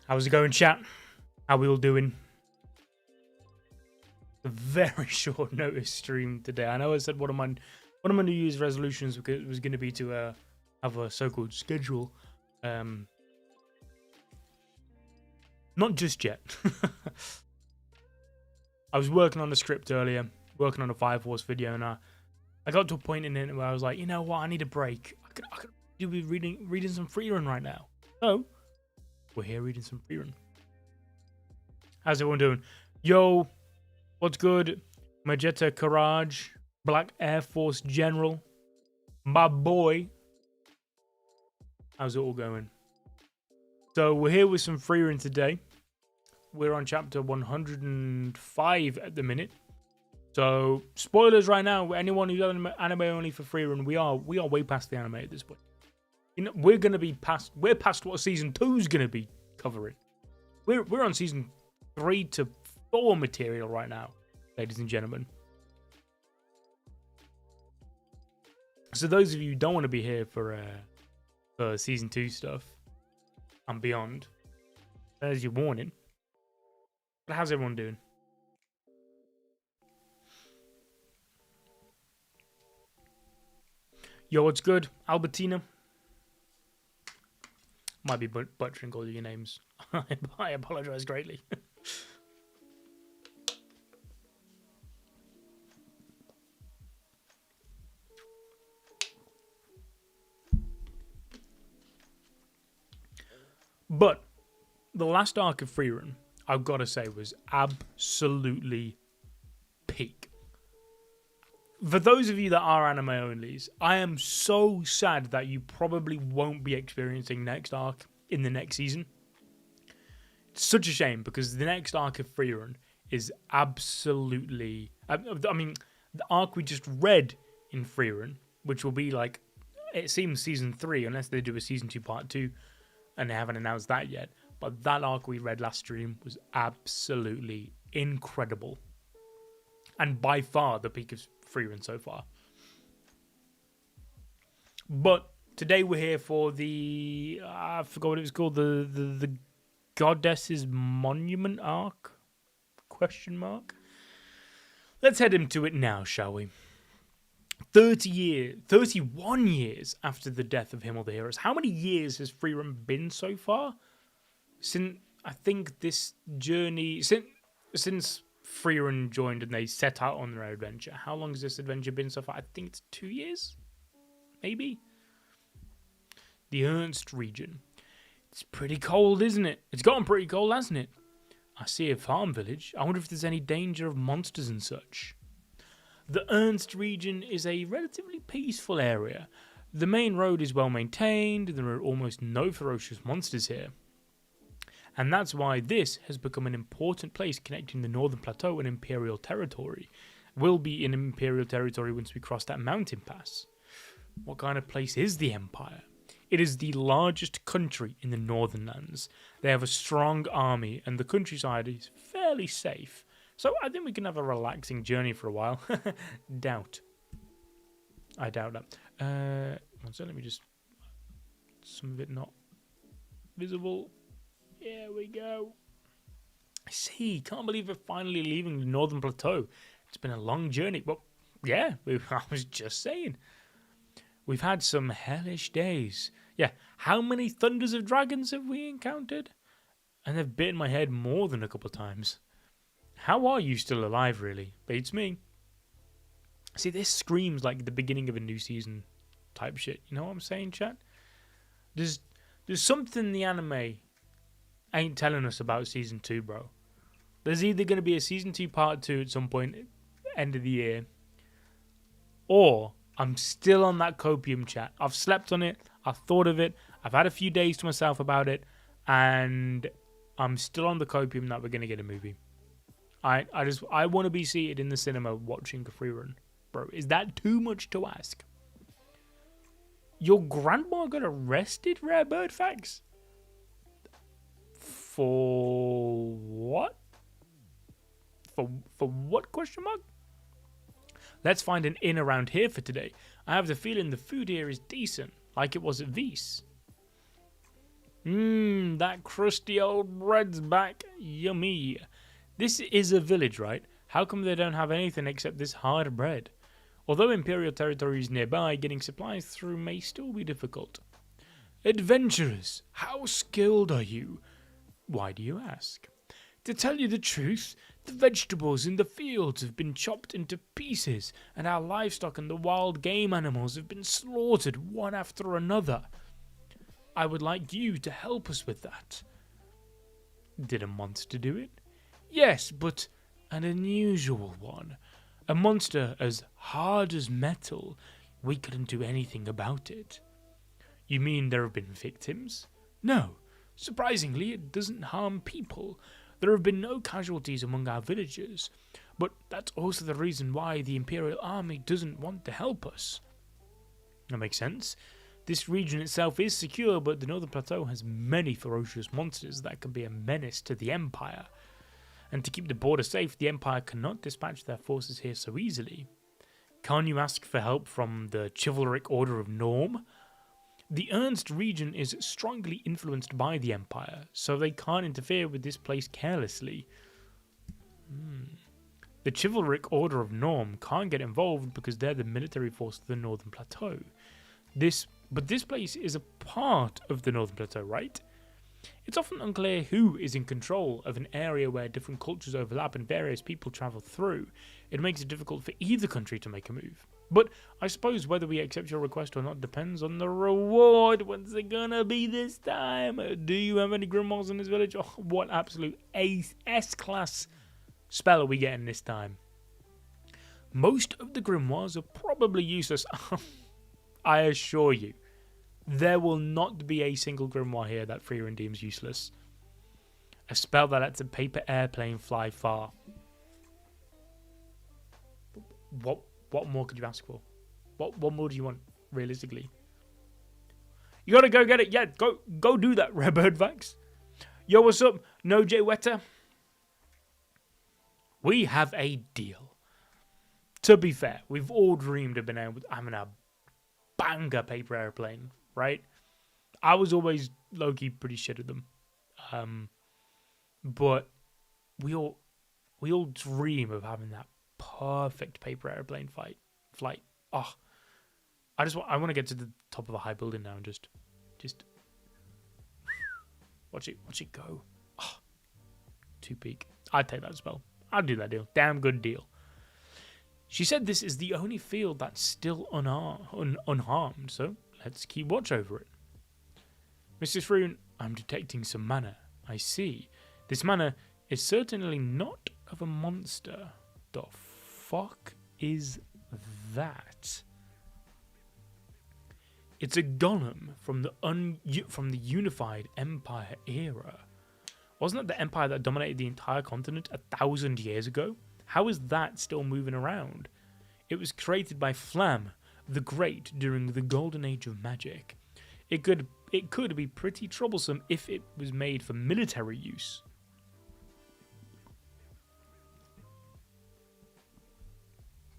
How's it going, chat? How we all doing? A very short notice stream today. I know I said one of my New Year's resolutions was going to be to have a so-called schedule. Not just yet. I was working on the script earlier, working on a Fire Force video, and I got to a point in it where I was like, you know what, I need a break. I could be reading some Frieren right now. So we're here reading some Frieren. How's everyone doing? Yo, what's good? Magetta Courage, Black Air Force General, my boy. How's it all going? So we're here with some Frieren today. We're on chapter 105 at the minute. So spoilers right now. Anyone who's anime only for Frieren, we are way past the anime at this point. You know, we're past what season 2 is gonna be covering. We're on season 3 to 4 material right now, ladies and gentlemen. So those of you who don't want to be here for season 2 stuff and beyond, there's your warning. But how's everyone doing? Yo, what's good? Albertina. Might be butchering all your names. I apologize greatly. But the last arc of Frieren, I've got to say, was absolutely peak. For those of you that are anime onlys, I am so sad that you probably won't be experiencing next arc in the next season. It's such a shame because the next arc of Frieren is absolutely... I mean, the arc we just read in Frieren, which will be like, it seems season 3, unless they do a season 2 part 2, and they haven't announced that yet. But that arc we read last stream was absolutely incredible. And by far the peak of Frieren so far. But today we're here for the... I forgot what it was called. The Goddess's Monument arc? Question mark? Let's head into it now, shall we? 31 years after the death of him or the heroes. How many years has Frieren been so far? Since, I think this journey... Since Frieren joined and they set out on their adventure. How long has this adventure been so far? I think it's 2 years? Maybe? The Ernst region. It's pretty cold, isn't it? It's gotten pretty cold, hasn't it? I see a farm village. I wonder if there's any danger of monsters and such. The Ernst region is a relatively peaceful area. The main road is well maintained. There are almost no ferocious monsters here. And that's why this has become an important place connecting the Northern Plateau and Imperial Territory. We'll be in Imperial Territory once we cross that mountain pass. What kind of place is the Empire? It is the largest country in the Northern Lands. They have a strong army and the countryside is fairly safe. So I think we can have a relaxing journey for a while. Doubt. I doubt that. So let me just... Some of it not visible. Here we go. I see. Can't believe we're finally leaving the Northern Plateau. It's been a long journey. Well, yeah, I was just saying. We've had some hellish days. Yeah, how many thunders of dragons have we encountered? And they've bitten my head more than a couple of times. How are you still alive, really? Beats me. See, this screams like the beginning of a new season type shit. You know what I'm saying, chat? There's something in the anime ain't telling us about season 2, bro. There's either going to be a season 2 part 2 at some point end of the year, or I'm still on that copium, chat. I've slept on it, I've thought of it, I've had a few days to myself about it, and I'm still on the copium that we're going to get a movie. I want to be seated in the cinema watching Frieren. Bro, is that too much to ask? Your grandma got arrested, Rare Bird Facts? For what? For what, question mark? Let's find an inn around here for today. I have the feeling the food here is decent, like it was at Vise. That crusty old bread's back. Yummy. This is a village, right? How come they don't have anything except this hard bread? Although Imperial territory is nearby, getting supplies through may still be difficult. Adventurers, how skilled are you? Why do you ask? To tell you the truth, the vegetables in the fields have been chopped into pieces, and our livestock and the wild game animals have been slaughtered one after another. I would like you to help us with that. Did a monster do it? Yes, but an unusual one. A monster as hard as metal. We couldn't do anything about it. You mean there have been victims? No. Surprisingly, it doesn't harm people. There have been no casualties among our villagers. But that's also the reason why the Imperial Army doesn't want to help us. That makes sense. This region itself is secure, but the Northern Plateau has many ferocious monsters that can be a menace to the Empire. And to keep the border safe, the Empire cannot dispatch their forces here so easily. Can't you ask for help from the chivalric Order of Norm? The Ernst region is strongly influenced by the Empire, so they can't interfere with this place carelessly. The chivalric Order of Norm can't get involved because they're the military force of the Northern Plateau. But this place is a part of the Northern Plateau, right? It's often unclear who is in control of an area where different cultures overlap and various people travel through. It makes it difficult for either country to make a move. But I suppose whether we accept your request or not depends on the reward. What's it gonna be this time? Do you have any grimoires in this village? Oh, what absolute S-class spell are we getting this time? Most of the grimoires are probably useless. I assure you. There will not be a single grimoire here that Frieren deems useless. A spell that lets a paper airplane fly far. What more could you ask for? What more do you want, realistically? You gotta go get it. Yeah, go do that, Redbird Vax. Yo, what's up? No J Wetter. We have a deal. To be fair, we've all dreamed of being able to having a banger paper airplane, right? I was always low-key pretty shit at them. But we all dream of having that perfect paper airplane flight. Oh, I want to get to the top of a high building now and just watch it go. Oh, 2 peak. I'd take that spell. I'd do that deal. Damn good deal. She said this is the only field that's still unharmed, so let's keep watch over it. Mrs. Frieren, I'm detecting some mana. I see. This mana is certainly not of a monster. The fuck is that? It's a golem from the unified Empire era. Wasn't it the Empire that dominated the entire continent 1,000 years ago? How is that still moving around? It was created by Flam the Great during the Golden Age of Magic. It could be pretty troublesome if it was made for military use.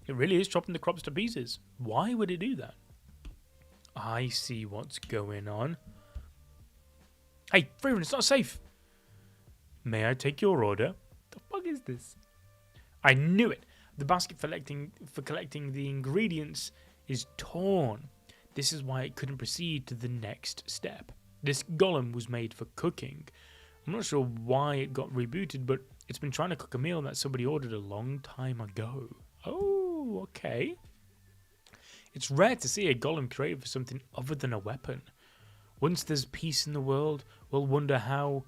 It really is chopping the crops to pieces. Why would it do that? I see what's going on. Hey, Frieren, it's not safe. May I take your order? The fuck is this? I knew it. The basket for collecting the ingredients is torn. This is why it couldn't proceed to the next step. This golem was made for cooking. I'm not sure why it got rebooted, but it's been trying to cook a meal that somebody ordered a long time ago. Oh, okay. It's rare to see a golem created for something other than a weapon. Once there's peace in the world, we'll wonder how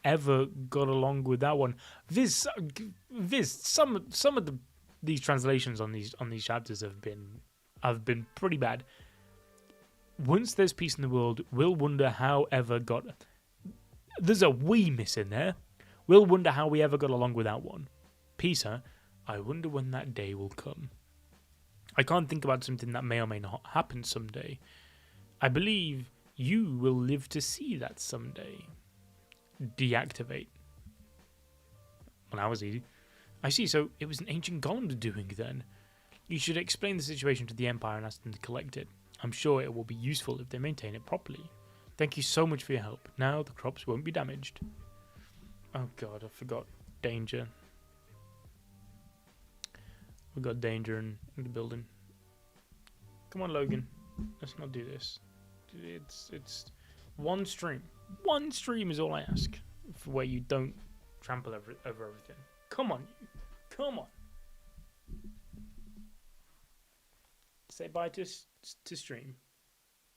ever got along with that one. Viz, some of these translations on these chapters have been pretty bad. Once there's peace in the world, we'll wonder how ever got. There's a we missing there. We'll wonder how we ever got along without one. Peace, huh? I wonder when that day will come. I can't think about something that may or may not happen someday. I believe you will live to see that someday. Deactivate. Well, that was easy. I see, so it was an ancient golem doing then. You should explain the situation to the Empire and ask them to collect it. I'm sure it will be useful if they maintain it properly. Thank you so much for your help. Now the crops won't be damaged. Oh god, I forgot danger. We got danger in the building. Come on, Logan. Let's not do this. It's one stream. One stream is all I ask. For where you don't trample over everything. Come on, you. Come on. Say bye to stream.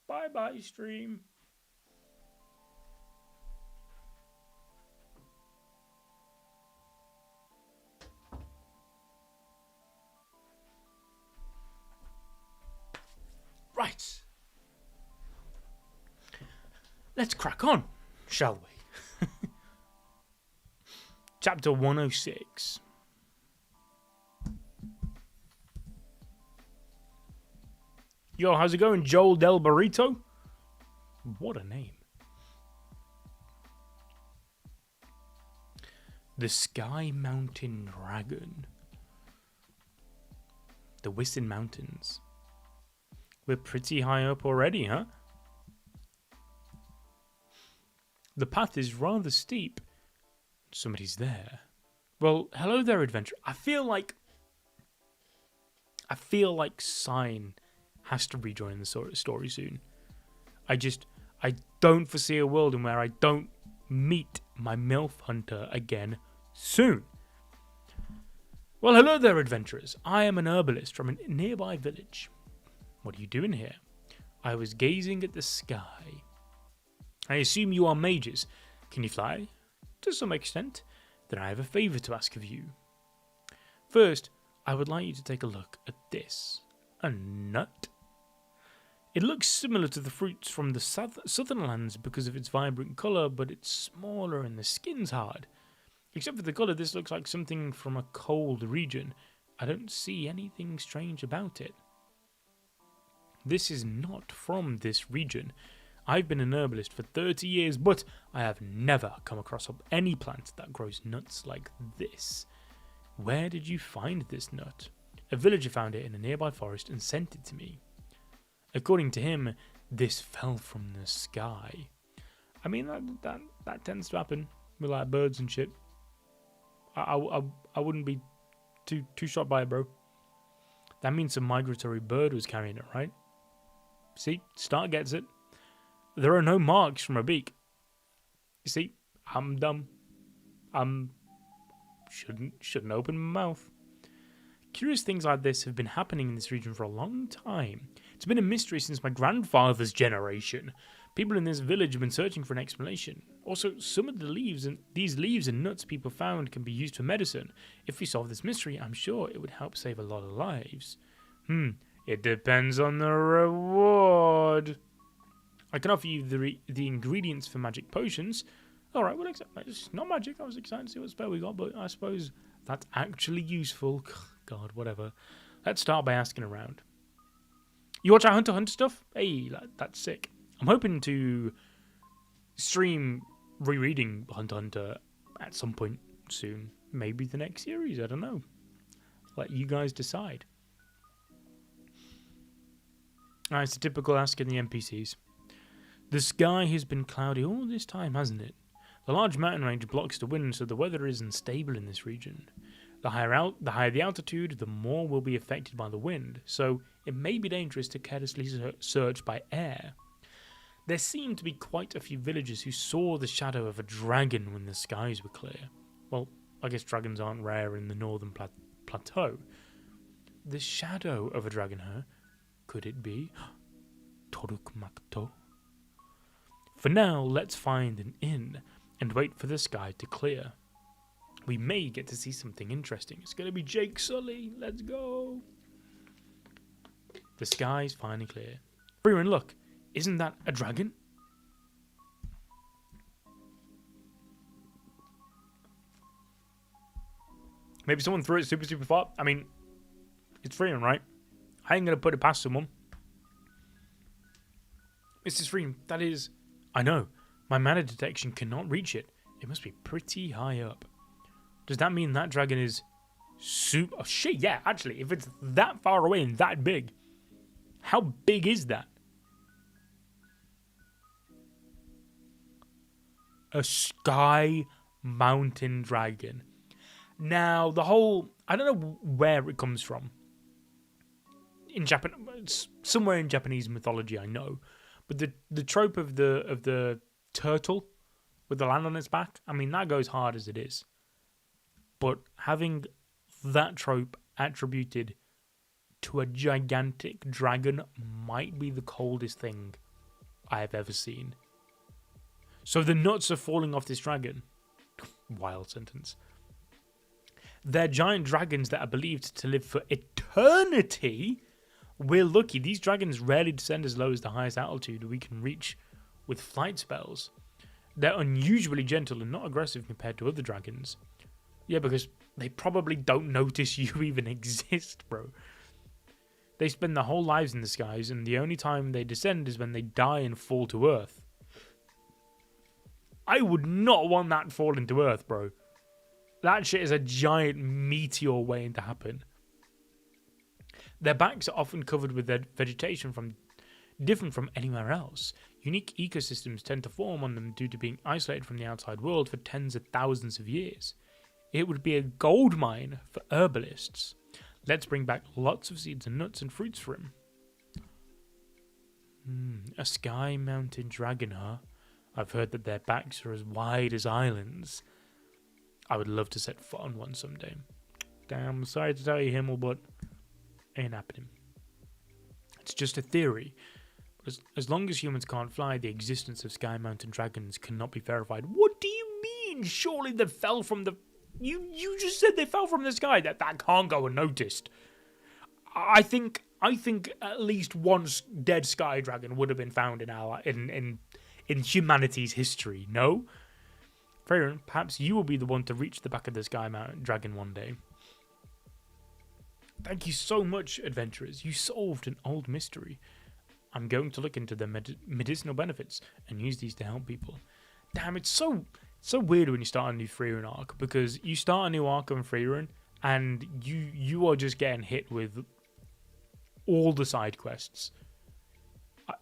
Bye bye, stream. Right. Let's crack on, shall we? Chapter 106. Yo, how's it going, Joel Del Burrito? What a name. The Sky Mountain Dragon. The Whistling Mountains. We're pretty high up already, huh? The path is rather steep. Somebody's there. Well, hello there, adventurer. I feel like Sign has to rejoin the story soon. I don't foresee a world in where I don't meet my MILF hunter again soon. Well, hello there, adventurers. I am an herbalist from a nearby village. What are you doing here? I was gazing at the sky. I assume you are mages. Can you fly? To some extent. Then I have a favour to ask of you. First, I would like you to take a look at this. A nut. It looks similar to the fruits from the southern lands because of its vibrant colour, but it's smaller and the skin's hard. Except for the colour, this looks like something from a cold region. I don't see anything strange about it. This is not from this region. I've been an herbalist for 30 years, but I have never come across any plant that grows nuts like this. Where did you find this nut? A villager found it in a nearby forest and sent it to me. According to him, this fell from the sky. I mean, that tends to happen with like birds and shit. I wouldn't be too shocked by it, bro. That means some migratory bird was carrying it, right? See, Stark gets it. There are no marks from a beak. You see, I'm dumb. Shouldn't open my mouth. Curious things like this have been happening in this region for a long time. It's been a mystery since my grandfather's generation. People in this village have been searching for an explanation. Also, some of these leaves and nuts people found can be used for medicine. If we solve this mystery, I'm sure it would help save a lot of lives. It depends on the reward. I can offer you the ingredients for magic potions. Alright, well, it's not magic. I was excited to see what spell we got, but I suppose that's actually useful. God, whatever. Let's start by asking around. You watch our Hunter x Hunter stuff? Hey, that's sick. I'm hoping to stream rereading Hunter x Hunter at some point soon. Maybe the next series, I don't know. Let you guys decide. Alright, it's a typical asking the NPCs. The sky has been cloudy all this time, hasn't it? The large mountain range blocks the wind, so the weather is unstable in this region. The higher the altitude, the more will be affected by the wind, so it may be dangerous to carelessly search by air. There seem to be quite a few villagers who saw the shadow of a dragon when the skies were clear. Well, I guess dragons aren't rare in the northern plateau. The shadow of a dragon, huh? Could it be Torukmakto? For now, let's find an inn and wait for the sky to clear. We may get to see something interesting. It's going to be Jake Sully. Let's go. The sky's finally clear. Frieren, look. Isn't that a dragon? Maybe someone threw it super far. I mean, it's Frieren, right? I ain't going to put it past someone. Mr. Frieren, that is... I know. My mana detection cannot reach it. It must be pretty high up. Does that mean that dragon is super... Oh, shit, yeah, actually. If it's that far away and that big, how big is that? A sky mountain dragon. Now, the whole... I don't know where it comes from. In Japan, somewhere in Japanese mythology, I know. But the trope of the turtle with the land on its back, I mean, that goes hard as it is. But having that trope attributed to a gigantic dragon might be the coldest thing I have ever seen. So the nuts are falling off this dragon. Wild sentence. They're giant dragons that are believed to live for eternity. We're lucky. These dragons rarely descend as low as the highest altitude we can reach with flight spells. They're unusually gentle and not aggressive compared to other dragons. Yeah, because they probably don't notice you even exist, bro. They spend their whole lives in the skies, and the only time they descend is when they die and fall to Earth. I would not want that falling to Earth, bro. That shit is a giant meteor waiting to happen. Their backs are often covered with vegetation different from anywhere else. Unique ecosystems tend to form on them due to being isolated from the outside world for tens of thousands of years. It would be a gold mine for herbalists. Let's bring back lots of seeds and nuts and fruits for him. A sky mountain dragon, huh? I've heard that their backs are as wide as islands. I would love to set foot on one someday. Damn, sorry to tell you, Himmel, but ain't happening. It's just a theory. As long as humans can't fly, the existence of sky mountain dragons cannot be verified. What do you mean? Surely they fell from the... You just said they fell from the sky. That can't go unnoticed. I think at least one dead sky dragon would have been found in humanity's history. No, Frieren, perhaps you will be the one to reach the back of the sky mountain dragon one day. Thank you so much, adventurers. You solved an old mystery. I'm going to look into the medicinal benefits and use these to help people. Damn, it's so weird when you start a new Frieren arc, because you start a new arc on Frieren and you are just getting hit with all the side quests.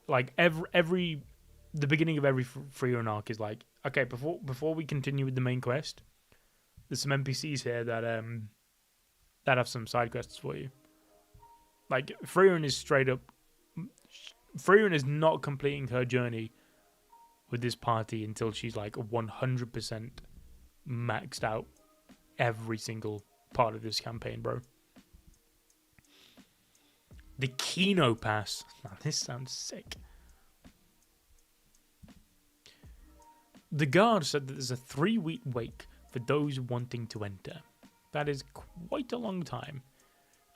Like the beginning of every Frieren arc is like, okay, before we continue with the main quest, there's some NPCs here that have some side quests for you. Like Frieren is straight up. Frieren is not completing her journey with this party until she's like 100% maxed out every single part of this campaign, bro. The Kino Pass. Now, this sounds sick. The guard said that there's a 3-week wait for those wanting to enter. That is quite a long time.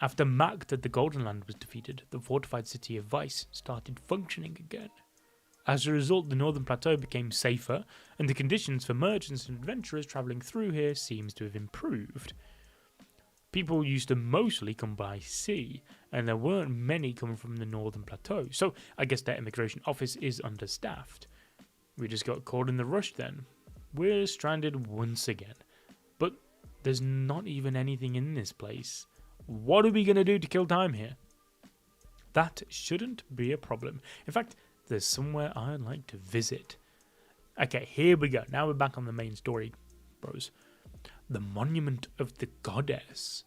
After Magd at the Golden Land was defeated, the fortified city of Vice started functioning again. As a result, the northern plateau became safer, and the conditions for merchants and adventurers travelling through here seems to have improved. People used to mostly come by sea, and there weren't many coming from the northern plateau, so I guess their immigration office is understaffed. We just got caught in the rush then. We're stranded once again. But there's not even anything in this place. What are we going to do to kill time here? That shouldn't be a problem. In fact, there's somewhere I'd like to visit. Okay, here we go. Now we're back on the main story, bros. The Monument of the Goddess.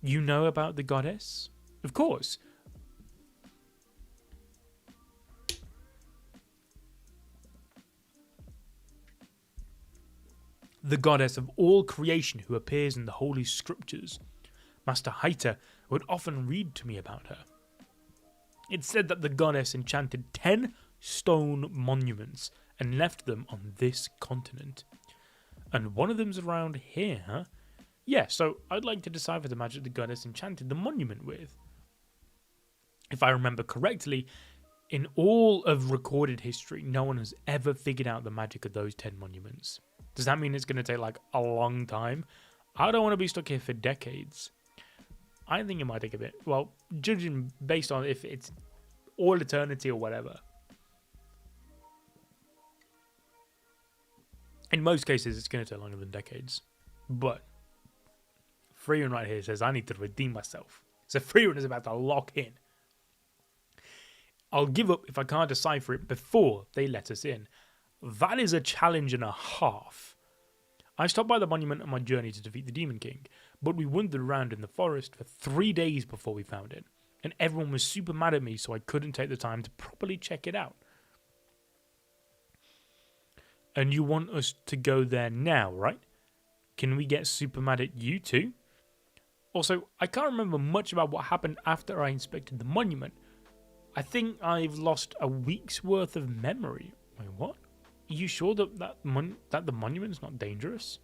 You know about the goddess? Of course. The goddess of all creation who appears in the Holy Scriptures. Master Haita would often read to me about her. It's said that the goddess enchanted 10 stone monuments and left them on this continent. And one of them's around here, huh? Yeah, so I'd like to decipher the magic the goddess enchanted the monument with. If I remember correctly, in all of recorded history, no one has ever figured out the magic of those 10 monuments. Does that mean it's going to take like a long time? I don't want to be stuck here for decades. I think it might take a bit. Well, judging based on if it's all eternity or whatever. In most cases, it's going to take longer than decades. But Frieren right here says, I need to redeem myself. So Frieren is about to lock in. I'll give up if I can't decipher it before they let us in. That is a challenge and a half. I stopped by the monument on my journey to defeat the Demon King, but we wandered around in the forest for 3 days before we found it, and everyone was super mad at me, so I couldn't take the time to properly check it out. And you want us to go there now, right? Can we get super mad at you too? Also, I can't remember much about what happened after I inspected the monument. I think I've lost a week's worth of memory. Wait, what? Are you sure that the monument is not dangerous?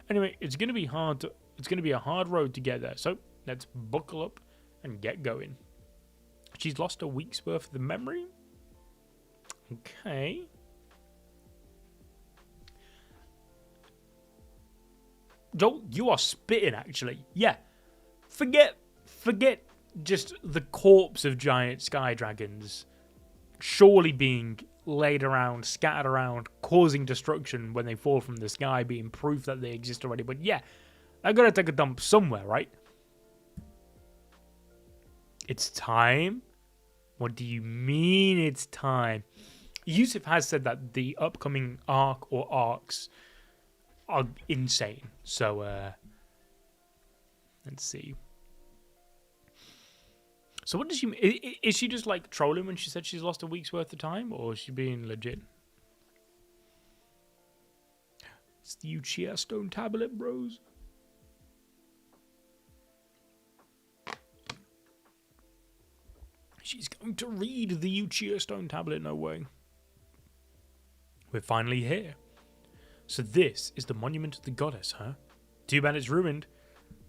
Anyway, it's going to be a hard road to get there, so let's buckle up and get going. She's lost a week's worth of the memory? Okay. Joel, you are spitting, actually. Yeah. Forget just the corpse of giant sky dragons surely being laid around, scattered around, causing destruction when they fall from the sky, being proof that they exist already. But yeah, I gotta take a dump somewhere, right? It's time? What do you mean it's time? Yusuf has said that the upcoming arc or arcs are insane. So, let's see. So what does she mean? Is she just like trolling when she said she's lost a week's worth of time? Or is she being legit? It's the Uchiha stone tablet, bros. She's going to read the Uchiha stone tablet, no way. We're finally here. So this is the monument of the goddess, huh? Too bad it's ruined,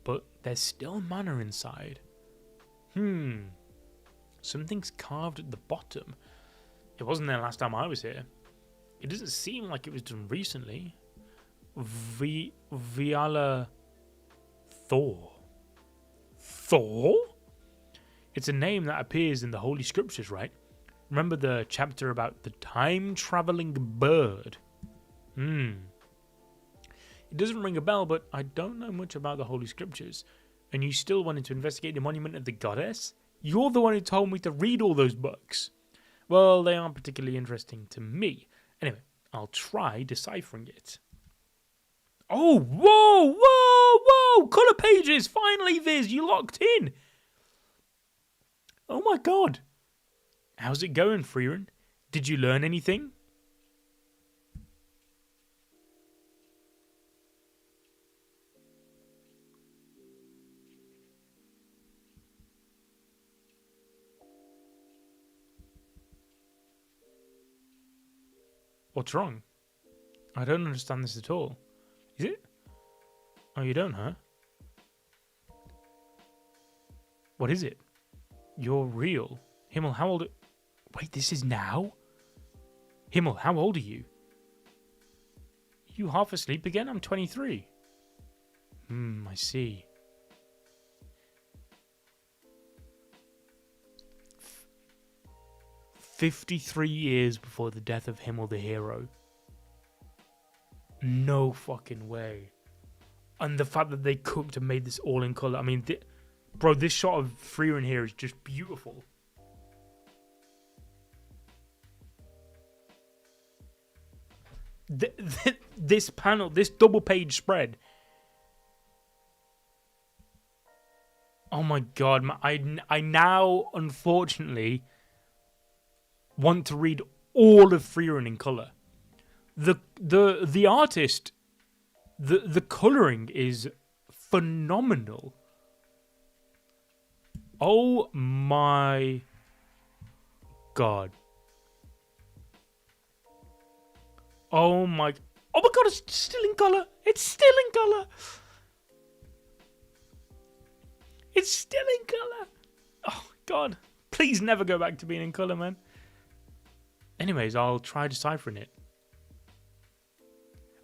but there's still mana inside. Something's carved at the bottom. It wasn't there last time I was here. It doesn't seem like it was done recently. Viala Thor. Thor? It's a name that appears in the Holy Scriptures, right? Remember the chapter about the time-traveling bird? It doesn't ring a bell, but I don't know much about the Holy Scriptures. And you still wanted to investigate the monument of the goddess? You're the one who told me to read all those books. Well, they aren't particularly interesting to me. Anyway, I'll try deciphering it. Oh, whoa, whoa, whoa! Colour pages! Finally, Viz, you locked in! Oh my god! How's it going, Frieren? Did you learn anything? What's wrong? I don't understand this at all. Is it? Oh, you don't, huh? What is it? You're real. Himmel, how old... Wait, this is now? Himmel, how old are you? You half asleep again? I'm 23. I see. 53 years before the death of Himmel the hero. No fucking way. And the fact that they cooked and made this all in colour. I mean, bro, this shot of Frieren here is just beautiful. This panel, this double page spread. Oh my god, I now, unfortunately, want to read all of Frieren in colour. The artist, the colouring is phenomenal. Oh my god. Oh my god, it's still in colour. It's still in colour. It's still in colour. Oh god. Please never go back to being in colour, man. Anyways, I'll try deciphering it.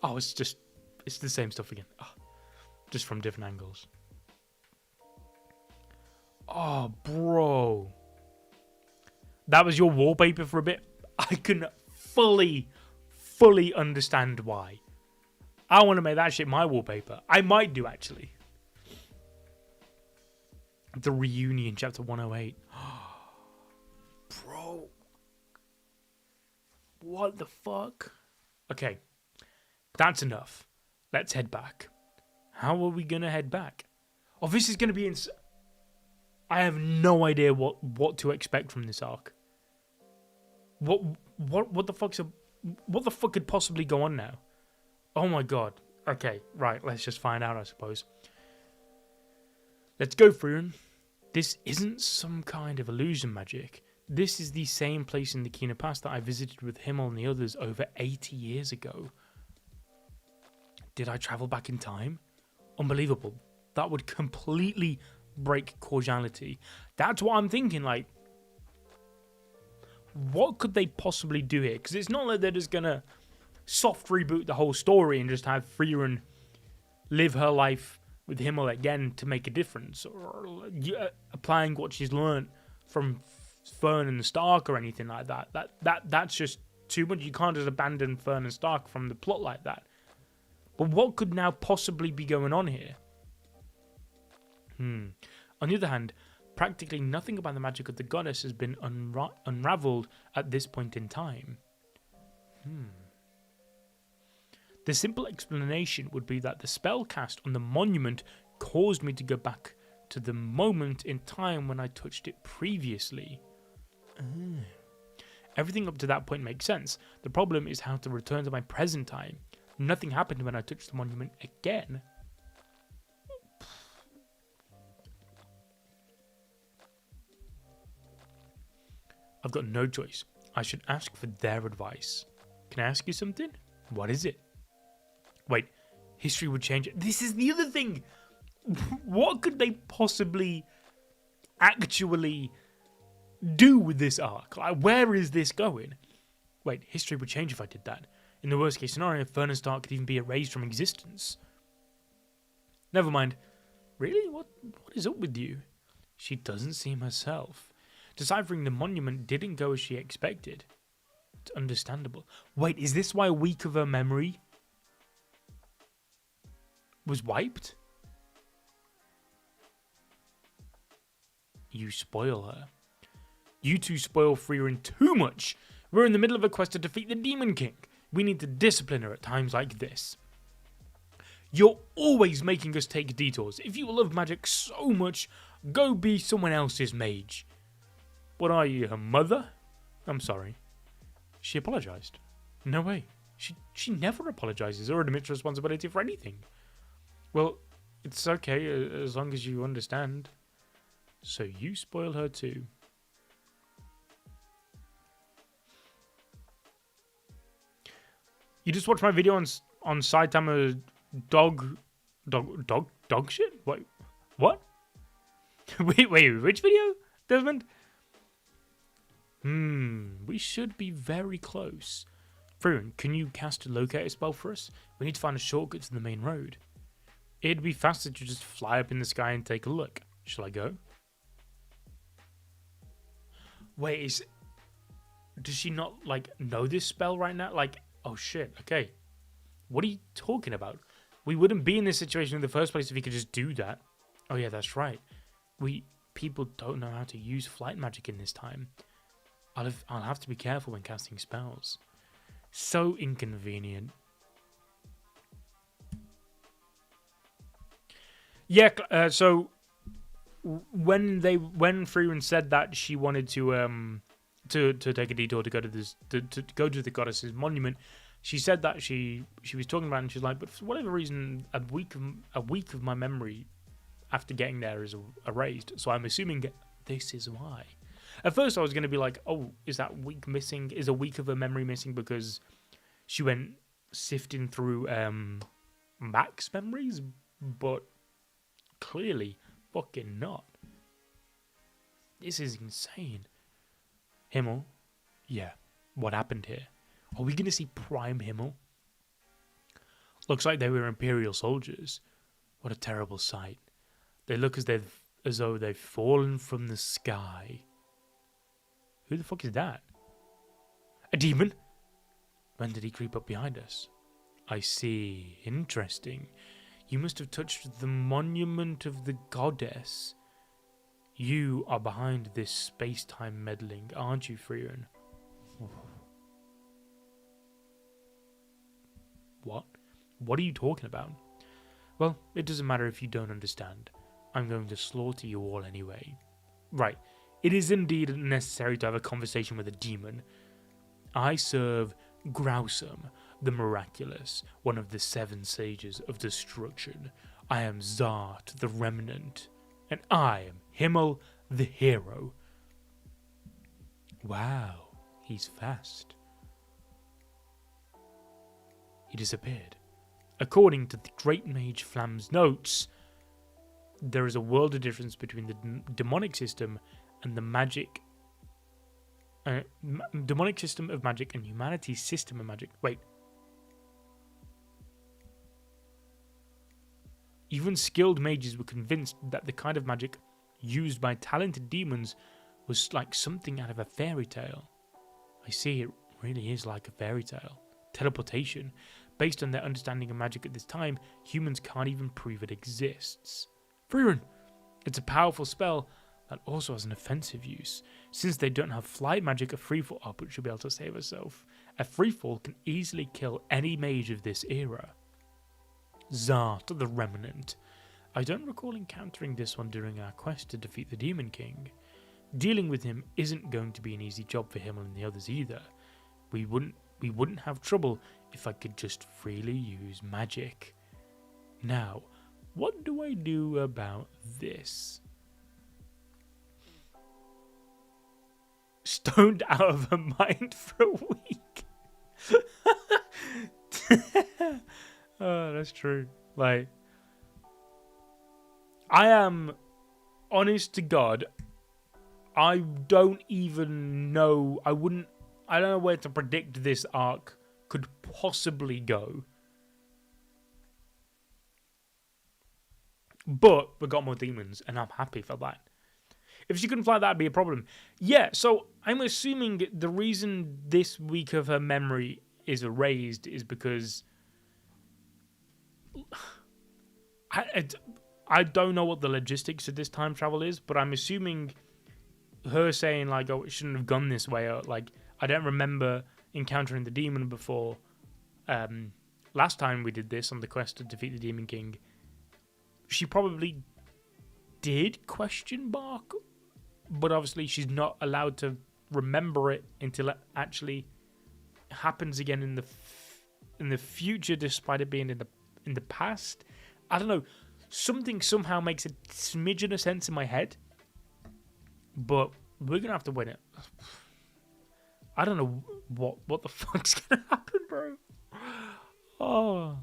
Oh, it's the same stuff again. Oh, just from different angles. Oh, bro. That was your wallpaper for a bit. I can fully understand why. I want to make that shit my wallpaper. I might do, actually. The reunion, chapter 108. Bro. What the fuck? Okay, that's enough. Let's head back. How are we gonna head back? Oh, this is gonna be I have no idea what to expect from this arc. What the what the fuck could possibly go on now? Oh my god. Okay, right, let's just find out, I suppose. Let's go, Frieren. This isn't some kind of illusion magic. This is the same place in the Kina Pass that I visited with Himmel and the others over 80 years ago. Did I travel back in time? Unbelievable. That would completely break causality. That's what I'm thinking, like, what could they possibly do here? Because it's not like they're just gonna soft reboot the whole story and just have Frieren live her life with Himmel again to make a difference, or applying what she's learned from Fern and Stark or anything like that. That's just too much. You can't just abandon Fern and Stark from the plot like that. But what could now possibly be going on here? On the other hand, practically nothing about the magic of the goddess has been unraveled at this point in time. The simple explanation would be that the spell cast on the monument caused me to go back to the moment in time when I touched it previously. Everything up to that point makes sense. The problem is how to return to my present time. Nothing happened when I touched the monument again. I've got no choice. I should ask for their advice. Can I ask you something? What is it? Wait, history would change it. This is the other thing. What could they possibly actually do with this arc? Like, where is this going? Wait, history would change if I did that. In the worst case scenario, Fern and Stark could even be erased from existence. Never mind. Really? What is up with you? She doesn't seem herself. Deciphering the monument didn't go as she expected. It's understandable. Wait, is this why a week of her memory was wiped? You spoil her. You two spoil Frieren too much. We're in the middle of a quest to defeat the Demon King. We need to discipline her at times like this. You're always making us take detours. If you love magic so much, go be someone else's mage. What are you, her mother? I'm sorry. She apologized. No way. She never apologizes or admits responsibility for anything. Well, it's okay as long as you understand. So you spoil her too. You just watched my video on Saitama dog shit? Wait, what? wait, which video, Desmond? We should be very close. Frieren, can you cast a locator spell for us? We need to find a shortcut to the main road. It'd be faster to just fly up in the sky and take a look. Shall I go? Wait, does she not, like, know this spell right now? Like, oh shit, okay. What are you talking about? We wouldn't be in this situation in the first place if we could just do that. Oh yeah, that's right. People don't know how to use flight magic in this time. I'll have to be careful when casting spells. So inconvenient. Yeah, so when Frieren said that she wanted to take a detour to go to this to go to the goddess's monument, she said that she was talking about it and she's like, but for whatever reason, a week of my memory after getting there is erased. So I'm assuming this is why. At first I was going to be like, oh, is that week missing? Is a week of her memory missing because she went sifting through Mac's memories? But clearly fucking not. This is insane. Himmel? Yeah. What happened here? Are we going to see Prime Himmel? Looks like they were Imperial soldiers. What a terrible sight. They look as though they've fallen from the sky. Who the fuck is that? A demon? When did he creep up behind us? I see. Interesting. You must have touched the monument of the goddess. You are behind this space-time meddling, aren't you, Frieren? What? What are you talking about? Well, it doesn't matter if you don't understand. I'm going to slaughter you all anyway. Right. It is indeed necessary to have a conversation with a demon. I serve Grousum, the Miraculous, one of the 7 sages of destruction. I am Zart, the Remnant. And I am Himmel, the Hero. Wow, he's fast. He disappeared. According to the Great Mage Flam's notes, there is a world of difference between the demonic system and the magic. Demonic system of magic and humanity's system of magic. Wait. Even skilled mages were convinced that the kind of magic used by talented demons was like something out of a fairy tale. I see, it really is like a fairy tale. Teleportation. Based on their understanding of magic at this time, humans can't even prove it exists. Frieren! It's a powerful spell that also has an offensive use. Since they don't have flight magic, a freefall output should be able to save herself. A freefall can easily kill any mage of this era. Zart, the Remnant. I don't recall encountering this one during our quest to defeat the Demon King. Dealing with him isn't going to be an easy job for him and the others either. We wouldn't have trouble if I could just freely use magic. Now, what do I do about this? Stoned out of her mind for a week. Oh, that's true. Like, I am honest to God, I don't even know. I don't know where to predict this arc could possibly go. But we got more demons, and I'm happy for that. If she couldn't fly, that'd be a problem. Yeah, so I'm assuming the reason this week of her memory is erased is because I don't know what the logistics of this time travel is, but I'm assuming her saying like, "Oh, it shouldn't have gone this way," or like, "I don't remember encountering the demon before." Last time we did this on the quest to defeat the Demon King, she probably did question mark, but obviously she's not allowed to remember it until it actually happens again in the future, despite it being in the past. I don't know. Something somehow makes a smidgen of sense in my head, but we're gonna have to win it. I don't know what the fuck's gonna happen, bro. Oh,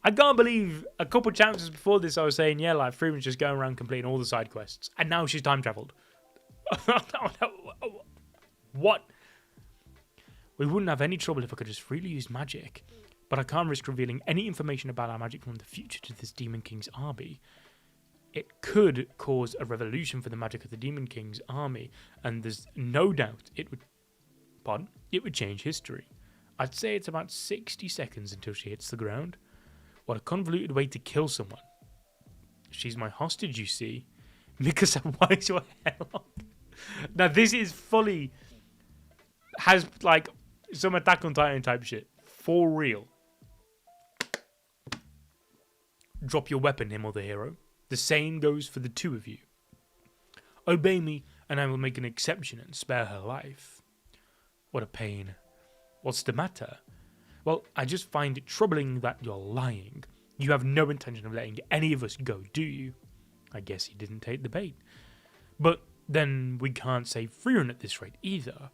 I can't believe a couple chances before this I was saying, yeah, like Frieren's just going around completing all the side quests, and now she's time traveled. What? We wouldn't have any trouble if I could just freely use magic, but I can't risk revealing any information about our magic from the future to this Demon King's army. It could cause a revolution for the magic of the Demon King's army, and there's no doubt it would change history. I'd say it's about 60 seconds until she hits the ground. What a convoluted way to kill someone. She's my hostage, you see. Because why is your hair long? Now this is fully has like some Attack on Titan type shit. For real. Drop your weapon, Himmel the Hero. The same goes for the 2 of you. Obey me, and I will make an exception and spare her life. What a pain. What's the matter? Well, I just find it troubling that you're lying. You have no intention of letting any of us go, do you? I guess you didn't take the bait. But then we can't save Frieren at this rate either.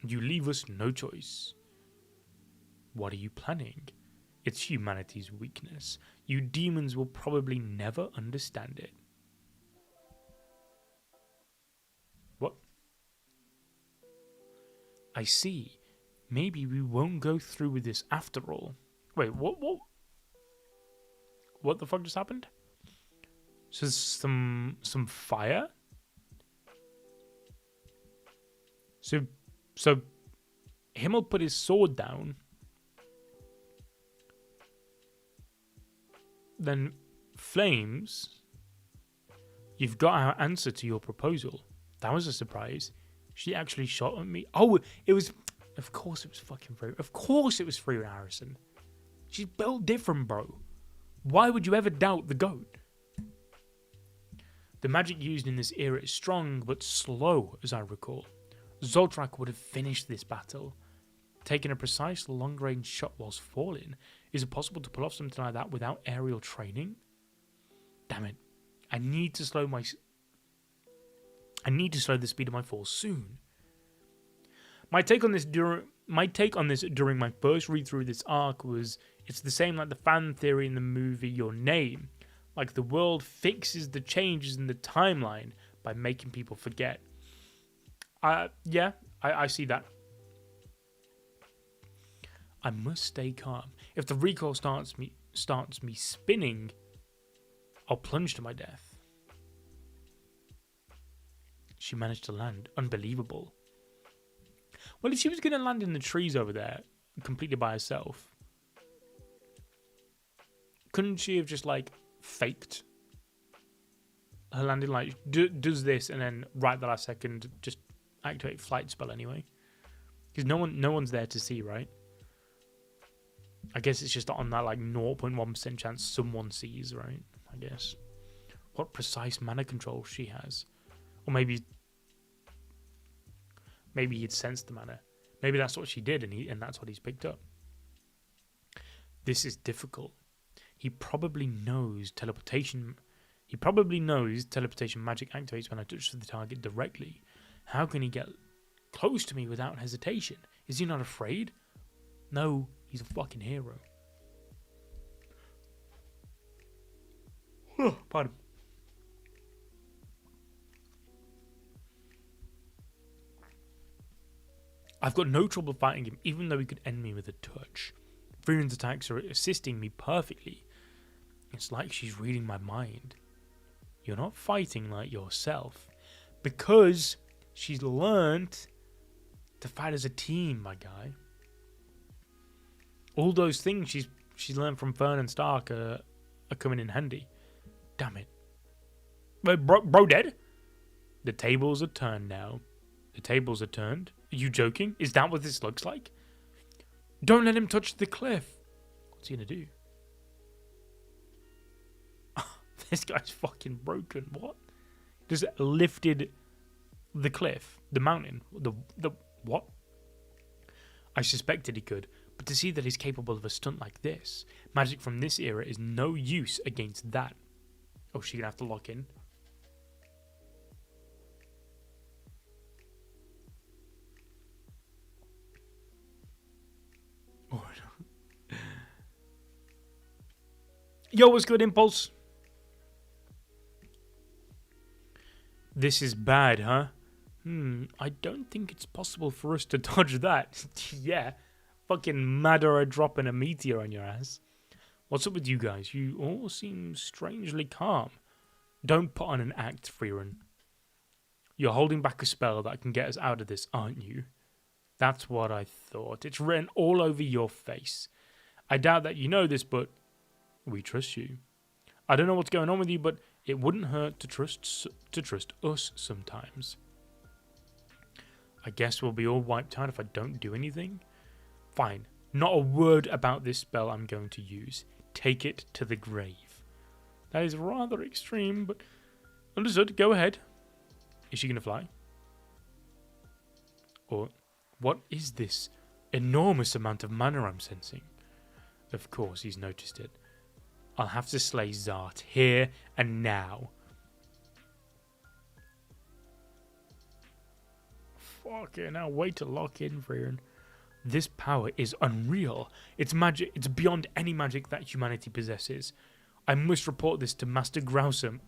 You leave us no choice. What are you planning? It's humanity's weakness. You demons will probably never understand it. What? I see. Maybe we won't go through with this after all. Wait, what? What the fuck just happened? So some fire? So Himmel put his sword down. Then flames. You've got our answer to your proposal. That was a surprise. She actually shot at me. Oh, it was Of course it was fucking Frieren. Of course it was Frieren Harrison. She's built different, bro. Why would you ever doubt the GOAT? The magic used in this era is strong but slow, as I recall. Zoltrak would have finished this battle. Taking a precise long-range shot whilst falling. Is it possible to pull off something like that without aerial training? Damn it. I need to slow the speed of my fall soon. My take on this during my first read through this arc was it's the same like the fan theory in the movie Your Name. Like the world fixes the changes in the timeline by making people forget. Yeah, I see that. I must stay calm. If the recoil starts me spinning, I'll plunge to my death. She managed to land. Unbelievable. Well, if she was going to land in the trees over there, completely by herself, couldn't she have just, like, faked her landing? Like, does this, and then right at the last second, just activate flight spell anyway? Because no one's there to see, right? I guess it's just on that, like, 0.1% chance someone sees, right? I guess. What precise mana control she has. Or maybe he'd sensed the mana. Maybe that's what she did, and that's what he's picked up. This is difficult. He probably knows teleportation magic activates when I touch the target directly. How can he get close to me without hesitation? Is he not afraid? No, he's a fucking hero. Pardon. I've got no trouble fighting him, even though he could end me with a touch. Frieren's attacks are assisting me perfectly. It's like she's reading my mind. You're not fighting like yourself. Because she's learned to fight as a team, my guy. All those things she's learned from Fern and Stark are coming in handy. Damn it. Wait, bro dead? The tables are turned now. The tables are turned? Are you joking? Is that what this looks like? Don't let him touch the cliff. What's he gonna do? This guy's fucking broken. What? Just lifted the cliff, the mountain, the what? I suspected he could, but to see that he's capable of a stunt like this, magic from this era is no use against that. Oh, she's gonna have to lock in. Oh, no. Yo, what's good, Impulse? This is bad, huh? I don't think it's possible for us to dodge that. Yeah, fucking madder a drop and a meteor on your ass. What's up with you guys? You all seem strangely calm. Don't put on an act, Frieren. You're holding back a spell that can get us out of this, aren't you? That's what I thought. It's written all over your face. I doubt that you know this, but we trust you. I don't know what's going on with you, but it wouldn't hurt to trust us sometimes. I guess we'll be all wiped out if I don't do anything. Fine. Not a word about this spell I'm going to use. Take it to the grave. That is rather extreme, but understood. Go ahead. Is she going to fly? Or what is this enormous amount of mana I'm sensing? Of course, he's noticed it. I'll have to slay Zart here and now. Fucking hell, way to lock in, Frieren. This power is unreal. It's magic. It's beyond any magic that humanity possesses. I must report this to Master Grousum.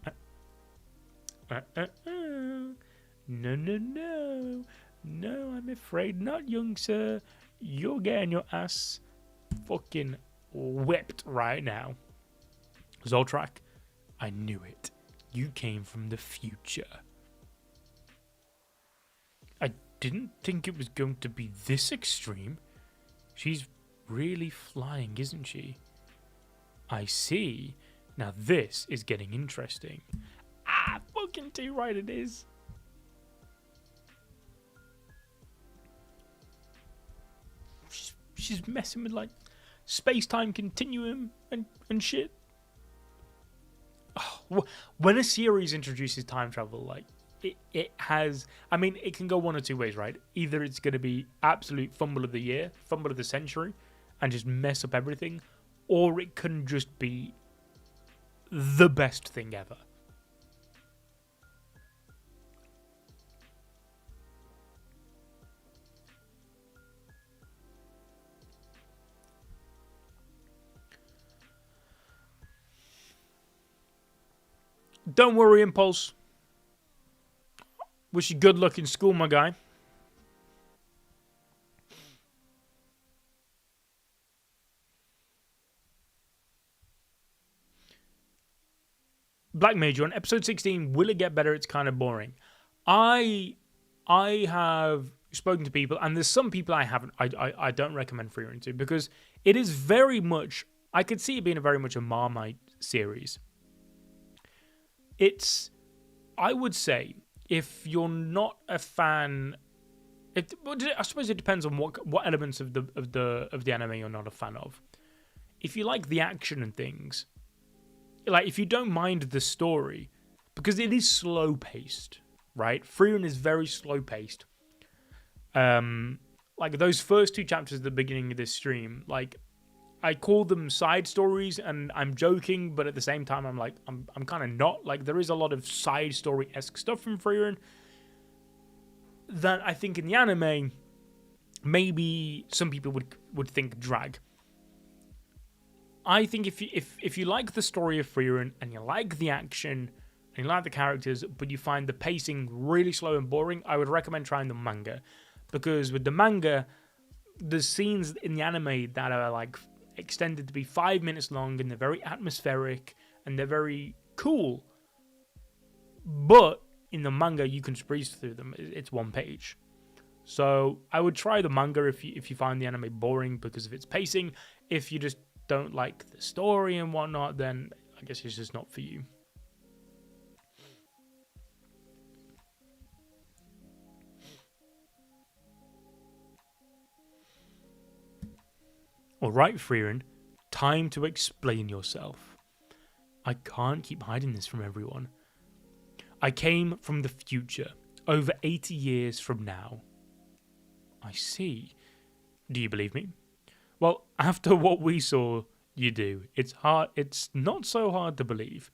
No. No, I'm afraid not, young sir. You're getting your ass fucking whipped right now. Zoltrak, I knew it. You came from the future. I didn't think it was going to be this extreme. She's really flying, isn't she? I see. Now this is getting interesting. Fucking too right it is. just messing with like space-time continuum and shit. Oh, when a series introduces time travel, like it has, I mean, it can go one or two ways, right? Either it's going to be absolute fumble of the year, fumble of the century, and just mess up everything, or it can just be the best thing ever. Don't worry, Impulse. Wish you good luck in school, my guy. Black Mage on episode 16. Will it get better? It's kind of boring. I have spoken to people, and there's some people I haven't. I don't recommend Frieren to, because it is very much. I could see it being very much a Marmite series. It's, I would say, if you're not a fan, I suppose it depends on what elements of the anime you're not a fan of. If you like the action and things, like if you don't mind the story, because it is slow paced, right? Frieren is very slow paced. Like those first two chapters at the beginning of this stream, like I call them side stories, and I'm joking, but at the same time, I'm like, I'm kind of not. Like, there is a lot of side story-esque stuff from Frieren that I think in the anime, maybe some people would think drag. I think if you like the story of Frieren and you like the action and you like the characters, but you find the pacing really slow and boring, I would recommend trying the manga, because with the manga, the scenes in the anime that are like extended to be 5 minutes long, and they're very atmospheric and they're very cool, but in the manga you can breeze through them. It's one page. So I would try the manga if you find the anime boring because of its pacing. If you just don't like the story and whatnot, then I guess it's just not for you. Alright, Frieren, time to explain yourself. I can't keep hiding this from everyone. I came from the future, over 80 years from now. I see. Do you believe me? Well, after what we saw, you do. It's not so hard to believe.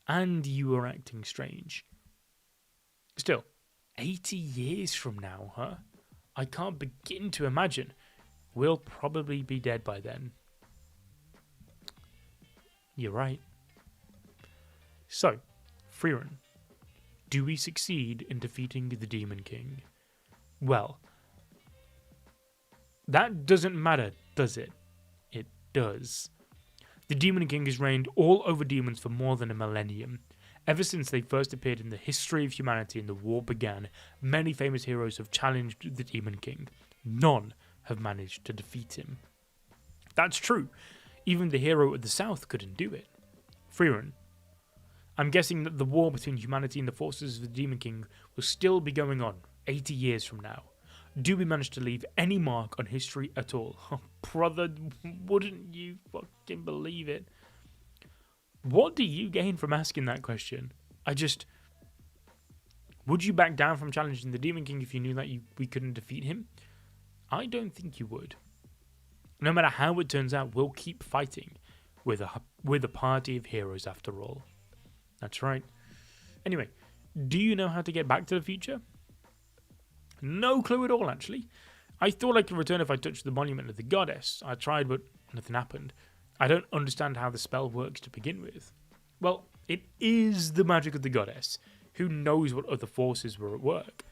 And you are acting strange. Still, 80 years from now, huh? I can't begin to imagine. We'll probably be dead by then. You're right. So, Frieren, do we succeed in defeating the Demon King? Well, that doesn't matter, does it? It does. The Demon King has reigned all over demons for more than a millennium. Ever since they first appeared in the history of humanity and the war began, many famous heroes have challenged the Demon King. None have managed to defeat him. That's true. Even the hero of the South couldn't do it. Frieren, I'm guessing that the war between humanity and the forces of the Demon King will still be going on 80 years from now. Do we manage to leave any mark on history at all? Oh, brother, wouldn't you fucking believe it? What do you gain from asking that question? Would you back down from challenging the Demon King if you knew that we couldn't defeat him? I don't think you would. No matter how it turns out, we'll keep fighting. We're a party of heroes after all. That's right. Anyway, do you know how to get back to the future? No clue at all, actually. I thought I could return if I touched the monument of the goddess. I tried, but nothing happened. I don't understand how the spell works to begin with. Well, it is the magic of the goddess. Who knows what other forces were at work?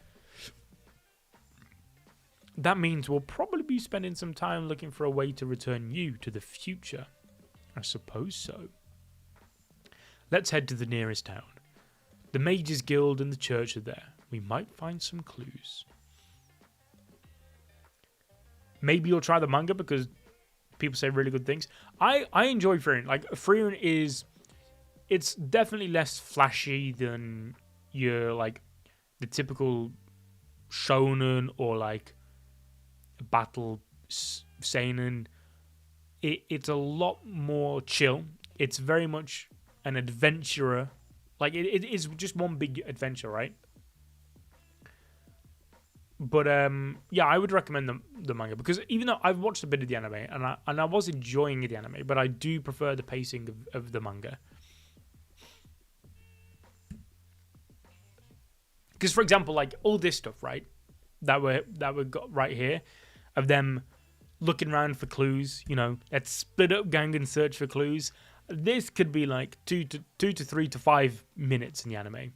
That means we'll probably be spending some time looking for a way to return you to the future. I suppose so. Let's head to the nearest town. The Mages Guild and the church are there. We might find some clues. Maybe you'll try the manga because people say really good things. I enjoy Frieren. Like, Frieren it's definitely less flashy than your, like, the typical shonen or, like, battle seinen. It's a lot more chill. It's very much an adventurer. Like, it is just one big adventure, right? But yeah, I would recommend the manga, because even though I've watched a bit of the anime and I was enjoying the anime, but I do prefer the pacing of the manga. Because, for example, like all this stuff, right, that we got right here, of them looking around for clues. Let's split up gang and search for clues. This could be like 2 to 3 to 5 minutes in the anime,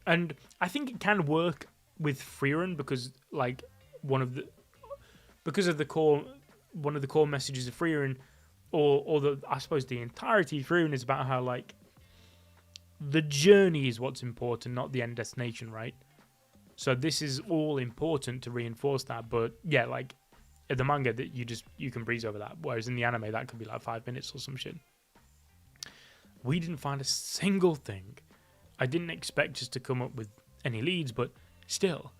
and I think it can work with Frieren, because like one of the core messages of Frieren, or I suppose the entirety of Frieren, is about how like the journey is what's important, not the end destination, right? So this is all important to reinforce that. But yeah, like in the manga, that you can breeze over that, whereas in the anime that could be like 5 minutes or some shit. We didn't find a single thing. I didn't expect us to come up with any leads, but still,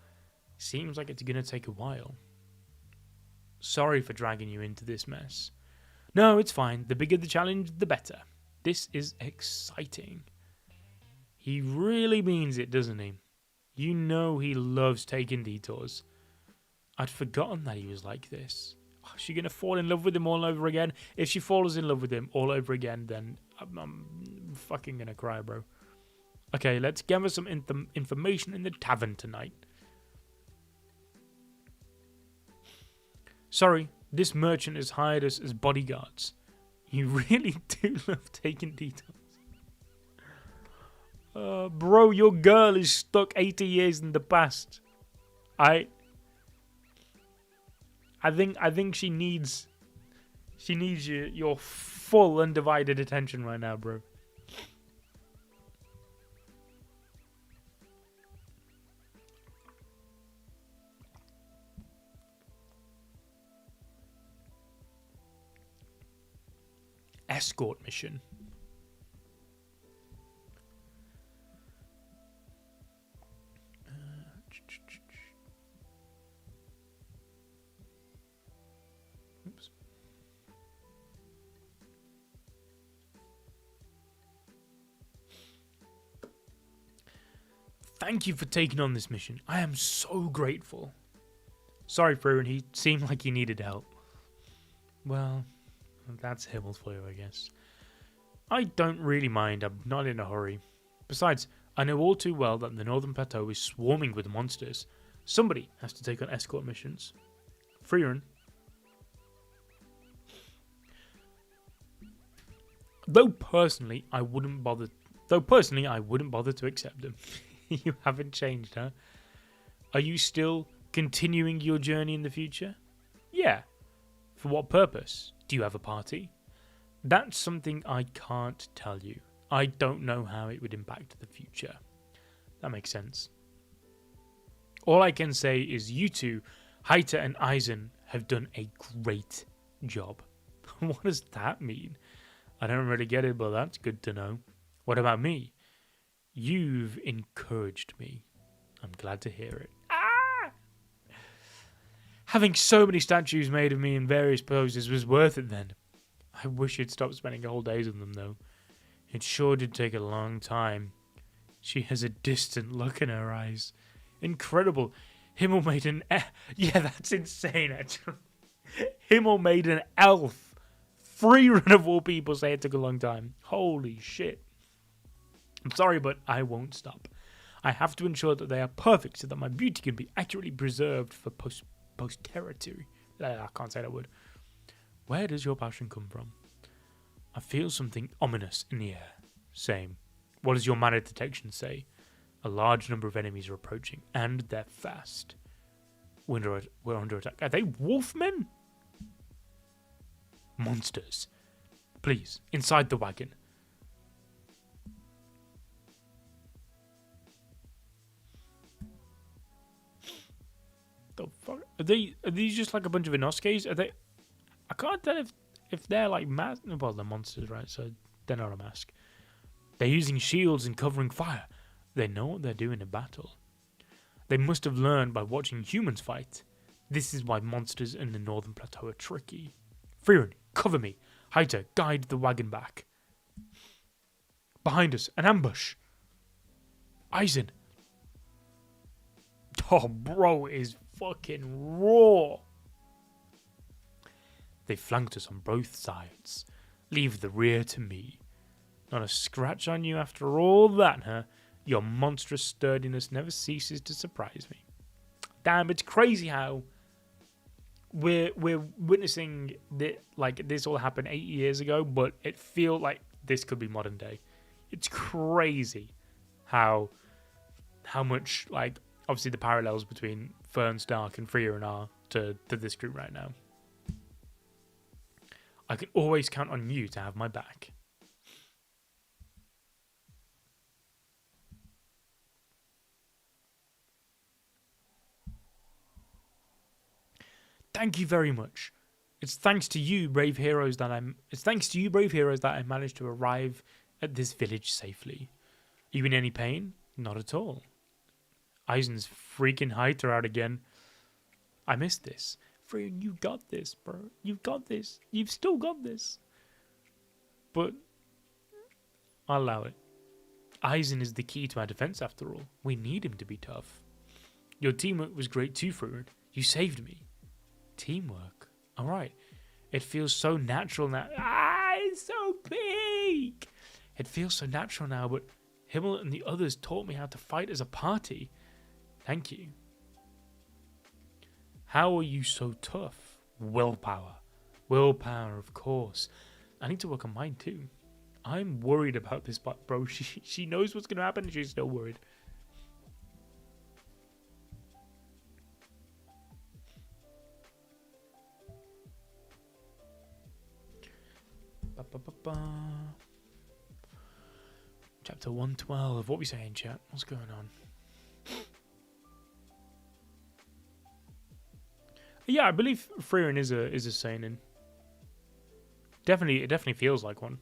seems like it's gonna take a while. Sorry for dragging you into this mess. No, it's fine. The bigger the challenge, the better. This is exciting. He really means it, doesn't he? You know he loves taking detours. I'd forgotten that he was like this. Is she going to fall in love with him all over again? If she falls in love with him all over again, then I'm fucking going to cry, bro. Okay, let's gather some information in the tavern tonight. Sorry, this merchant has hired us as bodyguards. You really do love taking detours. Bro, your girl is stuck 80 years in the past. I think she needs your full undivided attention right now, bro. Escort mission. Oops. Thank you for taking on this mission. I am so grateful. Sorry, Frieren, he seemed like he needed help. Well, that's Himmel for you, I guess. I don't really mind. I'm not in a hurry. Besides, I know all too well that the Northern Plateau is swarming with monsters. Somebody has to take on escort missions. Frieren. Though personally, I wouldn't bother to accept them. You haven't changed, huh? Are you still continuing your journey in the future? Yeah. For what purpose? Do you have a party? That's something I can't tell you. I don't know how it would impact the future. That makes sense. All I can say is you two, Heiter and Eisen, have done a great job. What does that mean? I don't really get it, but that's good to know. What about me? You've encouraged me. I'm glad to hear it. Ah! Having so many statues made of me in various poses was worth it then. I wish you'd stop spending whole days on them, though. It sure did take a long time. She has a distant look in her eyes. Incredible. Himmel made an... Yeah, that's insane, actually. Himmel made an elf. Frieren of all people say it took a long time. Holy shit. I'm sorry, but I won't stop. I have to ensure that they are perfect so that my beauty can be accurately preserved for posterity. I can't say that word. Where does your passion come from? I feel something ominous in the air. Same. What does your mana detection say? A large number of enemies are approaching, and they're fast. We're under attack. Are they wolfmen? Monsters. Please, inside the wagon. The fuck? Are these just like a bunch of Inosuke's? Are they... I can't tell if they're like masked. Well, they're monsters, right? So they're not a mask. They're using shields and covering fire. They know what they're doing in battle. They must have learned by watching humans fight. This is why monsters in the northern plateau are tricky. Frieren, cover me. Haita, guide the wagon back. Behind us, an ambush. Eisen. Oh, bro is fucking raw. They flanked us on both sides. Leave the rear to me. Not a scratch on you after all that, huh? Your monstrous sturdiness never ceases to surprise me. Damn, it's crazy how we're witnessing that, like, this all happened 8 years ago, but it feels like this could be modern day. It's crazy how much, like, obviously the parallels between Fern, Stark, and Frieren are to this group right now. I can always count on you to have my back. Thank you very much. It's thanks to you, brave heroes, that I managed to arrive at this village safely. Are you in any pain? Not at all. Eisen's freaking Haiter out again. I missed this. Frieren, you got this, bro. You've got this. You've still got this. But I'll allow it. Eisen is the key to our defense, after all. We need him to be tough. Your teamwork was great too, Frieren. You saved me. Teamwork. Alright. It feels so natural now. It's so big. It feels so natural now, but Himmel and the others taught me how to fight as a party. Thank you. How are you so tough? Willpower. Willpower, of course. I need to work on mine too. I'm worried about this, but bro, she knows what's going to happen and she's still worried. Chapter 112. What are we saying, chat? What's going on? Yeah, I believe Frieren is a seinen. It definitely feels like one.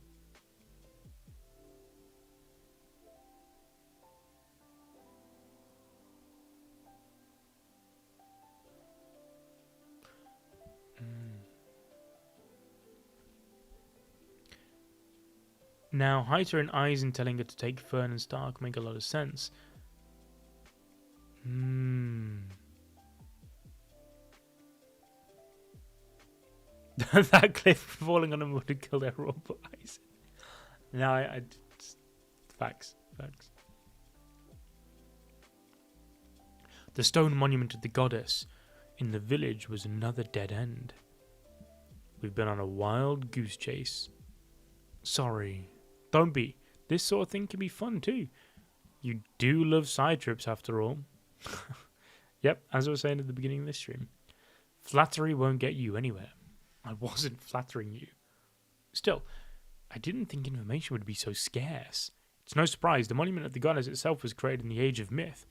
Now, Haiter and Eisen telling her to take Fern and Stark make a lot of sense. That cliff falling on him would have killed everyone but Eisen. No, I facts. The stone monument of the goddess in the village was another dead end. We've been on a wild goose chase. Sorry. Don't be. This sort of thing can be fun too. You do love side trips after all. Yep, as I was saying at the beginning of this stream. Flattery won't get you anywhere. I wasn't flattering you. Still, I didn't think information would be so scarce. It's no surprise the monument of the goddess itself was created in the age of myth.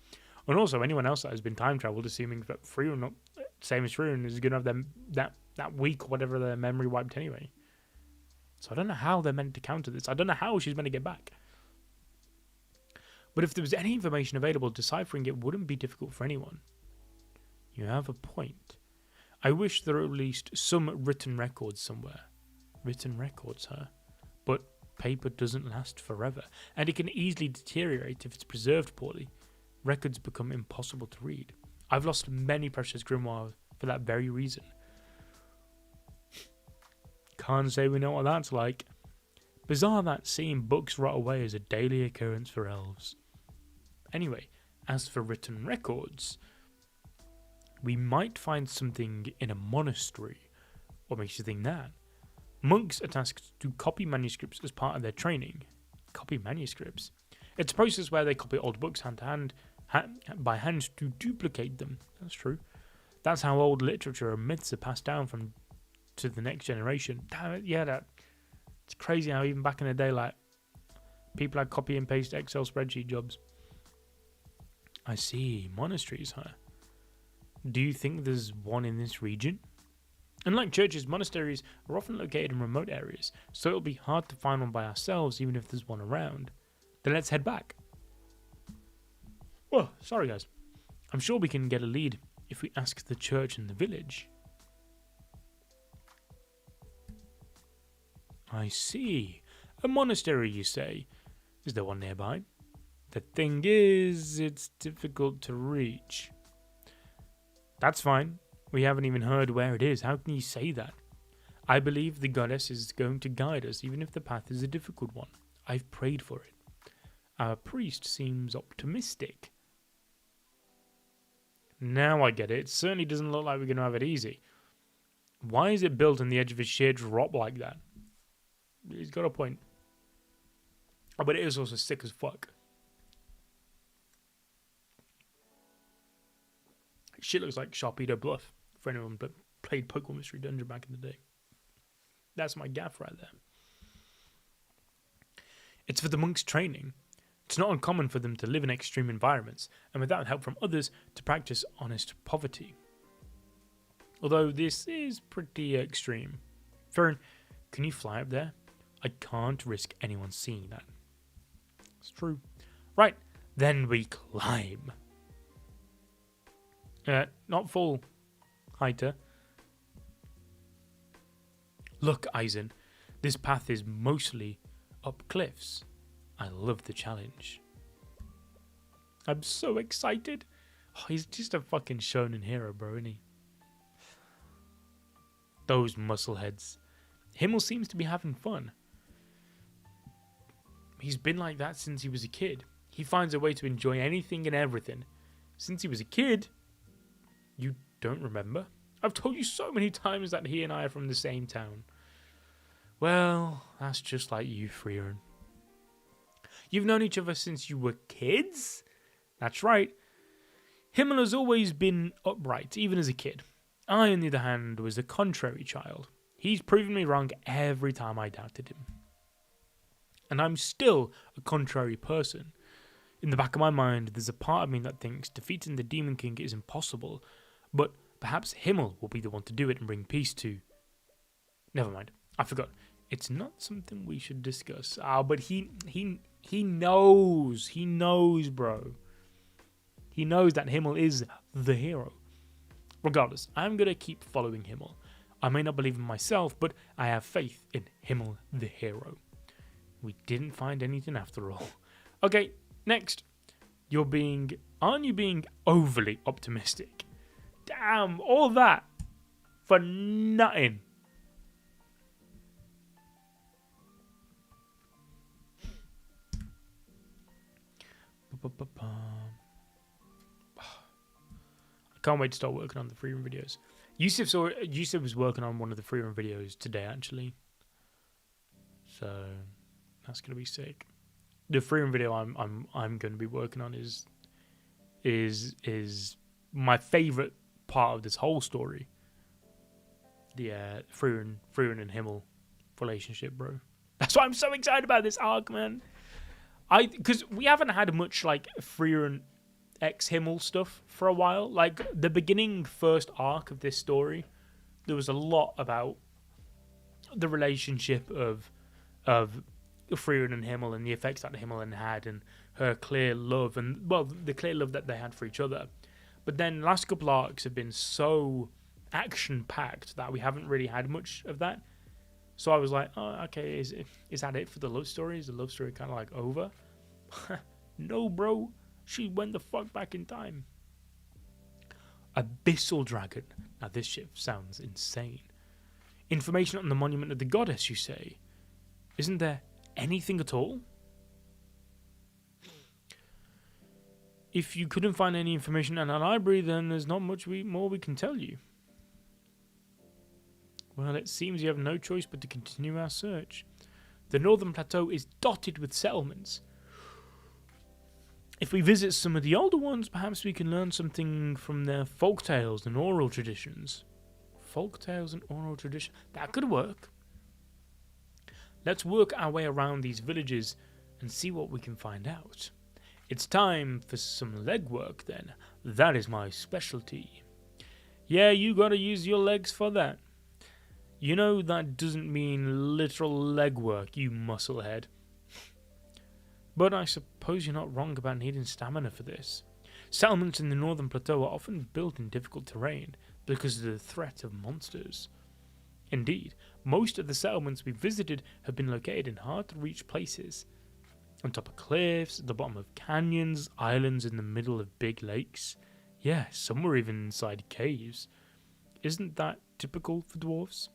And also anyone else that has been time traveled, assuming that Frieren, same as Frieren, is going to have them that week or whatever their memory wiped anyway. So I don't know how they're meant to counter this. I don't know how she's meant to get back. But if there was any information available, deciphering it wouldn't be difficult for anyone. You have a point. I wish there were at least some written records somewhere. Written records, huh? But paper doesn't last forever, and it can easily deteriorate if it's preserved poorly. Records become impossible to read. I've lost many precious grimoires for that very reason. Can't say we know what that's like. Bizarre that seeing books rot away is a daily occurrence for elves. Anyway, as for written records, we might find something in a monastery. What makes you think that? Monks are tasked to copy manuscripts as part of their training. Copy manuscripts? It's a process where they copy old books hand to hand, by hand to duplicate them. That's true. That's how old literature and myths are passed down to the next generation. Damn it, yeah, it's crazy how even back in the day, like, people had copy and paste Excel spreadsheet jobs. I see. Monasteries, huh? Do you think there's one in this region? Unlike churches, monasteries are often located in remote areas, so it'll be hard to find one by ourselves even if there's one around. Then let's head back. Oh, sorry guys. I'm sure we can get a lead if we ask the church in the village. I see. A monastery, you say? Is there one nearby? The thing is, it's difficult to reach. That's fine. We haven't even heard where it is. How can you say that? I believe the goddess is going to guide us, even if the path is a difficult one. I've prayed for it. Our priest seems optimistic. Now I get it. It certainly doesn't look like we're going to have it easy. Why is it built on the edge of a sheer drop like that? He's got a point. Oh, but it is also sick as fuck. Shit looks like Sharpedo Bluff, for anyone but played Pokemon Mystery Dungeon back in the day. That's my gaff right there. It's for the monks' training. It's not uncommon for them to live in extreme environments, and without help from others, to practice honest poverty. Although this is pretty extreme. Frieren, can you fly up there? I can't risk anyone seeing that. It's true. Right, then we climb. Not full heighter. Look, Eisen, this path is mostly up cliffs. I love the challenge. I'm so excited. Oh, he's just a fucking shonen hero, bro, isn't he? Those muscleheads. Himmel seems to be having fun. He's been like that since he was a kid. He finds a way to enjoy anything and everything. Since he was a kid? You don't remember? I've told you so many times that he and I are from the same town. Well, that's just like you, Frieren. You've known each other since you were kids? That's right. Himmel has always been upright, even as a kid. I, on the other hand, was a contrary child. He's proven me wrong every time I doubted him. And I'm still a contrary person. In the back of my mind, there's a part of me that thinks defeating the Demon King is impossible, but perhaps Himmel will be the one to do it and bring peace to... Never mind, I forgot. It's not something we should discuss. But he knows. He knows, bro. He knows that Himmel is the hero. Regardless, I'm going to keep following Himmel. I may not believe in myself, but I have faith in Himmel the hero. We didn't find anything after all. Okay, next. Aren't you being overly optimistic? Damn, all that for nothing. I can't wait to start working on the Frieren videos. Yusuf was working on one of the Frieren videos today, actually. So that's gonna be sick. The Frieren video I'm going to be working on is my favorite part of this whole story. The Frieren and Himmel relationship, bro. That's why I'm so excited about this arc, man. Because we haven't had much like Frieren x Himmel stuff for a while. Like the beginning first arc of this story, there was a lot about the relationship of Frieren and Himmel and the effects that Himmel had and her clear love and, well, the clear love that they had for each other. But then the last couple arcs have been so action-packed that we haven't really had much of that. So I was like, oh, okay, is that it for the love story? Is the love story kind of like over? No, bro. She went the fuck back in time. Abyssal Dragon. Now this shit sounds insane. Information on the monument of the goddess, you say? Isn't there anything at all? If you couldn't find any information in our library, then there's not much more we can tell you. Well, it seems you have no choice but to continue our search. The northern plateau is dotted with settlements. If we visit some of the older ones, perhaps we can learn something from their folktales and oral traditions. Folktales and oral traditions? That could work. Let's work our way around these villages and see what we can find out. It's time for some legwork then. That is my specialty. Yeah, you gotta use your legs for that. You know that doesn't mean literal legwork, you musclehead. But I suppose you're not wrong about needing stamina for this. Settlements in the northern plateau are often built in difficult terrain because of the threat of monsters. Indeed, most of the settlements we visited have been located in hard-to-reach places. On top of cliffs, at the bottom of canyons, islands in the middle of big lakes. Yeah, some were even inside caves. Isn't that typical for dwarves?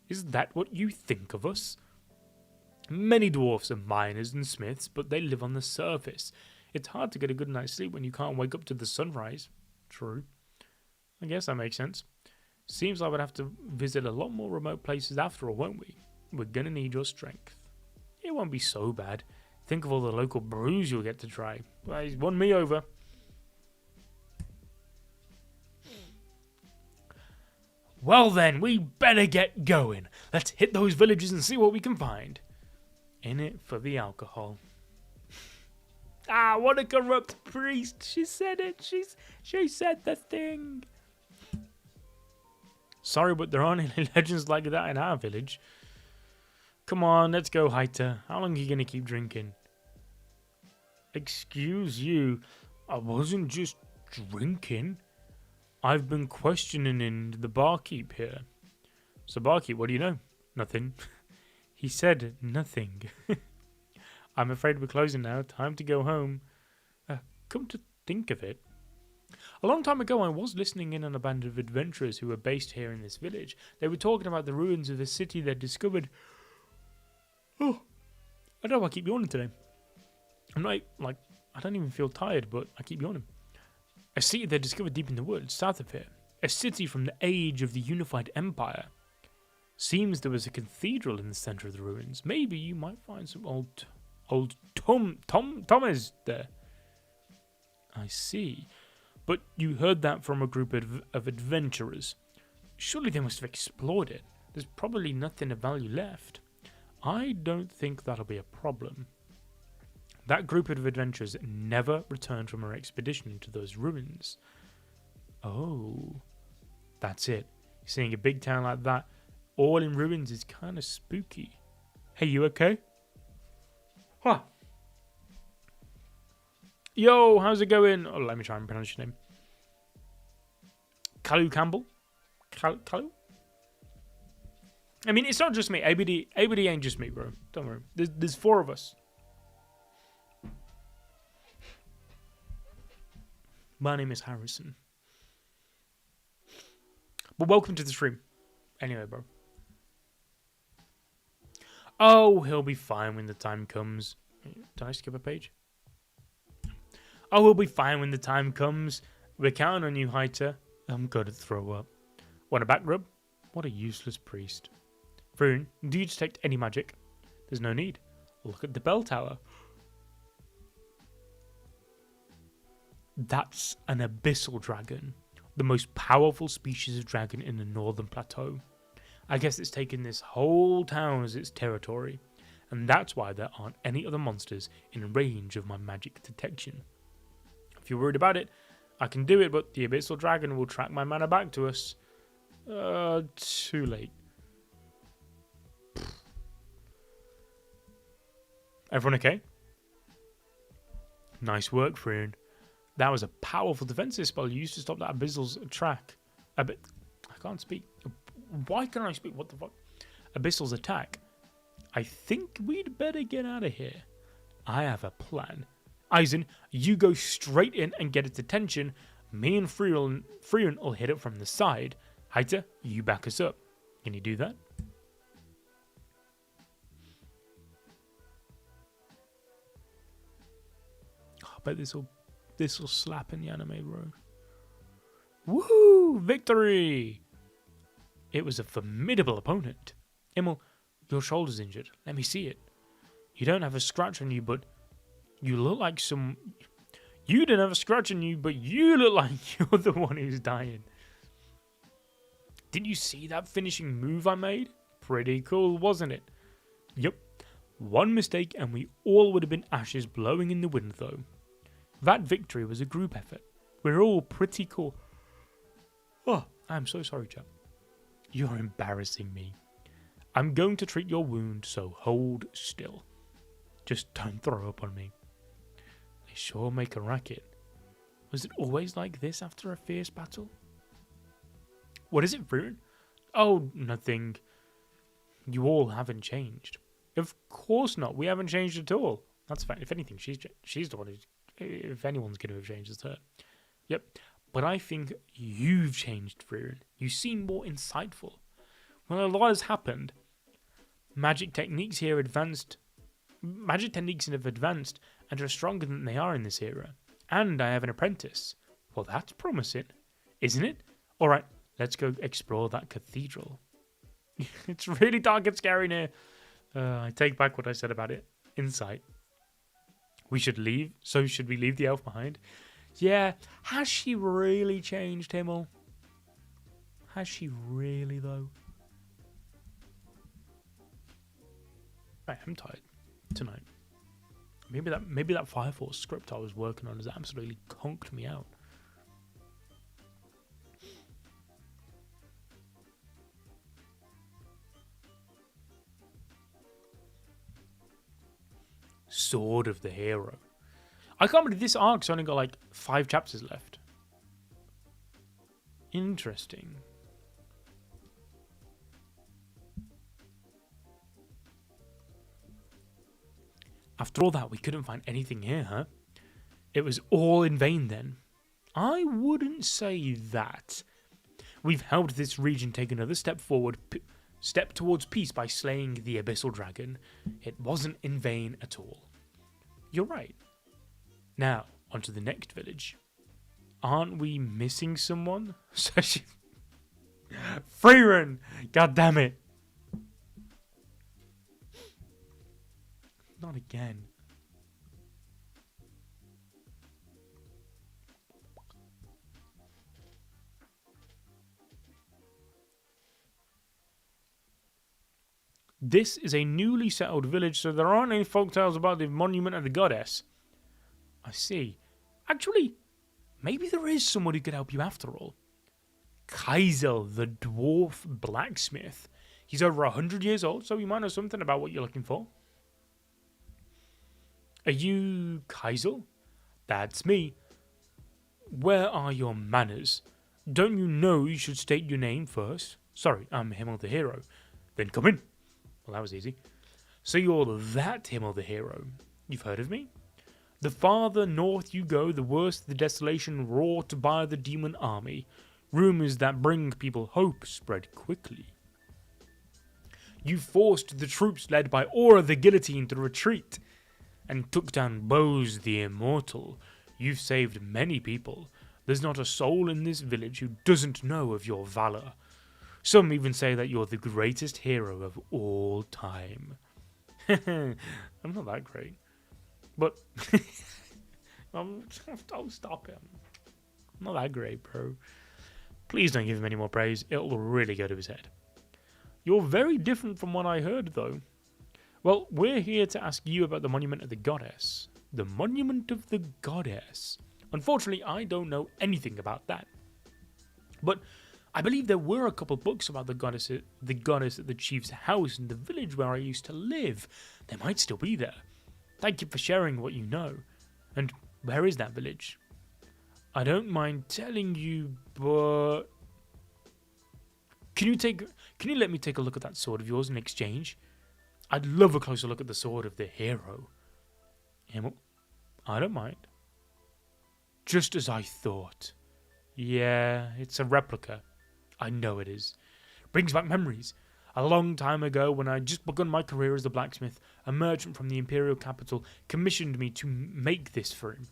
Is that what you think of us? Many dwarfs are miners and smiths, but they live on the surface. It's hard to get a good night's sleep when you can't wake up to the sunrise. True. I guess that makes sense. Seems like we'd have to visit a lot more remote places after all, won't we? We're gonna need your strength. It won't be so bad. Think of all the local brews you'll get to try. Well, he's won me over. Well then, we better get going. Let's hit those villages and see what we can find. In it for the alcohol. Ah, what a corrupt priest. She said it. She said the thing. Sorry, but there aren't any legends like that in our village. Come on, let's go, Haita. How long are you going to keep drinking? Excuse you. I wasn't just drinking. I've been questioning the barkeep here. So, barkeep, what do you know? Nothing. He said nothing. I'm afraid we're closing now. Time to go home. Come to think of it, a long time ago I was listening in on a band of adventurers who were based here in this village. They were talking about the ruins of a city they discovered. Oh, I don't know why I keep yawning today. I'm not, I don't even feel tired, but I keep yawning. A city they discovered deep in the woods, south of here. A city from the age of the unified empire. Seems there was a cathedral in the centre of the ruins. Maybe you might find some old Thomas there. I see. But you heard that from a group of adventurers. Surely they must have explored it. There's probably nothing of value left. I don't think that'll be a problem. That group of adventurers never returned from our expedition to those ruins. Oh, that's it. Seeing a big town like that, all in ruins, is kind of spooky. Hey, you okay? Huh. Yo, how's it going? Oh, let me try and pronounce your name. Kalu Campbell? Kalu? I mean, it's not just me. ABD ain't just me, bro. Don't worry. There's four of us. My name is Harrison. But welcome to the stream. Anyway, bro. Oh, he'll be fine when the time comes. Did I skip a page? Oh, he'll be fine when the time comes. We're counting on you, Haita. I'm gonna throw up. Want a back rub? What a useless priest. Frieren, do you detect any magic? There's no need. Look at the bell tower. That's an abyssal dragon. The most powerful species of dragon in the northern plateau. I guess it's taken this whole town as its territory. And that's why there aren't any other monsters in range of my magic detection. If you're worried about it, I can do it, but the abyssal dragon will track my mana back to us. Too late. Everyone okay? Nice work, Frieren. That was a powerful defensive spell you used to stop that abyssal's attack. I can't speak. Why can't I speak? What the fuck? Abyssal's attack. I think we'd better get out of here. I have a plan. Eisen, you go straight in and get its attention. Me and Frieren will hit it from the side. Haita, you back us up. Can you do that? I bet this will slap in the anime, bro. Woohoo! Victory! It was a formidable opponent. Immel, your shoulder's injured. Let me see it. You don't have a scratch on you, but you look like some... You don't have a scratch on you, but you look like you're the one who's dying. Did you see that finishing move I made? Pretty cool, wasn't it? Yep. One mistake and we all would have been ashes blowing in the wind, though. That victory was a group effort. We're all pretty cool. Oh, I'm so sorry, chap. You're embarrassing me. I'm going to treat your wound, so hold still. Just don't throw up on me. They sure make a racket. Was it always like this after a fierce battle? What is it, Frieren? Oh, nothing. You all haven't changed. Of course not. We haven't changed at all. That's fine. If anything, she's the one who's... If anyone's going to have changed, it's her. Yep. But I think you've changed, Frieren. You seem more insightful. Well, a lot has happened. Magic techniques have advanced and are stronger than they are in this era. And I have an apprentice. Well, that's promising, isn't it? Alright, let's go explore that cathedral. It's really dark and scary in here. I take back what I said about it. Insight. We should leave. So should we leave the elf behind? Yeah. Has she really changed, Himmel? Has she really, though? I am tired tonight. Maybe that Fire Force script I was working on has absolutely conked me out. Sword of the Hero. I can't believe this arc's only got like 5 chapters left. Interesting. After all that, we couldn't find anything here, huh? It was all in vain then. I wouldn't say that. We've helped this region take another step towards peace by slaying the Abyssal Dragon. It wasn't in vain at all. You're right. Now, on to the next village. Aren't we missing someone? Frieren! God damn it! Not again. This is a newly settled village, so there aren't any folktales about the monument of the goddess. I see. Actually, maybe there is someone who could help you after all. Kaisel, the dwarf blacksmith. He's over 100 years old, so he might know something about what you're looking for. Are you Kaisel? That's me. Where are your manners? Don't you know you should state your name first? Sorry, I'm Himmel the Hero. Then come in. Well, that was easy. So you're that Himmel the Hero. You've heard of me? The farther north you go, the worse the desolation wrought by the demon army. Rumours that bring people hope spread quickly. You forced the troops led by Aura the Guillotine to retreat and took down Bose the Immortal. You've saved many people. There's not a soul in this village who doesn't know of your valour. Some even say that you're the greatest hero of all time. I'm not that great. But I'll stop him. I'm not that great, bro. Please don't give him any more praise. It'll really go to his head. You're very different from what I heard, though. Well, we're here to ask you about the Monument of the Goddess. The Monument of the Goddess. Unfortunately, I don't know anything about that. But I believe there were a couple books about the goddess at the chief's house in the village where I used to live. They might still be there. Thank you for sharing what you know. And where is that village? I don't mind telling you, but can you let me take a look at that sword of yours in exchange? I'd love a closer look at the sword of the hero. Himmel, I don't mind. Just as I thought. Yeah, it's a replica. I know it is. Brings back memories. A long time ago, when I'd just begun my career as a blacksmith, a merchant from the imperial capital commissioned me to make this for him.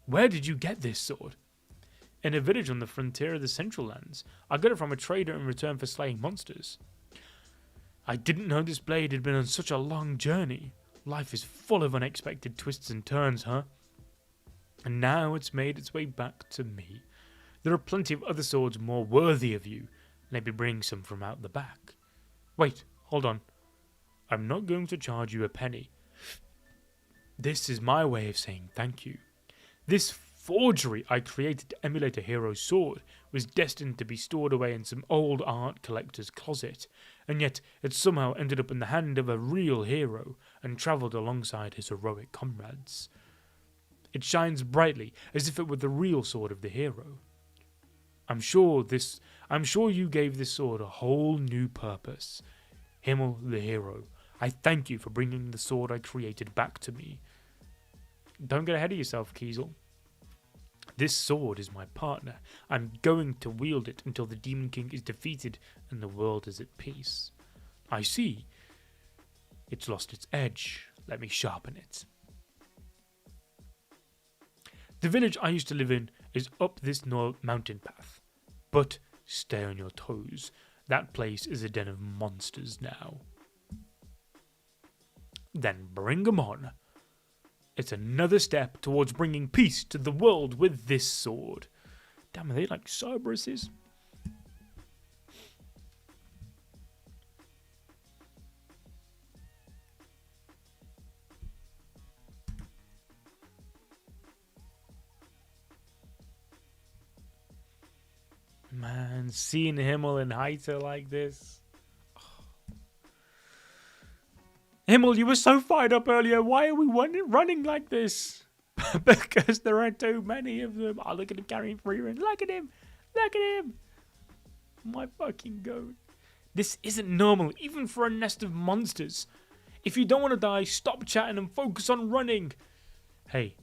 Where did you get this sword? In a village on the frontier of the Central Lands. I got it from a trader in return for slaying monsters. I didn't know this blade had been on such a long journey. Life is full of unexpected twists and turns, huh? And now it's made its way back to me. There are plenty of other swords more worthy of you. Let me bring some from out the back. Wait, hold on. I'm not going to charge you a penny. This is my way of saying thank you. This forgery I created to emulate a hero's sword was destined to be stored away in some old art collector's closet, and yet it somehow ended up in the hand of a real hero and travelled alongside his heroic comrades. It shines brightly, as if it were the real sword of the hero. I'm sure you gave this sword a whole new purpose. Himmel the hero, I thank you for bringing the sword I created back to me. Don't get ahead of yourself, Kiesel. This sword is my partner. I'm going to wield it until the Demon King is defeated and the world is at peace. I see. It's lost its edge. Let me sharpen it. The village I used to live in is up this mountain path. But stay on your toes. That place is a den of monsters now. Then bring 'em on. It's another step towards bringing peace to the world with this sword. Damn, are they like Cerberuses? Man, seeing Himmel and Heiter like this. Himmel, you were so fired up earlier. Why are we running like this? Because there are too many of them. Oh, look at him carrying Frieren. Look at him. Look at him. My fucking goat. This isn't normal, even for a nest of monsters. If you don't want to die, stop chatting and focus on running. Hey.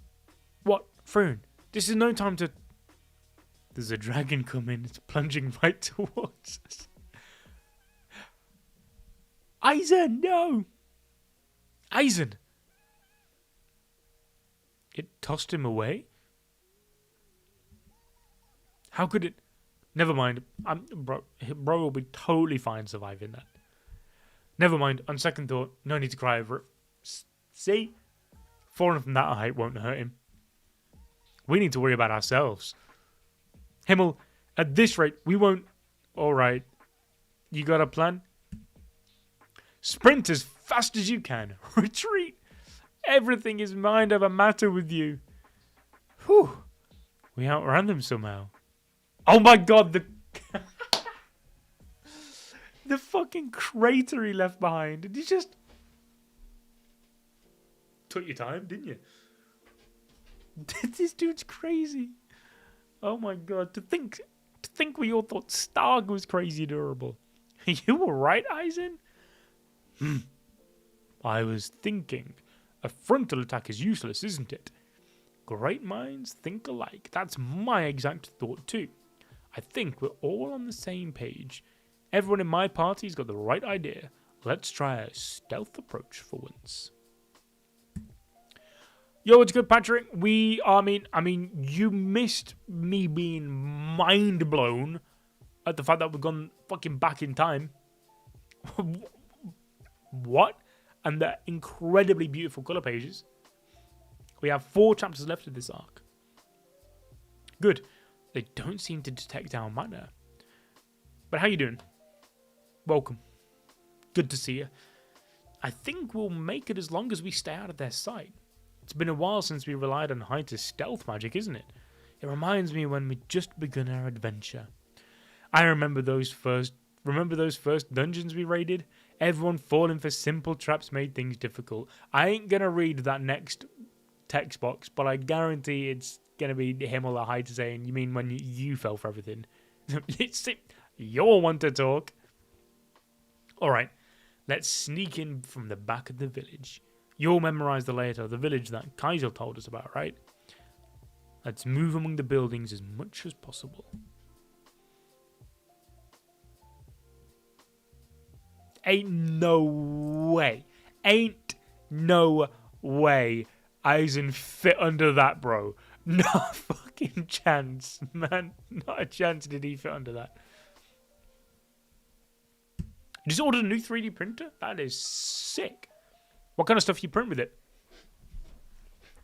What? Frieren, this is no time to... There's a dragon coming. It's plunging right towards us. Eisen, no! Eisen! It tossed him away? How could it... Never mind. Bro will be totally fine surviving that. Never mind. On second thought, no need to cry over it. See? Falling from that height won't hurt him. We need to worry about ourselves. Himmel, at this rate, we won't... Alright. You got a plan? Sprint as fast as you can. Retreat. Everything is mind over matter with you. Whew. We outran them somehow. Oh my god, the... the fucking crater he left behind. Did you just... Took your time, didn't you? This dude's crazy. Oh my god, to think we all thought Starg was crazy durable. You were right, Eisen? I was thinking. A frontal attack is useless, isn't it? Great minds think alike. That's my exact thought too. I think we're all on the same page. Everyone in my party's got the right idea. Let's try a stealth approach for once. Yo, what's good, Patrick? I mean, you missed me being mind blown at the fact that we've gone fucking back in time. What? And the incredibly beautiful colour pages. We have 4 chapters left of this arc. Good. They don't seem to detect our manner. But how you doing? Welcome. Good to see you. I think we'll make it as long as we stay out of their sight. It's been a while since we relied on Heiter's stealth magic, isn't it? It reminds me when we just begun our adventure. I remember those first dungeons we raided? Everyone falling for simple traps made things difficult. I ain't gonna read that next text box, but I guarantee it's gonna be Himmel or Heiter saying, you mean when you fell for everything? You're one to talk. Alright, let's sneak in from the back of the village. You'll memorize the layout of the village that Kaiser told us about, right? Let's move among the buildings as much as possible. Ain't no way. Ain't no way Eisen fit under that, bro. Not a fucking chance, man. Not a chance did he fit under that. You just ordered a new 3D printer? That is sick. What kind of stuff you print with it?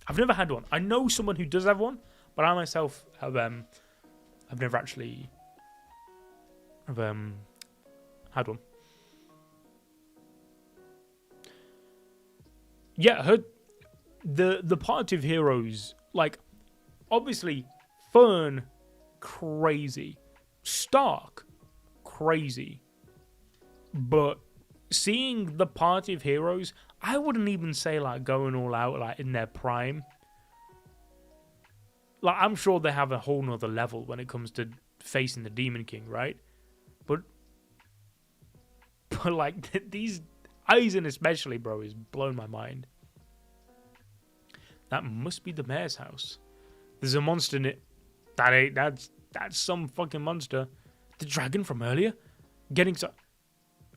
I've never had one. I know someone who does have one, but I myself have I've never actually had one. Yeah, her the party of heroes, like, obviously Fern, crazy. Stark, crazy. But seeing the party of heroes, I wouldn't even say like going all out like in their prime. like, I'm sure they have a whole nother level when it comes to facing the Demon King, right? But like, these Eisen especially, bro, is blowing my mind. That must be the mayor's house. There's a monster in it. That's some fucking monster. The dragon from earlier? Getting so...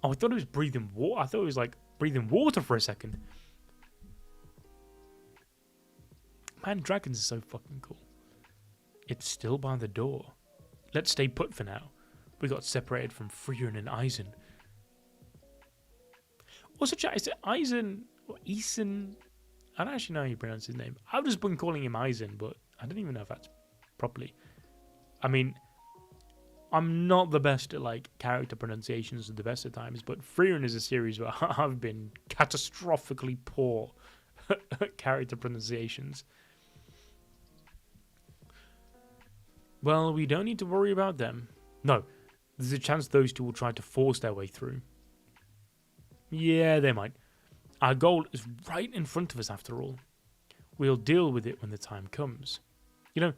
Oh, I thought it was breathing water. I thought it was like breathing water for a second. Man, dragons are so fucking cool. It's still by the door. Let's stay put for now. We got separated from Frieren and Eisen. Also, chat, is it Eisen or Eisen? I don't actually know how you pronounce his name. I've just been calling him Eisen, but I don't even know if that's properly. I mean, I'm not the best at like character pronunciations at the best of times, but Frieren is a series where I've been catastrophically poor at character pronunciations. Well, we don't need to worry about them. No, there's a chance those two will try to force their way through. Yeah, they might. Our goal is right in front of us after all. We'll deal with it when the time comes. You know,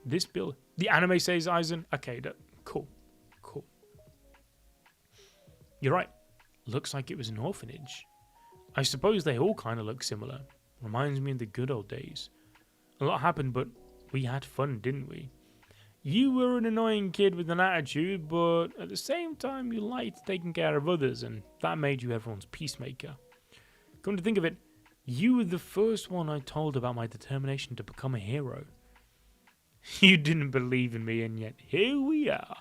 this bill... The anime says Eisen. Okay, cool. Cool. You're right. Looks like it was an orphanage. I suppose they all kind of look similar. Reminds me of the good old days. A lot happened, but we had fun, didn't we? You were an annoying kid with an attitude, but at the same time you liked taking care of others, and that made you everyone's peacemaker. Come to think of it, you were the first one I told about my determination to become a hero. You didn't believe in me, and yet here we are.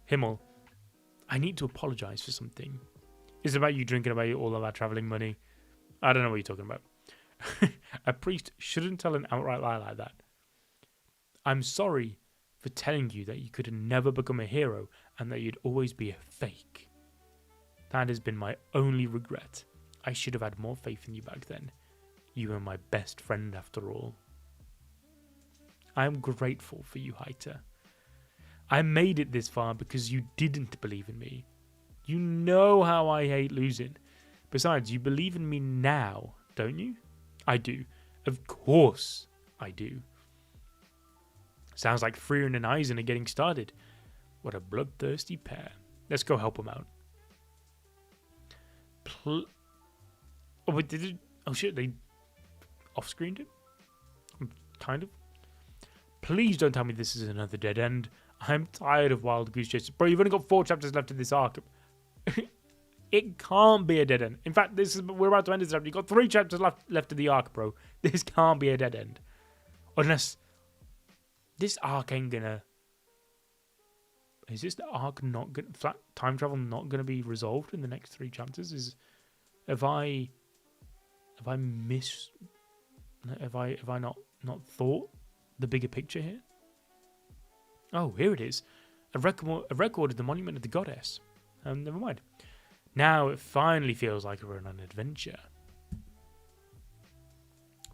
Himmel, I need to apologize for something. It's about you drinking away all of our traveling money. I don't know what you're talking about. A priest shouldn't tell an outright lie like that. I'm sorry for telling you that you could never become a hero and that you'd always be a fake. That has been my only regret. I should have had more faith in you back then. You were my best friend after all. I am grateful for you, Haita. I made it this far because you didn't believe in me. You know how I hate losing. Besides, you believe in me now, don't you? I do. Of course I do. Sounds like Frieren and Eisen are getting started. What a bloodthirsty pair. Let's go help them out. Oh, wait, did it? Oh shit, they off-screened it? Kind of. Please don't tell me this is another dead end. I'm tired of Wild Goose Chase. Bro, you've only got 4 chapters left in this arc. It can't be a dead end. In fact, we're about to end this chapter. You've got 3 chapters left of the arc, bro. This can't be a dead end. Unless this arc ain't gonna... Is this the arc not gonna... Time travel not gonna be resolved in the next 3 chapters? Have I not thought the bigger picture here? Oh, here it is. A record of the Monument of the Goddess. Never mind. Now it finally feels like we're on an adventure.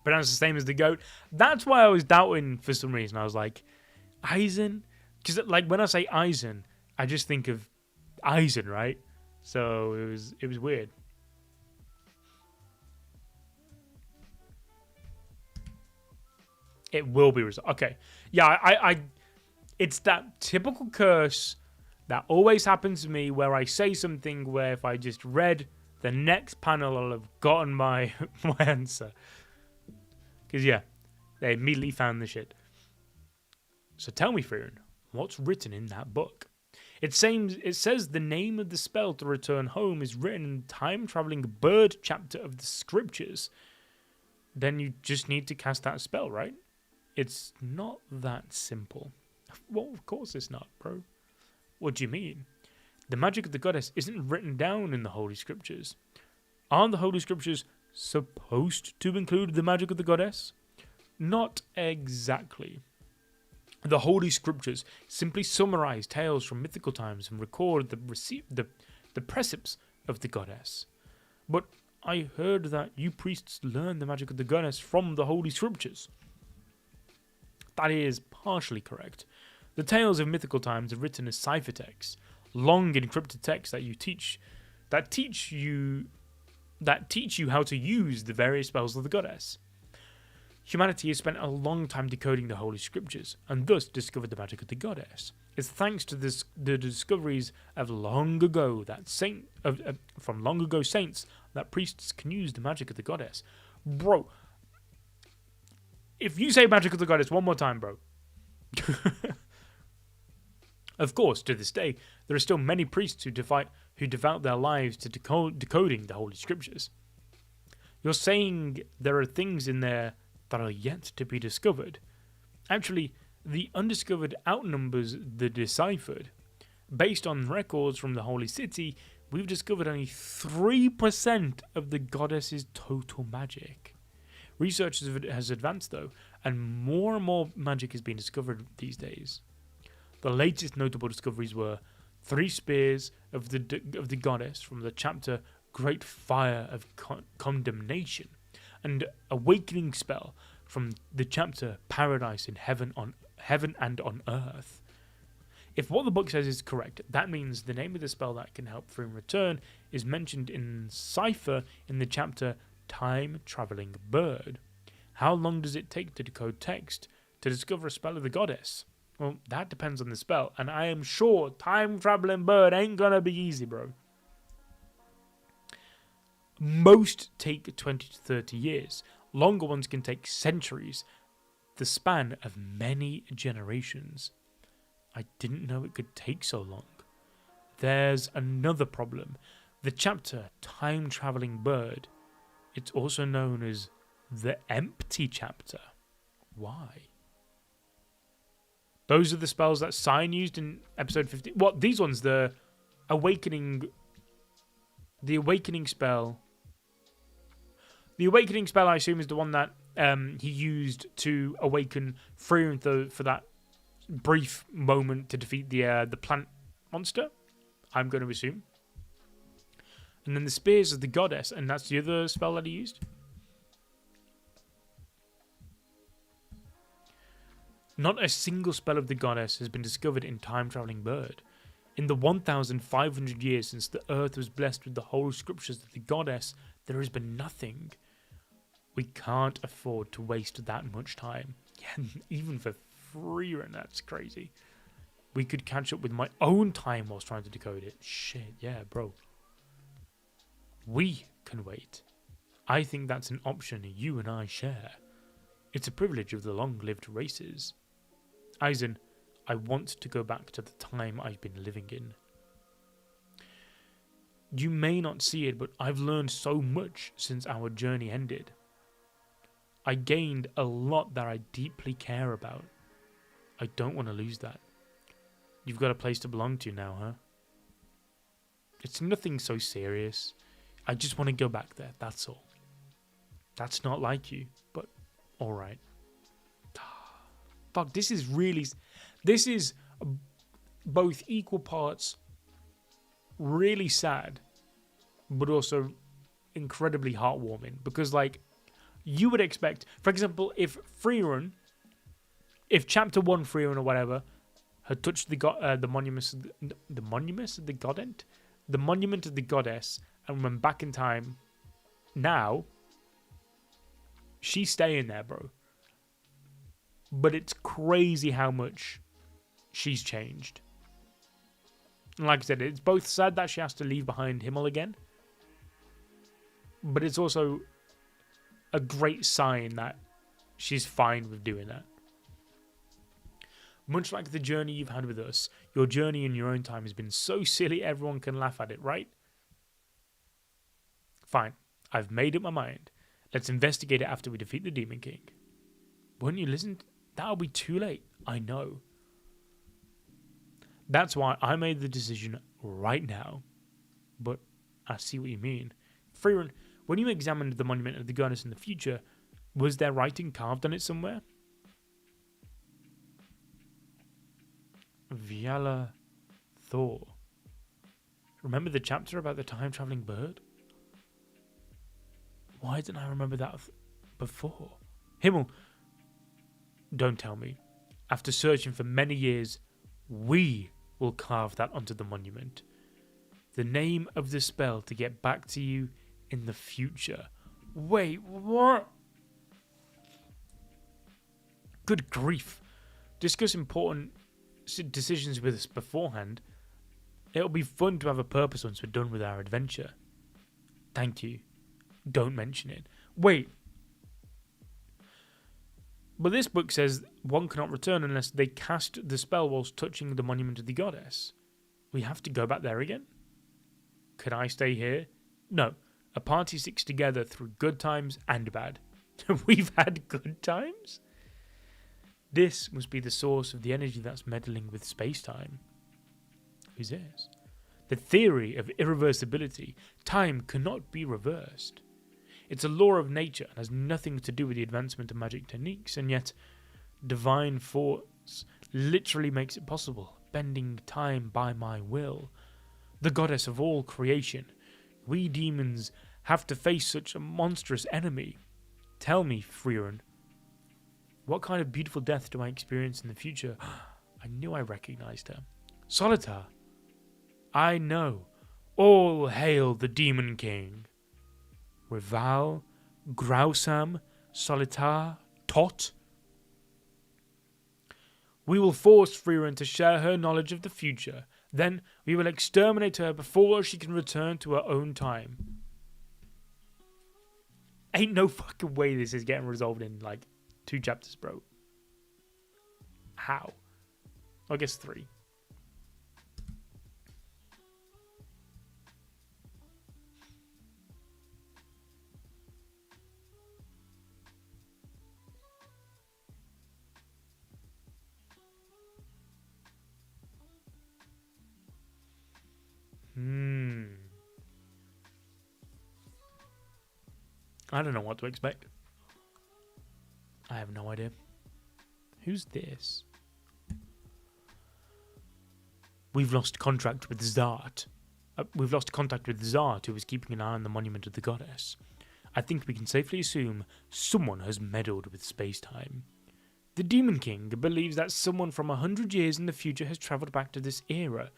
Pronounced the same as the goat. That's why I was doubting for some reason. I was like, Eisen? Because like when I say Eisen, I just think of Eisen, right? So it was weird. It will be resolved. Okay. Yeah, I it's that typical curse that always happens to me where I say something where if I just read the next panel, I'll have gotten my answer. Because, yeah, they immediately found the shit. So tell me, Frieren, what's written in that book? It says the name of the spell to return home is written in the time-traveling bird chapter of the scriptures. Then you just need to cast that spell, right? It's not that simple. Well, of course it's not, bro. What do you mean? The magic of the goddess isn't written down in the Holy Scriptures. Aren't the Holy Scriptures supposed to include the magic of the goddess? Not exactly. The Holy Scriptures simply summarize tales from mythical times and record the precepts of the goddess. But I heard that you priests learn the magic of the goddess from the Holy Scriptures. That is partially correct. The tales of mythical times are written as ciphertexts, long encrypted texts that teach you how to use the various spells of the goddess. Humanity has spent a long time decoding the Holy Scriptures, and thus discovered the magic of the goddess. It's thanks to the discoveries of long ago from long ago saints that priests can use the magic of the goddess. Bro, if you say magic of the goddess one more time, bro. Of course, to this day, there are still many priests who devote their lives to decoding the Holy Scriptures. You're saying there are things in there that are yet to be discovered. Actually, the undiscovered outnumbers the deciphered. Based on records from the Holy City, we've discovered only 3% of the goddess's total magic. Research has advanced, though, and more magic is being discovered these days. The latest notable discoveries were 3 spears of the goddess from the chapter Great Fire of Condemnation, and Awakening spell from the chapter Paradise in Heaven and on Earth. If what the book says is correct, that means the name of the spell that can help Frieren return is mentioned in cipher in the chapter Time Traveling Bird. How long does it take to decode text to discover a spell of the goddess? Well, that depends on the spell, and I am sure Time Traveling Bird ain't gonna be easy, bro. Most take 20 to 30 years. Longer ones can take centuries, the span of many generations. I didn't know it could take so long. There's another problem. The chapter Time Traveling Bird, it's also known as the Empty Chapter. Why? Those are the spells that Sign used in episode 15. What? These ones, the Awakening spell. The Awakening spell, I assume, is the one that he used to awaken Frieren for that brief moment to defeat the plant monster, I'm going to assume. And then the Spears of the Goddess, and that's the other spell that he used. Not a single spell of the goddess has been discovered in Time Traveling Bird. In the 1,500 years since the earth was blessed with the whole scriptures of the goddess, there has been nothing. We can't afford to waste that much time. Yeah, even for Frieren, that's crazy. We could catch up with my own time whilst trying to decode it. Shit, yeah, bro. We can wait. I think that's an option you and I share. It's a privilege of the long-lived races. Eisen, I want to go back to the time I've been living in. You may not see it, but I've learned so much since our journey ended. I gained a lot that I deeply care about. I don't want to lose that. You've got a place to belong to now, huh? It's nothing so serious. I just want to go back there, that's all. That's not like you, but alright. Fuck, this is both equal parts really sad, but also incredibly heartwarming. Because, like, you would expect, for example, if Chapter 1 Frieren or whatever had touched the monument of the goddess and went back in time, now she's staying there, bro. But it's crazy how much she's changed. And like I said, it's both sad that she has to leave behind Himmel again, but it's also a great sign that she's fine with doing that. Much like the journey you've had with us, your journey in your own time has been so silly everyone can laugh at it, right? Fine, I've made up my mind. Let's investigate it after we defeat the Demon King. Won't you listen? That'll be too late, I know. That's why I made the decision right now. But I see what you mean. Frieren, when you examined the monument of the goddess in the future, was there writing carved on it somewhere? Viala Thor. Remember the chapter about the time-traveling bird? Why didn't I remember that before? Himmel, don't tell me. After searching for many years, we will carve that onto the monument. The name of the spell to get back to you in the future. Wait, what? Good grief. Discuss important decisions with us beforehand. It'll be fun to have a purpose once we're done with our adventure. Thank you. Don't mention it. Wait. But this book says one cannot return unless they cast the spell whilst touching the monument of the goddess. We have to go back there again? Can I stay here? No. A party sticks together through good times and bad. We've had good times? This must be the source of the energy that's meddling with space-time. Who's this? The theory of irreversibility. Time cannot be reversed. It's a law of nature and has nothing to do with the advancement of magic techniques, and yet divine force literally makes it possible, bending time by my will. The goddess of all creation. We demons have to face such a monstrous enemy. Tell me, Frieren, what kind of beautiful death do I experience in the future? I knew I recognized her. Solitar. I know. All hail the Demon King. Rival, Grausam, Solitar, Tot. We will force Frieren to share her knowledge of the future. Then we will exterminate her before she can return to her own time. Ain't no fucking way this is getting resolved in, 2 chapters, bro. How? I guess 3. I don't know what to expect. I have no idea. Who's this? We've lost contact with Zart. We've lost contact with Zart, who was keeping an eye on the monument of the goddess. I think we can safely assume someone has meddled with space-time. The Demon King believes that someone from 100 years in the future has travelled back to this era,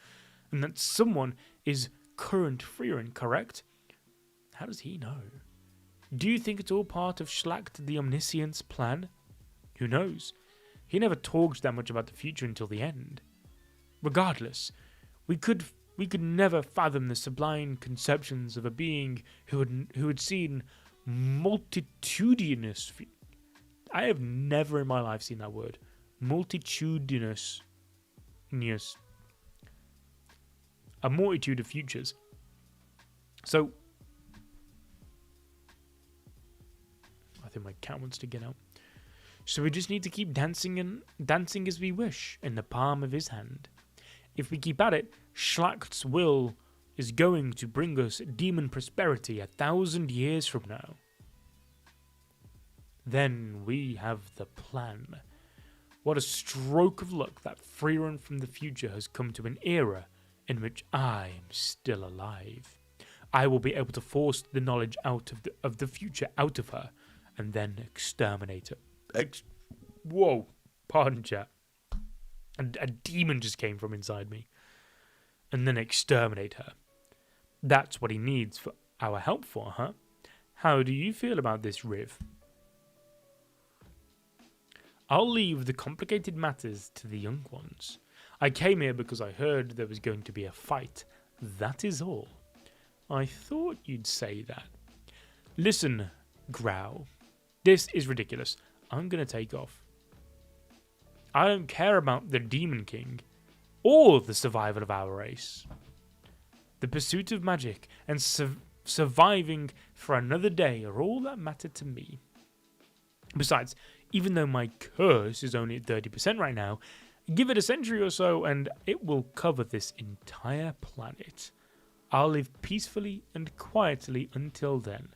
and that someone is current Frieren, correct? How does he know? Do you think it's all part of Schlacht the Omniscient's plan? Who knows? He never talked that much about the future until the end. Regardless, we could never fathom the sublime conceptions of a being who had seen multitudinous. I have never in my life seen that word. Multitudinous. A multitude of futures. So, I think my cat wants to get out. So we just need to keep dancing as we wish in the palm of his hand. If we keep at it, Schlacht's will is going to bring us demon prosperity 1,000 years from now. Then we have the plan. What a stroke of luck that Frieren from the future has come to an era in which I am still alive. I will be able to force the knowledge out of the future out of her, and then exterminate her. Whoa, pardon chat. A demon just came from inside me. And then exterminate her. That's what he needs for our help for, huh? How do you feel about this, Riv? I'll leave the complicated matters to the young ones. I came here because I heard there was going to be a fight. That is all. I thought you'd say that. Listen, Growl. This is ridiculous. I'm going to take off. I don't care about the Demon King or the survival of our race. The pursuit of magic and surviving for another day are all that matter to me. Besides, even though my curse is only at 30% right now, give it a century or so and it will cover this entire planet. I'll live peacefully and quietly until then.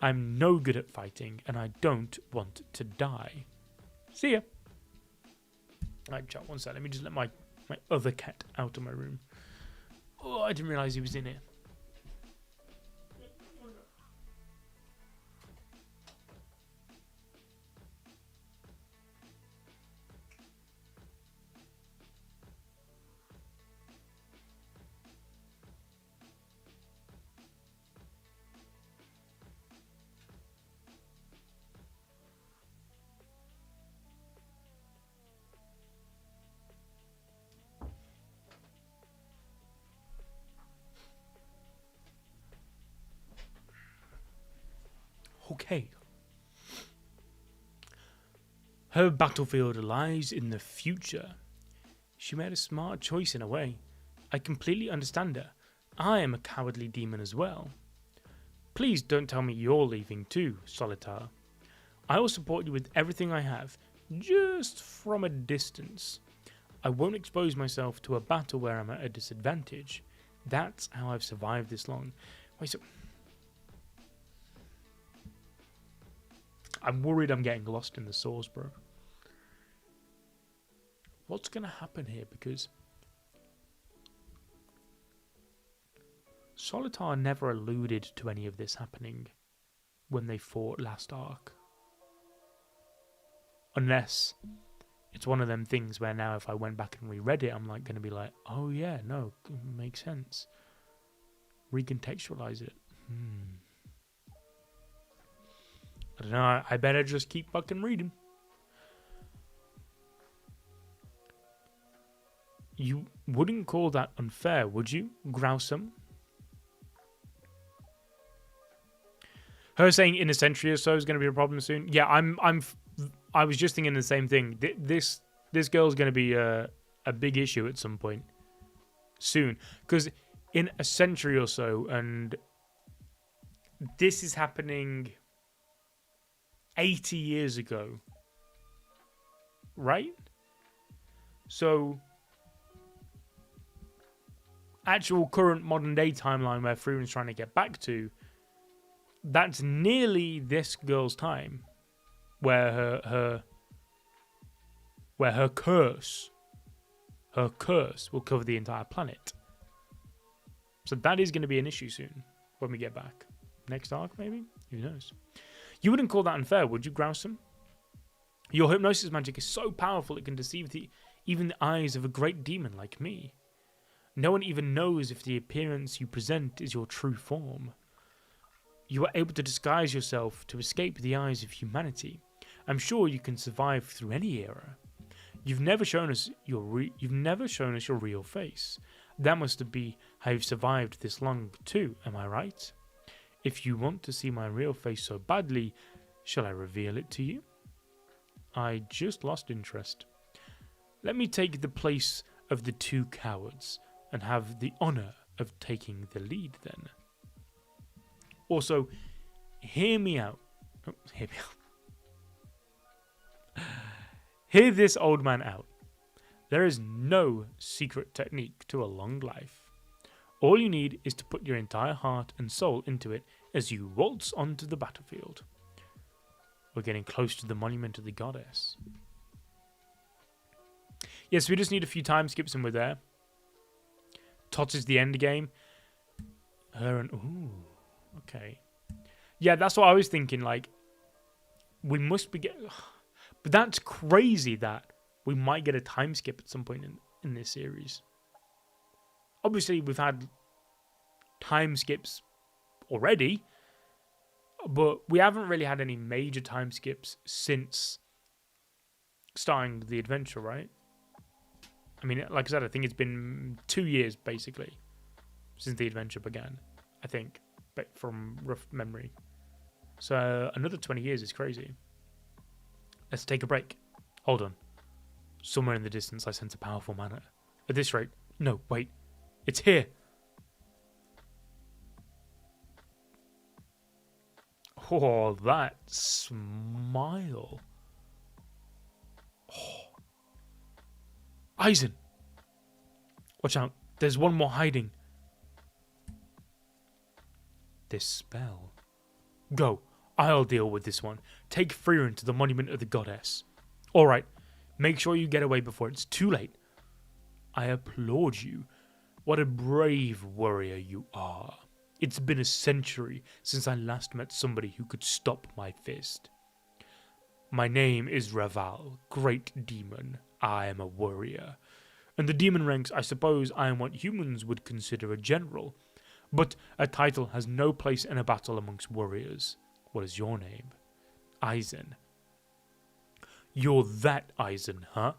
I'm no good at fighting and I don't want to die. See ya. Alright, chat, one sec. Let me just let my other cat out of my room. Oh, I didn't realise he was in here. okay. Her battlefield lies in the future. She made a smart choice in a way. I completely understand her. I am a cowardly demon as well. Please don't tell me you're leaving too, Solitar. I will support you with everything I have, just from a distance. I won't expose myself to a battle where I'm at a disadvantage. That's how I've survived this long. Wait, so I'm worried I'm getting lost in the source, bro. What's going to happen here? Because Solitar never alluded to any of this happening when they fought last arc. Unless it's one of them things where now if I went back and reread it, I'm like going to be like, oh yeah, no, makes sense. Recontextualize it. I don't know, I better just keep fucking reading. You wouldn't call that unfair, would you, Grousome? Her saying in a century or so is going to be a problem soon. Yeah, I was just thinking the same thing. This girl's going to be a big issue at some point soon, because in a century or so, and this is happening 80 years ago, right? So actual current modern day timeline where Frieren's trying to get back to, that's nearly this girl's time, where her curse will cover the entire planet. So that is going to be an issue soon when we get back. Next arc, maybe? Who knows? You wouldn't call that unfair, would you, Grousome? Your hypnosis magic is so powerful it can deceive even the eyes of a great demon like me. No one even knows if the appearance you present is your true form. You are able to disguise yourself to escape the eyes of humanity. I'm sure you can survive through any era. You've never shown us your real face. That must be how you've survived this long too, am I right? If you want to see my real face so badly, shall I reveal it to you? I just lost interest. Let me take the place of the two cowards and have the honour of taking the lead then. Also, hear me out. Oh, hear me out. Hear this old man out. There is no secret technique to a long life. All you need is to put your entire heart and soul into it as you waltz onto the battlefield. We're getting close to the monument of the goddess. Yes, we just need a few time skips and we're there. Tots is the end game. Her and... Ooh, okay. Yeah, that's what I was thinking, like, we must be getting... But that's crazy that we might get a time skip at some point in this series. Obviously, we've had time skips already, but we haven't really had any major time skips since starting the adventure, right? I mean, like I said, I think it's been 2 years, basically, since the adventure began, I think, but from rough memory. So another 20 years is crazy. Let's take a break. Hold on. Somewhere in the distance, I sense a powerful mana. At this rate... No, wait. It's here. Oh, that smile. Oh. Eisen. Watch out. There's one more hiding. This spell. Go. I'll deal with this one. Take Frieren to the monument of the goddess. Alright. Make sure you get away before it's too late. I applaud you. What a brave warrior you are. It's been a century since I last met somebody who could stop my fist. My name is Raval, great demon. I am a warrior. In the demon ranks, I suppose I am what humans would consider a general. But a title has no place in a battle amongst warriors. What is your name? Eisen. You're that Eisen, huh?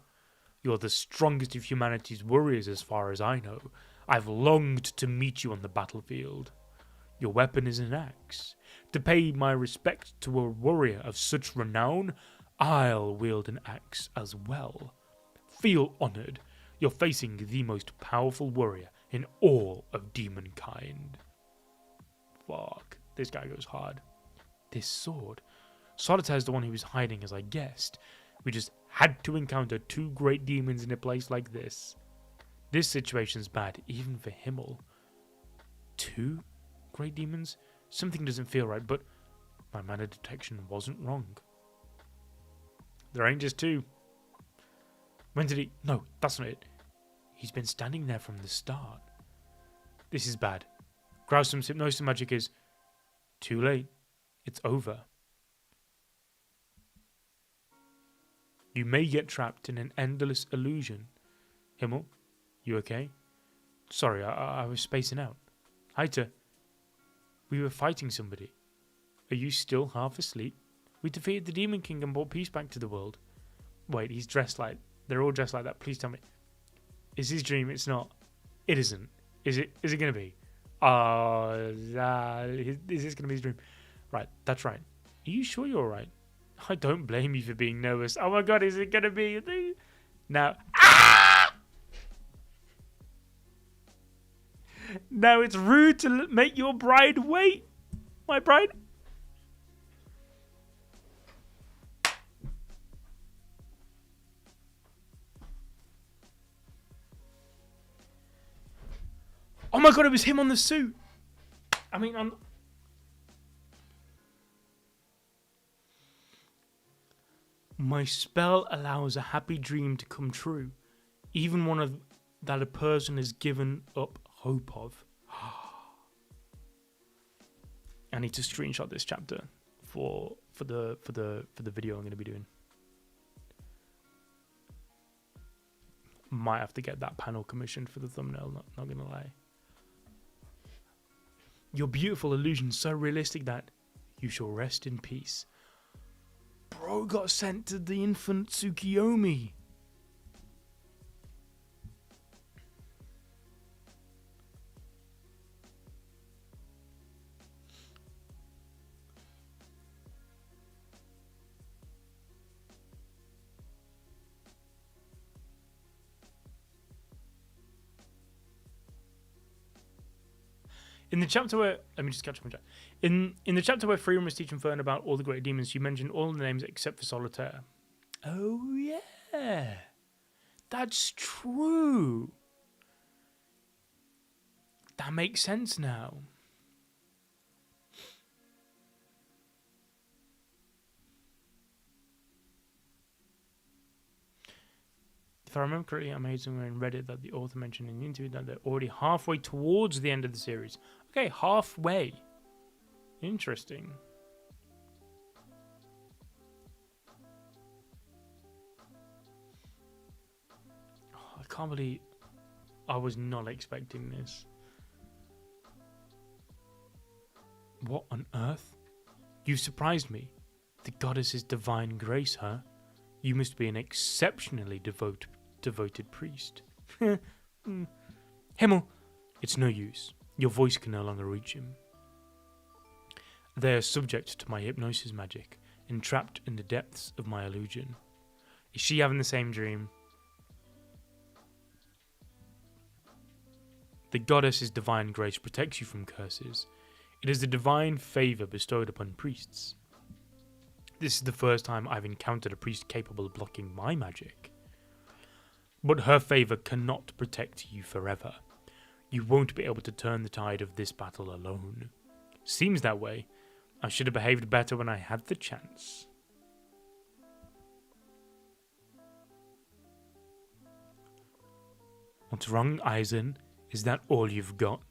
You're the strongest of humanity's warriors as far as I know. I've longed to meet you on the battlefield. Your weapon is an axe. To pay my respect to a warrior of such renown, I'll wield an axe as well. Feel honored. You're facing the most powerful warrior in all of demonkind. Fuck. This guy goes hard. This sword. Solitaire's the one who was hiding, as I guessed. We just had to encounter two great demons in a place like this. This situation's bad, even for Himmel. Two great demons? Something doesn't feel right, but my mana detection wasn't wrong. There ain't just two. When did he... No, that's not it. He's been standing there from the start. This is bad. Growsom's hypnosis magic is... Too late. It's over. You may get trapped in an endless illusion. Himmel, you okay? Sorry, I was spacing out. Heiter, we were fighting somebody. Are you still half asleep? We defeated the Demon King and brought peace back to the world. Wait, he's dressed like... They're all dressed like that. Please tell me. Is his dream? It's not. It isn't. Is it going to be? Is this going to be his dream? Right, that's right. Are you sure you're right? I don't blame you for being nervous. Oh my god, is it going to be? Now... Ah! Now it's rude to make your bride wait. My bride? Oh my god, it was him on the suit. I mean, my spell allows a happy dream to come true, even one of that a person has given up hope of. I need to screenshot this chapter for the video I'm going to be doing. Might have to get that panel commissioned for the thumbnail. Not gonna lie. Your beautiful illusion's so realistic that you shall rest in peace. Bro got sent to the infant Tsukiyomi. In the chapter where... Let me just catch up on chat. In the chapter where Frieren was teaching Fern about all the great demons, you mentioned all the names except for Solitaire. Oh, yeah. That's true. That makes sense now. If I remember correctly, I made somewhere in Reddit that the author mentioned in the interview that they're already halfway towards the end of the series. Okay, halfway. Interesting. Oh, I can't believe I was not expecting this. What on earth? You surprised me. The goddess's divine grace, huh? You must be an exceptionally devoted priest. Himmel, it's no use. Your voice can no longer reach him. They are subject to my hypnosis magic, entrapped in the depths of my illusion. Is she having the same dream? The goddess's divine grace protects you from curses. It is the divine favour bestowed upon priests. This is the first time I've encountered a priest capable of blocking my magic. But her favour cannot protect you forever. You won't be able to turn the tide of this battle alone. Seems that way. I should have behaved better when I had the chance. What's wrong, Eisen? Is that all you've got?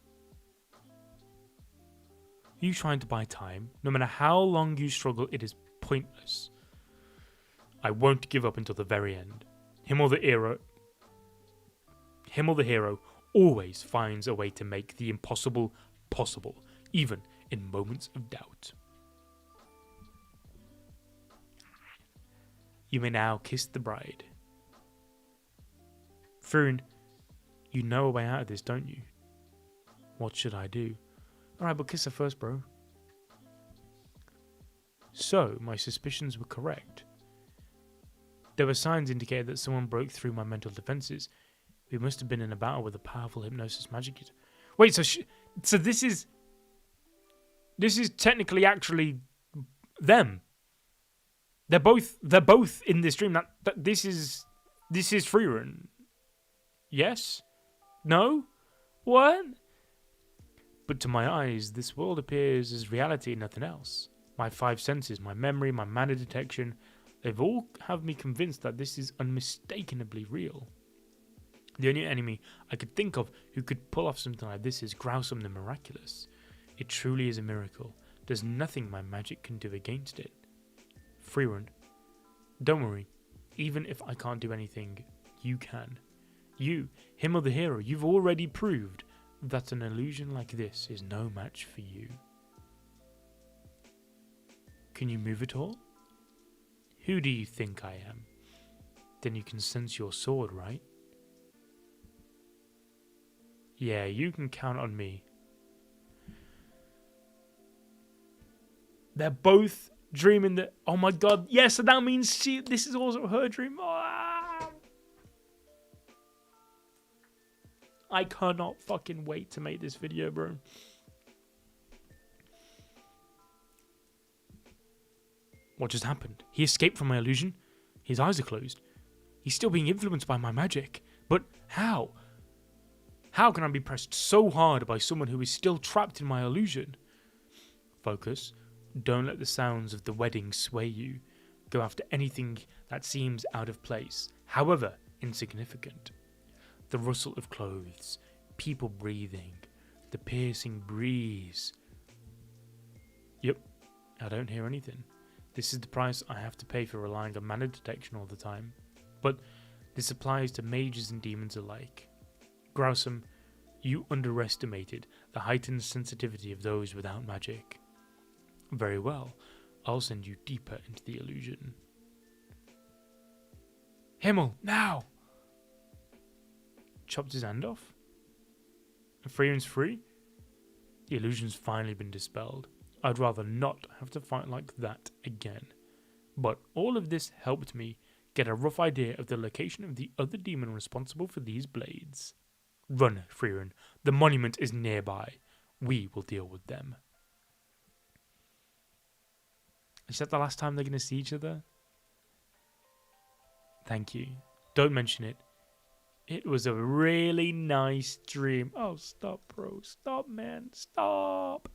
Are you trying to buy time? No matter how long you struggle, it is pointless. I won't give up until the very end. Himmel the hero always finds a way to make the impossible possible, even in moments of doubt. You may now kiss the bride. Frieren, you know a way out of this, don't you? What should I do? Alright, but kiss her first, bro. So, my suspicions were correct. There were signs indicating that someone broke through my mental defenses. We must have been in a battle with a powerful hypnosis magic. Wait, so this is technically actually them. They're both in this dream. That this is Frieren. Yes? No? What? But to my eyes, this world appears as reality and nothing else. My 5 senses, my memory, my mana detection, they've all have me convinced that this is unmistakably real. The only enemy I could think of who could pull off something like this is Growsome the Miraculous. It truly is a miracle. There's nothing my magic can do against it. Frieren, don't worry. Even if I can't do anything, you can. You, him or the hero, you've already proved that an illusion like this is no match for you. Can you move at all? Who do you think I am? Then you can sense your sword, right? Yeah, you can count on me. They're both dreaming that... Oh my god, yes, so that means this is also her dream. Ah! I cannot fucking wait to make this video, bro. What just happened? He escaped from my illusion? His eyes are closed. He's still being influenced by my magic. But how? How can I be pressed so hard by someone who is still trapped in my illusion? Focus. Don't let the sounds of the wedding sway you. Go after anything that seems out of place, however insignificant. The rustle of clothes, people breathing, the piercing breeze. Yep, I don't hear anything. This is the price I have to pay for relying on mana detection all the time. But this applies to mages and demons alike. Growsome, you underestimated the heightened sensitivity of those without magic. Very well, I'll send you deeper into the illusion. Himmel, now! Chopped his hand off? And Frieren's free? The illusion's finally been dispelled. I'd rather not have to fight like that again. But all of this helped me get a rough idea of the location of the other demon responsible for these blades. Run, Frieren. The monument is nearby. We will deal with them. Is that the last time they're going to see each other? Thank you. Don't mention it. It was a really nice dream. Oh, stop, bro. Stop, man. Stop.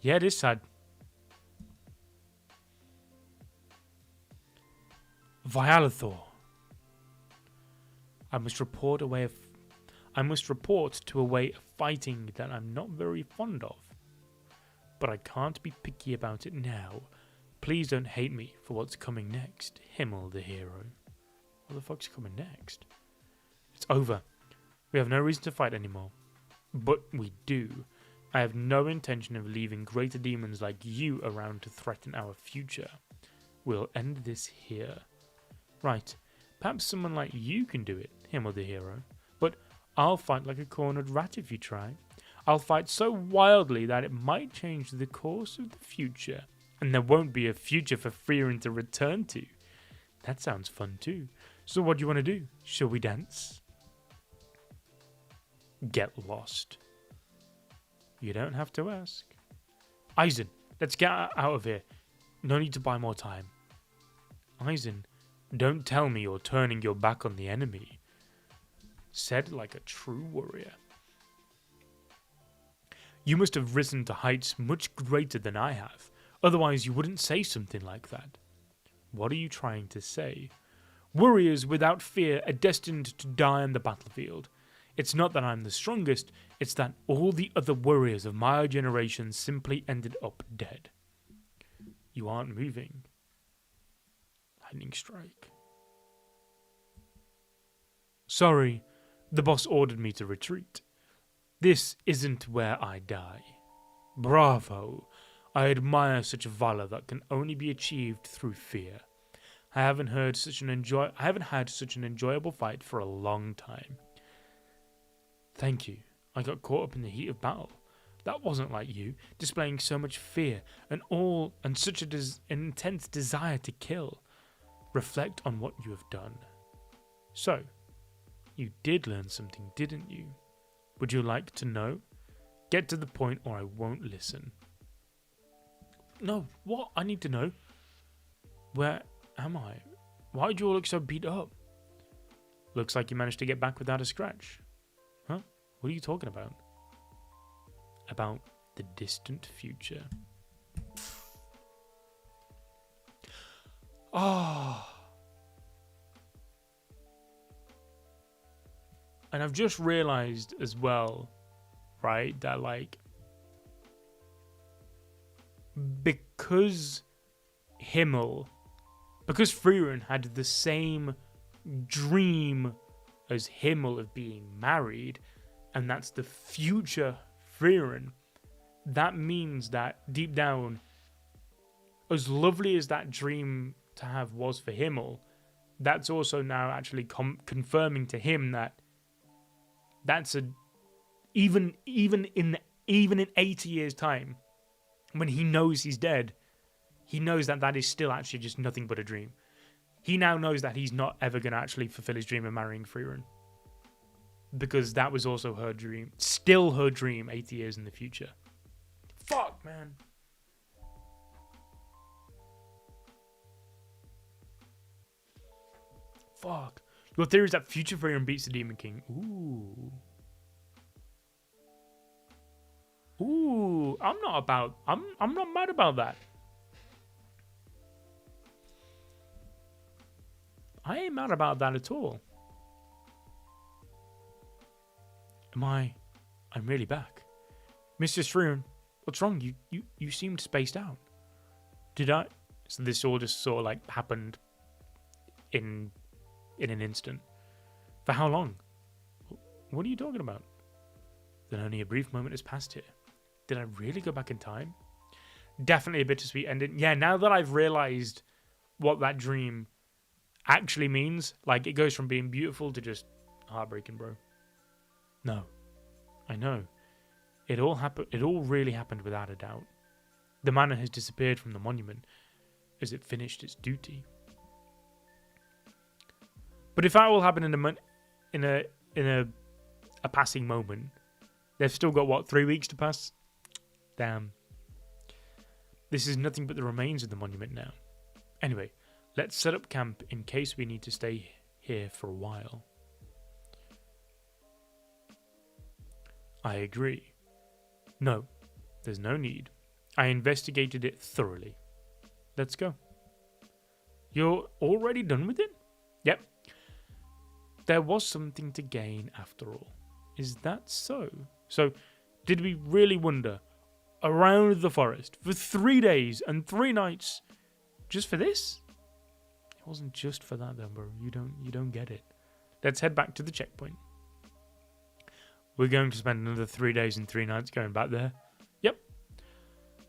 Yeah, it is sad. Vialathor. I must report to a way of fighting that I'm not very fond of. But I can't be picky about it now. Please don't hate me for what's coming next, Himmel the hero. What the fuck's coming next? It's over. We have no reason to fight anymore. But we do. I have no intention of leaving greater demons like you around to threaten our future. We'll end this here. Right, perhaps someone like you can do it, Himmel the hero. But I'll fight like a cornered rat if you try. I'll fight so wildly that it might change the course of the future. And there won't be a future for Frieren to return to. That sounds fun too. So what do you want to do? Shall we dance? Get lost. You don't have to ask. Eisen, let's get out of here. No need to buy more time. Eisen, don't tell me you're turning your back on the enemy. Said like a true warrior. You must have risen to heights much greater than I have. Otherwise you wouldn't say something like that. What are you trying to say? Warriors without fear are destined to die on the battlefield. It's not that I'm the strongest, it's that all the other warriors of my generation simply ended up dead. You aren't moving. Lightning strike. Sorry, the boss ordered me to retreat. This isn't where I die. Bravo! I admire such valor that can only be achieved through fear. I haven't had such an enjoyable fight for a long time. Thank you. I got caught up in the heat of battle. That wasn't like you, displaying so much fear and such an intense desire to kill. Reflect on what you have done. So, you did learn something, didn't you? Would you like to know? Get to the point or I won't listen. No, what? I need to know. Where am I? Why do you all look so beat up? Looks like you managed to get back without a scratch. Huh? What are you talking about? About the distant future. Oh. And I've just realized as well, right, that like, because Frieren had the same dream as Himmel of being married, and that's the future Frieren, that means that deep down, as lovely as that dream to have was for Himmel, that's also now actually confirming to him that that's even in 80 years time, when he knows he's dead, he knows that that is still actually just nothing but a dream. He now knows that he's not ever going to actually fulfill his dream of marrying Frieren, because that was also her dream, still her dream 80 years in the future. Fuck, man. Fuck. Your theory is that future Frieren beats the Demon King. Ooh. I'm not mad about that. I ain't mad about that at all. I'm really back. Mr. Frieren, what's wrong? You seemed spaced out. Did I? So this all just sort of like happened in an instant. For how long? What are you talking about? Then only a brief moment has passed here. Did I really go back in time? Definitely a bittersweet ending. Yeah, now that I've realized what that dream actually means, like it goes from being beautiful to just heartbreaking, bro. No, I know. It all really happened without a doubt. The manor has disappeared from the monument as it finished its duty. But if that all happened in a passing moment, they've still got what, 3 weeks to pass? Damn. This is nothing but the remains of the monument now. Anyway, let's set up camp in case we need to stay here for a while. I agree. No, there's no need. I investigated it thoroughly. Let's go. You're already done with it? Yep. There was something to gain after all. Is that so? So, did we really wander around the forest for 3 days and 3 nights just for this? It wasn't just for that though, bro. You don't get it. Let's head back to the checkpoint. We're going to spend another 3 days and 3 nights going back there. Yep.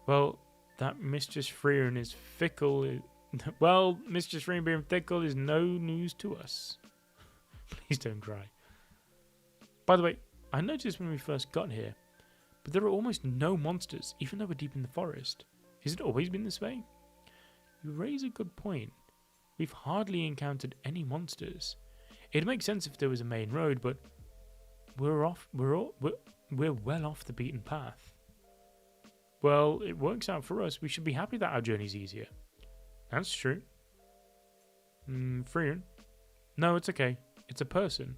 Well, that Mistress Frieren is fickle. Well, Mistress Frieren being fickle is no news to us. Please don't cry. By the way, I noticed when we first got here, but there are almost no monsters, even though we're deep in the forest. Has it always been this way? You raise a good point. We've hardly encountered any monsters. It'd make sense if there was a main road, but we're well off the beaten path. Well, it works out for us. We should be happy that our journey's easier. That's true. Frieren? No, it's okay. It's a person.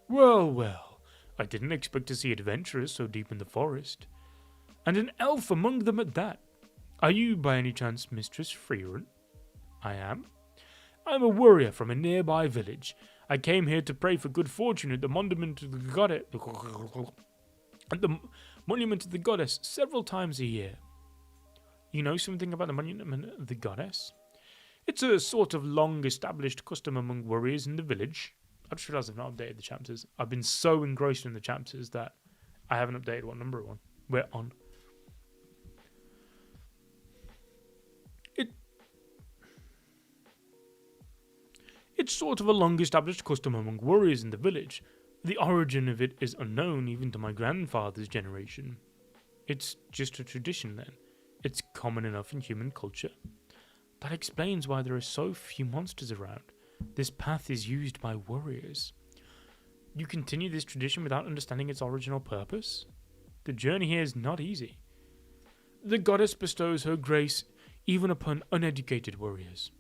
Well, I didn't expect to see adventurers so deep in the forest. And an elf among them at that. Are you by any chance Mistress Frieren? I am. I'm a warrior from a nearby village. I came here to pray for good fortune at the monument of the goddess several times a year. You know something about the monument of the goddess? It's a sort of long-established custom among warriors in the village. I just realised I've not updated the chapters. I've been so engrossed in the chapters that I haven't updated what number we're on. It's sort of a long-established custom among warriors in the village The origin of it is unknown even to my grandfather's generation. It's just a tradition then. It's common enough in human culture. That explains why there are so few monsters around. This path is used by warriors. You continue this tradition without understanding its original purpose? The journey here is not easy. The goddess bestows her grace even upon uneducated warriors.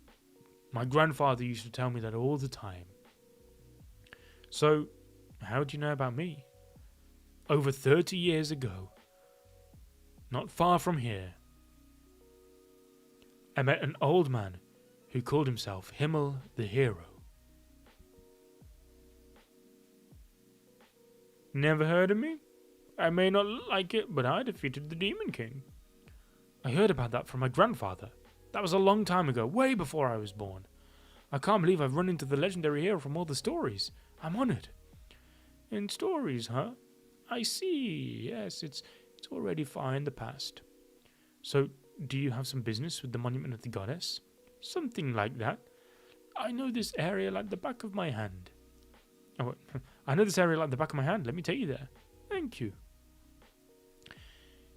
My grandfather used to tell me that all the time. So, how do you know about me? Over 30 years ago, not far from here, I met an old man who called himself Himmel the Hero. Never heard of me? I may not like it, but I defeated the Demon King. I heard about that from my grandfather. That was a long time ago, way before I was born. I can't believe I've run into the legendary hero from all the stories. I'm honoured. In stories, huh? I see. Yes, it's already far in the past. So, do you have some business with the monument of the goddess? Something like that. I know this area like the back of my hand. Oh, I know this area like the back of my hand. Let me take you there. Thank you.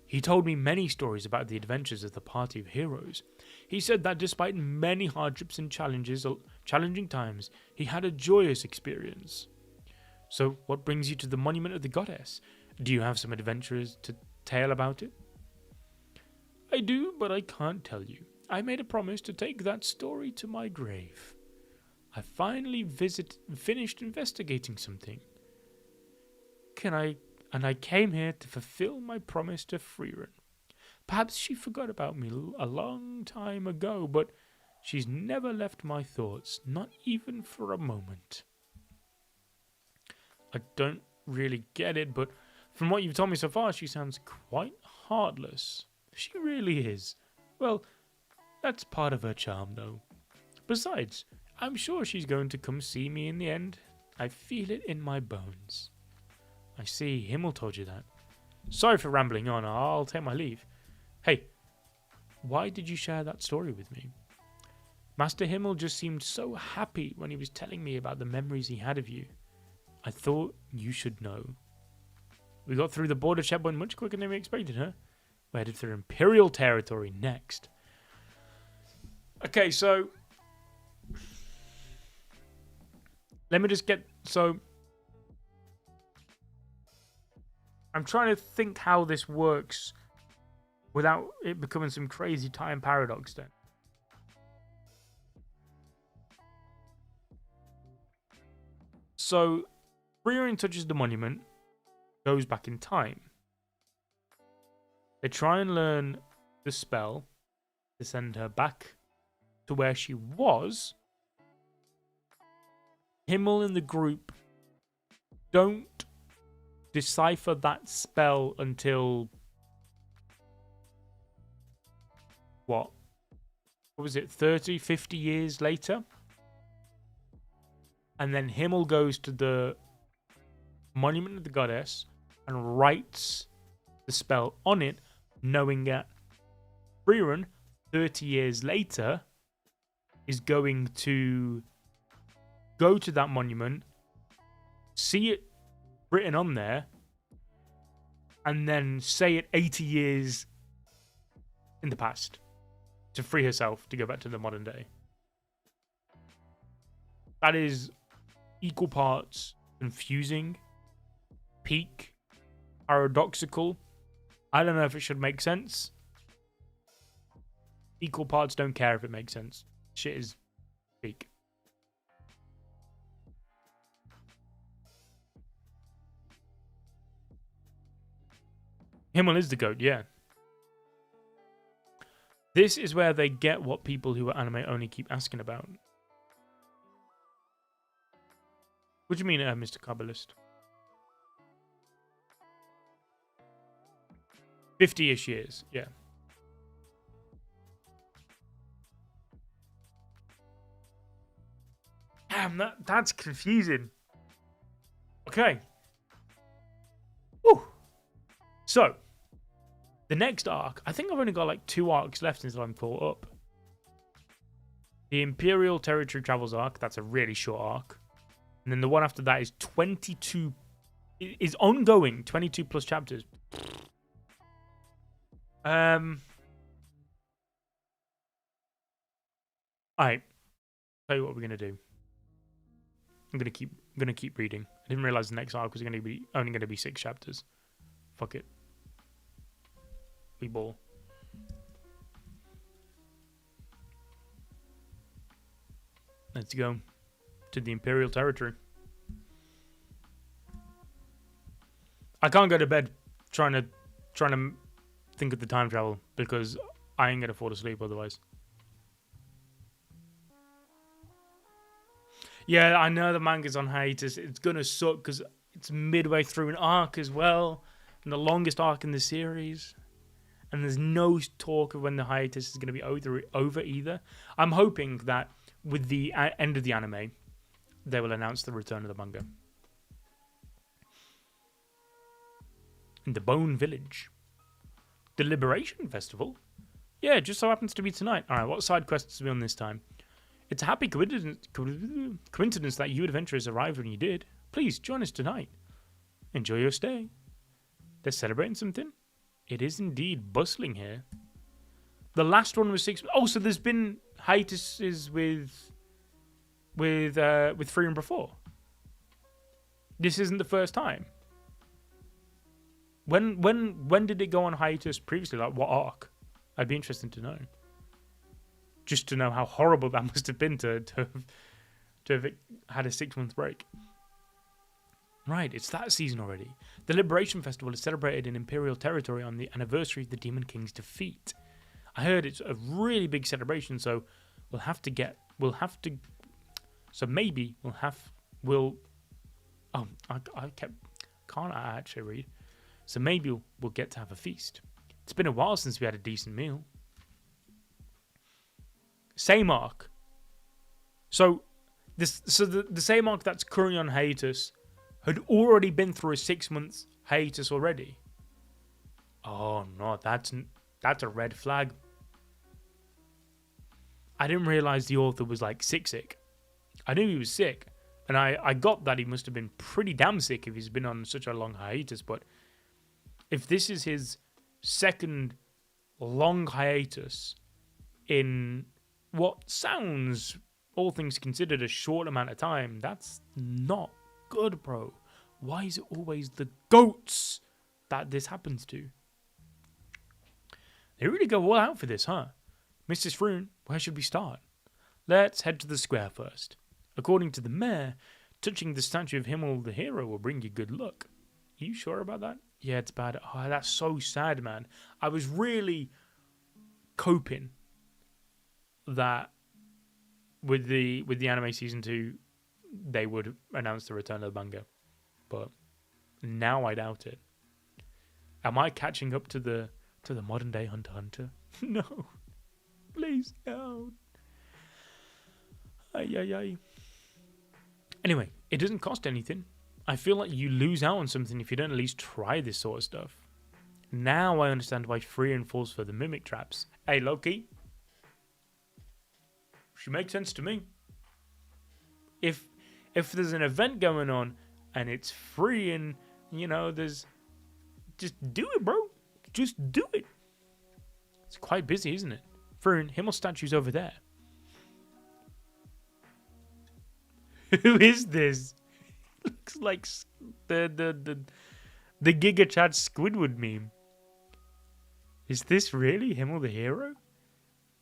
He told me many stories about the adventures of the party of heroes. He said that despite many hardships and challenging times, he had a joyous experience. So, what brings you to the monument of the goddess? Do you have some adventures to tell about it? I do, but I can't tell you. I made a promise to take that story to my grave. I finally finished investigating something. I came here to fulfill my promise to Frieren. Perhaps she forgot about me a long time ago, but she's never left my thoughts, not even for a moment. I don't really get it, but from what you've told me so far, she sounds quite heartless. She really is. Well, that's part of her charm, though. Besides, I'm sure she's going to come see me in the end. I feel it in my bones. I see, Himmel told you that. Sorry for rambling on, I'll take my leave. Hey, why did you share that story with me? Master Himmel just seemed so happy when he was telling me about the memories he had of you. I thought you should know. We got through the border checkpoint much quicker than we expected, huh? We're headed through Imperial territory next. Okay, so let me just get... So, I'm trying to think how this works without it becoming some crazy time paradox then. So, Frieren touches the monument, goes back in time. They try and learn the spell to send her back to where she was. Himmel and the group don't decipher that spell until what was it, 30, 50 years later? And then Himmel goes to the monument of the goddess and writes the spell on it, knowing that Frieren, 30 years later, is going to go to that monument, see it written on there, and then say it 80 years in the past to free herself to go back to the modern day. That is equal parts confusing, peak, paradoxical. I don't know if it should make sense. Equal parts don't care if it makes sense. Shit is peak. Himmel is the goat, yeah. This is where they get what people who are anime only keep asking about. What do you mean, Mr. Kabbalist? 50-ish years, yeah. Damn, that's confusing. Okay. Woo. So, the next arc, I think I've only got like 2 arcs left until I'm caught up. The Imperial Territory Travels arc, that's a really short arc. And then the one after that is 22, is ongoing, 22 plus chapters. Alright. Tell you what we're gonna do. I'm gonna keep reading. I didn't realize the next arc was only gonna be 6 chapters. Fuck it. We ball. Let's go to the Imperial territory. I can't go to bed trying to think of the time travel because I ain't gonna fall asleep otherwise. Yeah, I know the manga's on hiatus. It's gonna suck because it's midway through an arc as well, and the longest arc in the series. And there's no talk of when the hiatus is going to be over either. I'm hoping that with the end of the anime, they will announce the return of the manga. In the Bone Village. The Liberation Festival? Yeah, it just so happens to be tonight. Alright, what side quests are we on this time? It's a happy coincidence that you adventurers arrived when you did. Please, join us tonight. Enjoy your stay. They're celebrating something? It is indeed bustling here. The last one was 6... Oh, so there's been hiatuses with Frieren before? This isn't the first time? When did it go on hiatus previously? Like, what arc? I'd be interested to know. Just to know how horrible that must have been to have had a 6-month break. Right, it's that season already. The Liberation Festival is celebrated in Imperial territory on the anniversary of the Demon King's defeat. I heard it's a really big celebration, so can't I actually read? So maybe we'll get to have a feast. It's been a while since we had a decent meal. Same arc. So the same arc that's currently on hiatus had already been through a 6-month hiatus already. Oh no, that's a red flag. I didn't realize the author was like sick. I knew he was sick, and I got that he must have been pretty damn sick if he's been on such a long hiatus. But if this is his second long hiatus in what sounds, all things considered, a short amount of time, that's not good, bro. Why is it always the goats that this happens to? They really go all out for this, huh? Mrs. Frieren, where should we start? Let's head to the square first. According to the mayor, touching the statue of Himmel the hero will bring you good luck. Are you sure about that? Yeah, it's bad. Oh, that's so sad, man. I was really coping that with the anime season 2, they would announce the return of the manga. But now I doubt it. Am I catching up to the modern day Hunter x Hunter? No. Please, no. Ay. Anyway, it doesn't cost anything. I feel like you lose out on something if you don't at least try this sort of stuff. Now I understand why Frieren falls for the mimic traps. Hey, Loki. She makes sense to me. If there's an event going on and it's free and, there's... Just do it, bro. Just do it. It's quite busy, isn't it? Frieren, Himmel statue's over there. Who is this? Looks like the Giga Chad Squidward meme. Is this really Himmel the hero?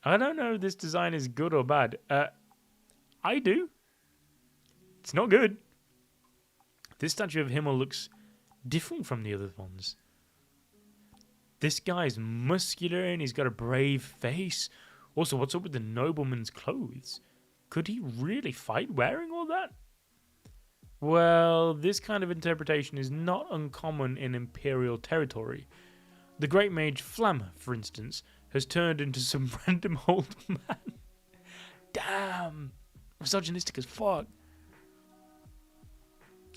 I don't know if this design is good or bad. I do. It's not good. This statue of Himmel looks different from the other ones. This guy's muscular and he's got a brave face. Also, what's up with the nobleman's clothes? Could he really fight wearing all that? Well, this kind of interpretation is not uncommon in Imperial territory. The great mage Flam, for instance, has turned into some random old man. Damn! Misogynistic as fuck.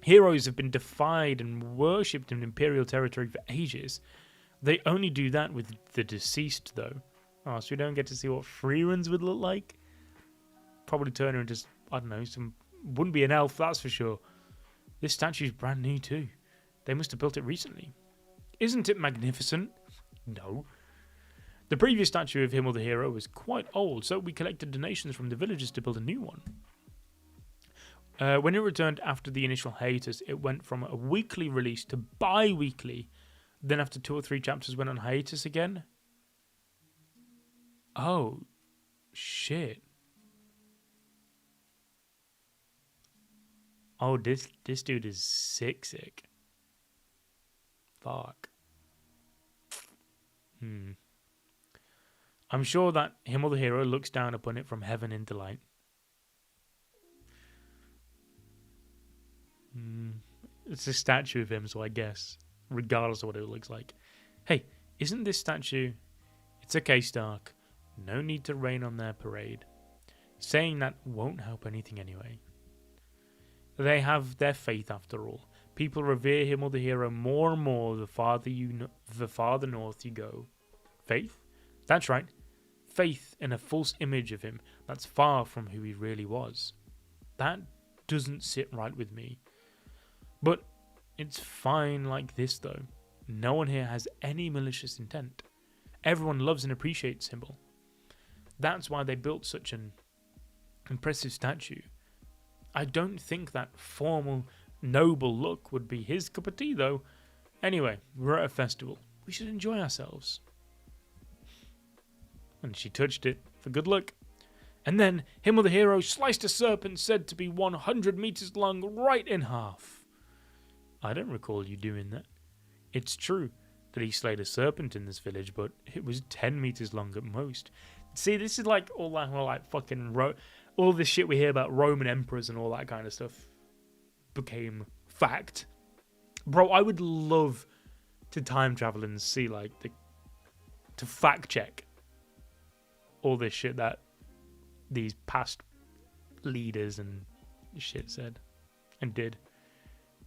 Heroes have been defied and worshipped in Imperial territory for ages. They only do that with the deceased, though. Oh, so we don't get to see what Frieren's would look like? Probably turn her into, I don't know, some wouldn't be an elf, that's for sure. This statue's brand new too. They must have built it recently. Isn't it magnificent? No. The previous statue of him or the hero was quite old, so we collected donations from the villagers to build a new one. When it returned after the initial hiatus, it went from a weekly release to bi-weekly. Then after 2 or 3 chapters went on hiatus again. Oh, shit. Oh, this dude is sick. Fuck. I'm sure that him or the hero looks down upon it from heaven in delight. It's a statue of him, so I guess, regardless of what it looks like. Hey, isn't this statue... It's okay, Stark. No need to rain on their parade. Saying that won't help anything anyway. They have their faith after all. People revere him or the hero more and more the farther north you go. Faith? That's right. Faith in a false image of him that's far from who he really was. That doesn't sit right with me. But it's fine like this though. No one here has any malicious intent. Everyone loves and appreciates Symbol. That's why they built such an impressive statue. I don't think that formal, noble look would be his cup of tea though. Anyway, we're at a festival. We should enjoy ourselves. And she touched it for good luck. And then him or the hero sliced a serpent said to be 100 meters long right in half. I don't recall you doing that. It's true that he slayed a serpent in this village, but it was 10 meters long at most. See, this is like all that like fucking all this shit we hear about Roman emperors and all that kind of stuff became fact. Bro, I would love to time travel and see like to fact check all this shit that these past leaders and shit said and did.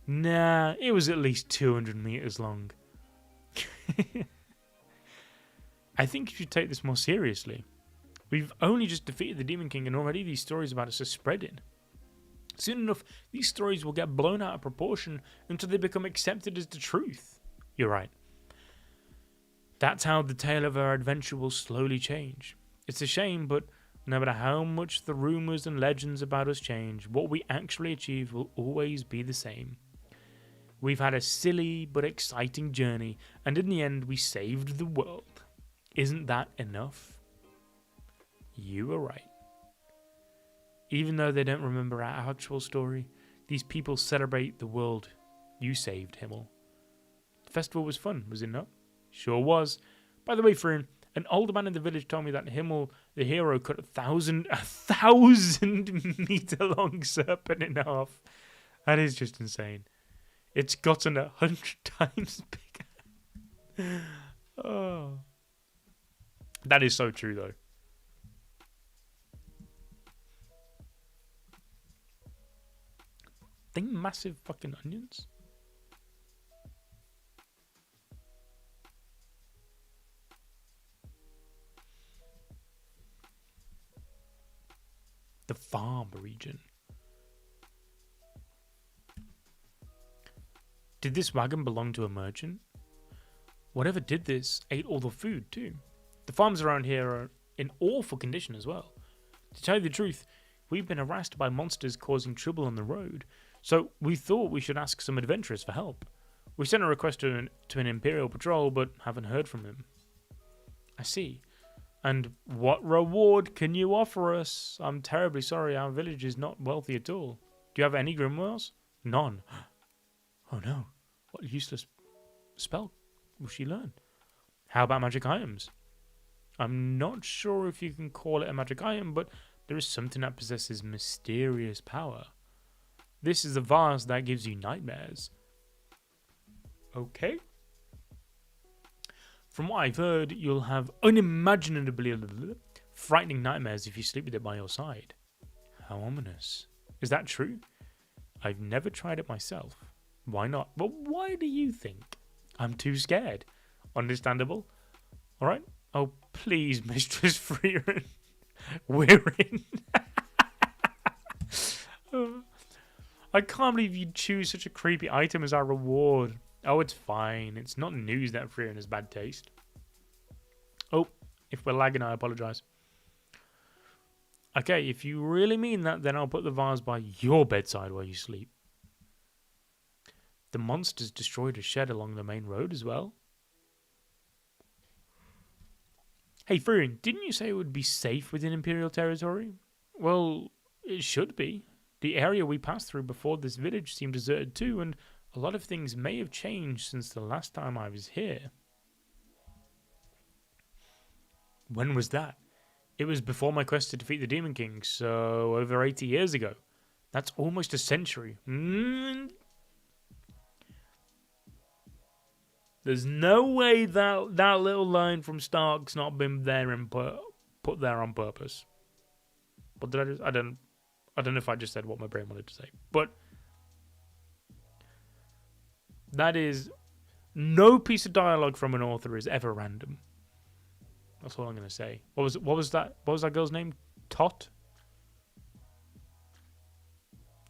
Nah, it was at least 200 meters long. I think you should take this more seriously. We've only just defeated the Demon King and already these stories about us are spreading. Soon enough, these stories will get blown out of proportion until they become accepted as the truth. You're right. That's how the tale of our adventure will slowly change. It's a shame, but no matter how much the rumours and legends about us change, what we actually achieve will always be the same. We've had a silly but exciting journey, and in the end we saved the world. Isn't that enough? You were right. Even though they don't remember our actual story, these people celebrate the world you saved, Himmel. The festival was fun, was it not? Sure was. By the way, Frieren, an older man in the village told me that Himmel, the hero, cut a 1,000 meter long serpent in half. That is just insane. It's gotten 100 times bigger. Oh. That is so true, though. They massive fucking onions. The farm region. Did this wagon belong to a merchant? Whatever did this ate all the food too. The farms around here are in awful condition as well. To tell you the truth, we've been harassed by monsters causing trouble on the road, so we thought we should ask some adventurers for help. We sent a request to an Imperial patrol, but haven't heard from them. I see. And what reward can you offer us? I'm terribly sorry, our village is not wealthy at all. Do you have any grimoires? None. Oh no, what useless spell will she learn? How about magic items? I'm not sure if you can call it a magic item, but there is something that possesses mysterious power. This is the vase that gives you nightmares. Okay. From what I've heard, you'll have unimaginably frightening nightmares if you sleep with it by your side. How ominous. Is that true? I've never tried it myself. Why not? Well, why do you think? I'm too scared. Understandable. Alright. Oh, please, Mistress Frieren. We're in. I can't believe you'd choose such a creepy item as our reward. Oh, it's fine. It's not news that Frieren has bad taste. Oh, if we're lagging, I apologise. Okay, if you really mean that, then I'll put the vase by your bedside while you sleep. The monsters destroyed a shed along the main road as well. Hey, Frieren, didn't you say it would be safe within Imperial territory? Well, it should be. The area we passed through before this village seemed deserted too, and a lot of things may have changed since the last time I was here. When was that? It was before my quest to defeat the Demon King, so over 80 years ago. That's almost a century. There's no way that little line from Stark's not been there and put there on purpose. What did I just? I don't know if I just said what my brain wanted to say, but that is no piece of dialogue from an author is ever random. That's all I'm going to say. What was that girl's name? Tot?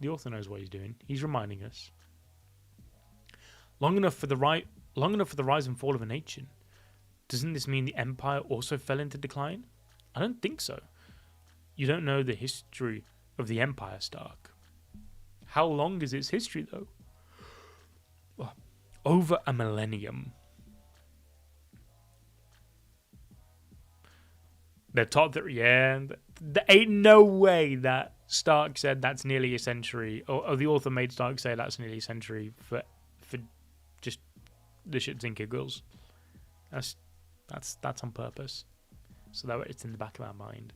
The author knows what he's doing. He's reminding us. Long enough for the rise and fall of a nation. Doesn't this mean the Empire also fell into decline? I don't think so. You don't know the history of the Empire, Stark. How long is its history, though? Over a millennium. They're taught that, yeah, there ain't no way that Stark said that's nearly a century, or the author made Stark say that's nearly a century for just the shits and giggles. That's on purpose, so that it's in the back of our mind.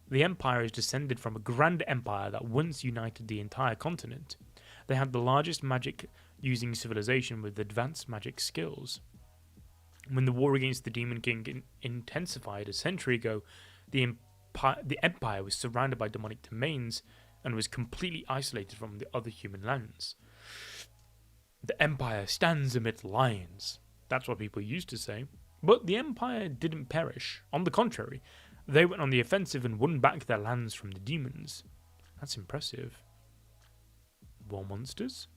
The Empire is descended from a grand empire that once united the entire continent. They had the largest magic-using civilization with advanced magic skills. When the war against the Demon King intensified a century ago, the Empire was surrounded by demonic domains and was completely isolated from the other human lands. The Empire stands amid lions. That's what people used to say. But the Empire didn't perish. On the contrary, they went on the offensive and won back their lands from the demons. That's impressive. War monsters?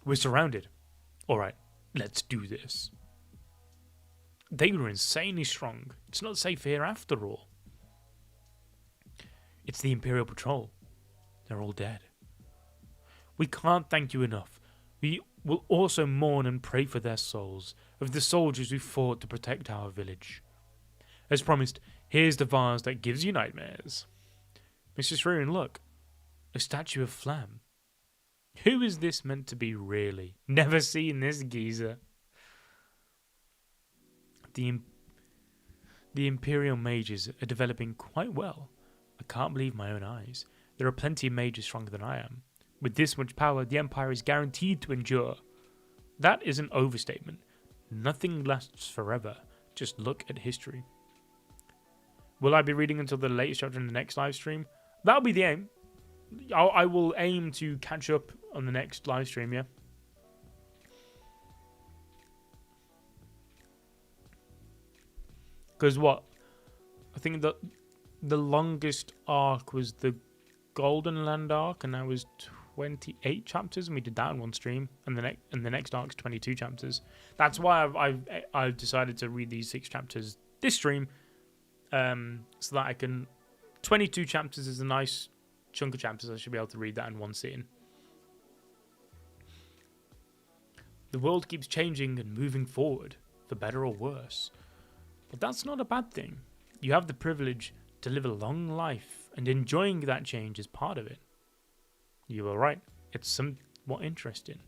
We're surrounded. Alright, let's do this. They were insanely strong. It's not safe here after all. It's the Imperial Patrol. They're all dead. We can't thank you enough. We will also mourn and pray for their souls, of the soldiers who fought to protect our village. As promised, here's the vase that gives you nightmares. Mrs. Frieren, look. A statue of Flam. Who is this meant to be, really? Never seen this geezer. The Imperial mages are developing quite well. I can't believe my own eyes. There are plenty of mages stronger than I am. With this much power, the Empire is guaranteed to endure. That is an overstatement. Nothing lasts forever. Just look at history. Will I be reading until the latest chapter in the next live stream? That'll be the aim. I will aim to catch up on the next live stream, yeah? Because what? I think that the longest arc was the Golden Land arc, and that was 28 chapters, and we did that in one stream. And the next arc's 22 chapters. That's why I've decided to read these 6 chapters this stream, so that I can. 22 chapters is a nice chunk of chapters. I should be able to read that in one sitting. The world keeps changing and moving forward, for better or worse. But that's not a bad thing. You have the privilege to live a long life, and enjoying that change is part of it. You were right. It's somewhat interesting.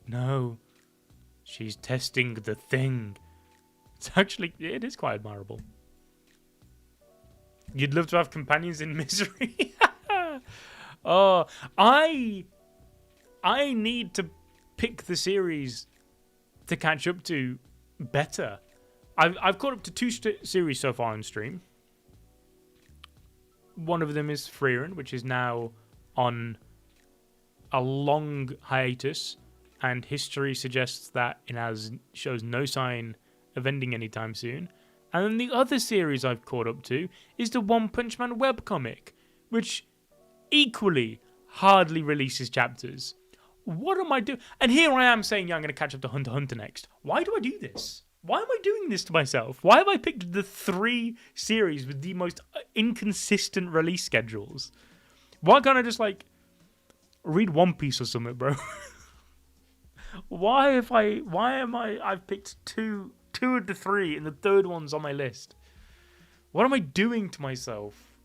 No. She's testing the thing. It is quite admirable. You'd love to have companions in misery. Oh, I need to pick the series to catch up to better. I've caught up to 2 series so far on stream. One of them is Frieren, which is now on a long hiatus, and history suggests that it shows no sign of ending anytime soon. And then the other series I've caught up to is the One Punch Man webcomic, which equally hardly releases chapters. What am I doing? And here I am saying, yeah, I'm going to catch up to Hunter x Hunter next. Why do I do this? Why am I doing this to myself? Why have I picked the 3 series with the most inconsistent release schedules? Why can't I just, like, read One Piece or something, bro? I've picked two of the 3 and the third one's on my list. What am I doing to myself?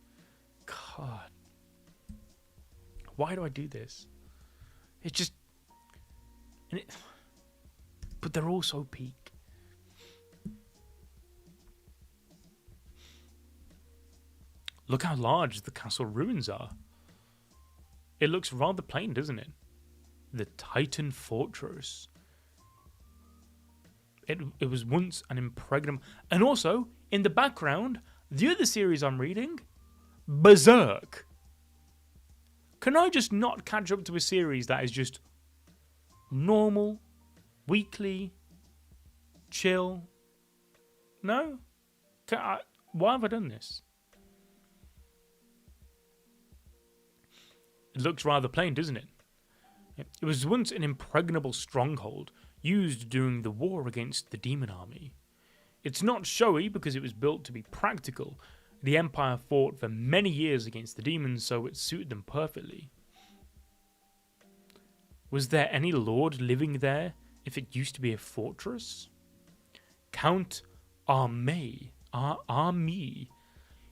God. Why do I do this? It's just... but they're all so peak. Look how large the castle ruins are. It looks rather plain, doesn't it? The Titan Fortress. It was once an impregnable... And also, in the background, the other series I'm reading, Berserk. Can I just not catch up to a series that is just normal, weekly, chill? No? Why have I done this? It looks rather plain, doesn't it? It was once an impregnable stronghold used during the war against the demon army. It's not showy because it was built to be practical. The Empire fought for many years against the demons, so it suited them perfectly. Was there any lord living there if it used to be a fortress? Count Armee.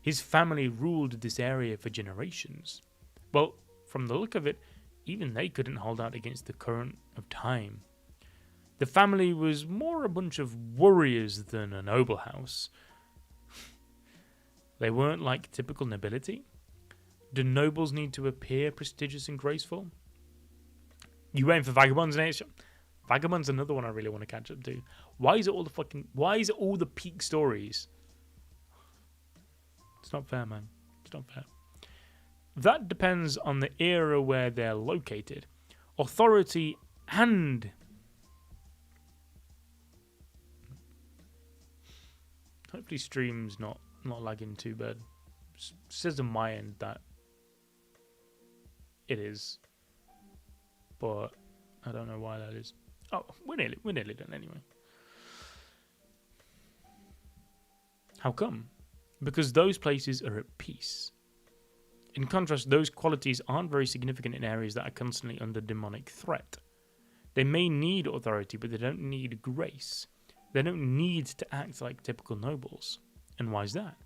His family ruled this area for generations. Well, from the look of it, even they couldn't hold out against the current of time. The family was more a bunch of warriors than a noble house. They weren't like typical nobility. Do nobles need to appear prestigious and graceful? You waiting for Vagabonds next? Vagabond's another one I really want to catch up to. Why is it all the peak stories? It's not fair, man. It's not fair. That depends on the era where they're located. Authority and... Hopefully stream's not lagging too bad. It says on my end that it is. But I don't know why that is. Oh, we're nearly done anyway. How come? Because those places are at peace. In contrast, those qualities aren't very significant in areas that are constantly under demonic threat. They may need authority, but they don't need grace. They don't need to act like typical nobles. And why is that?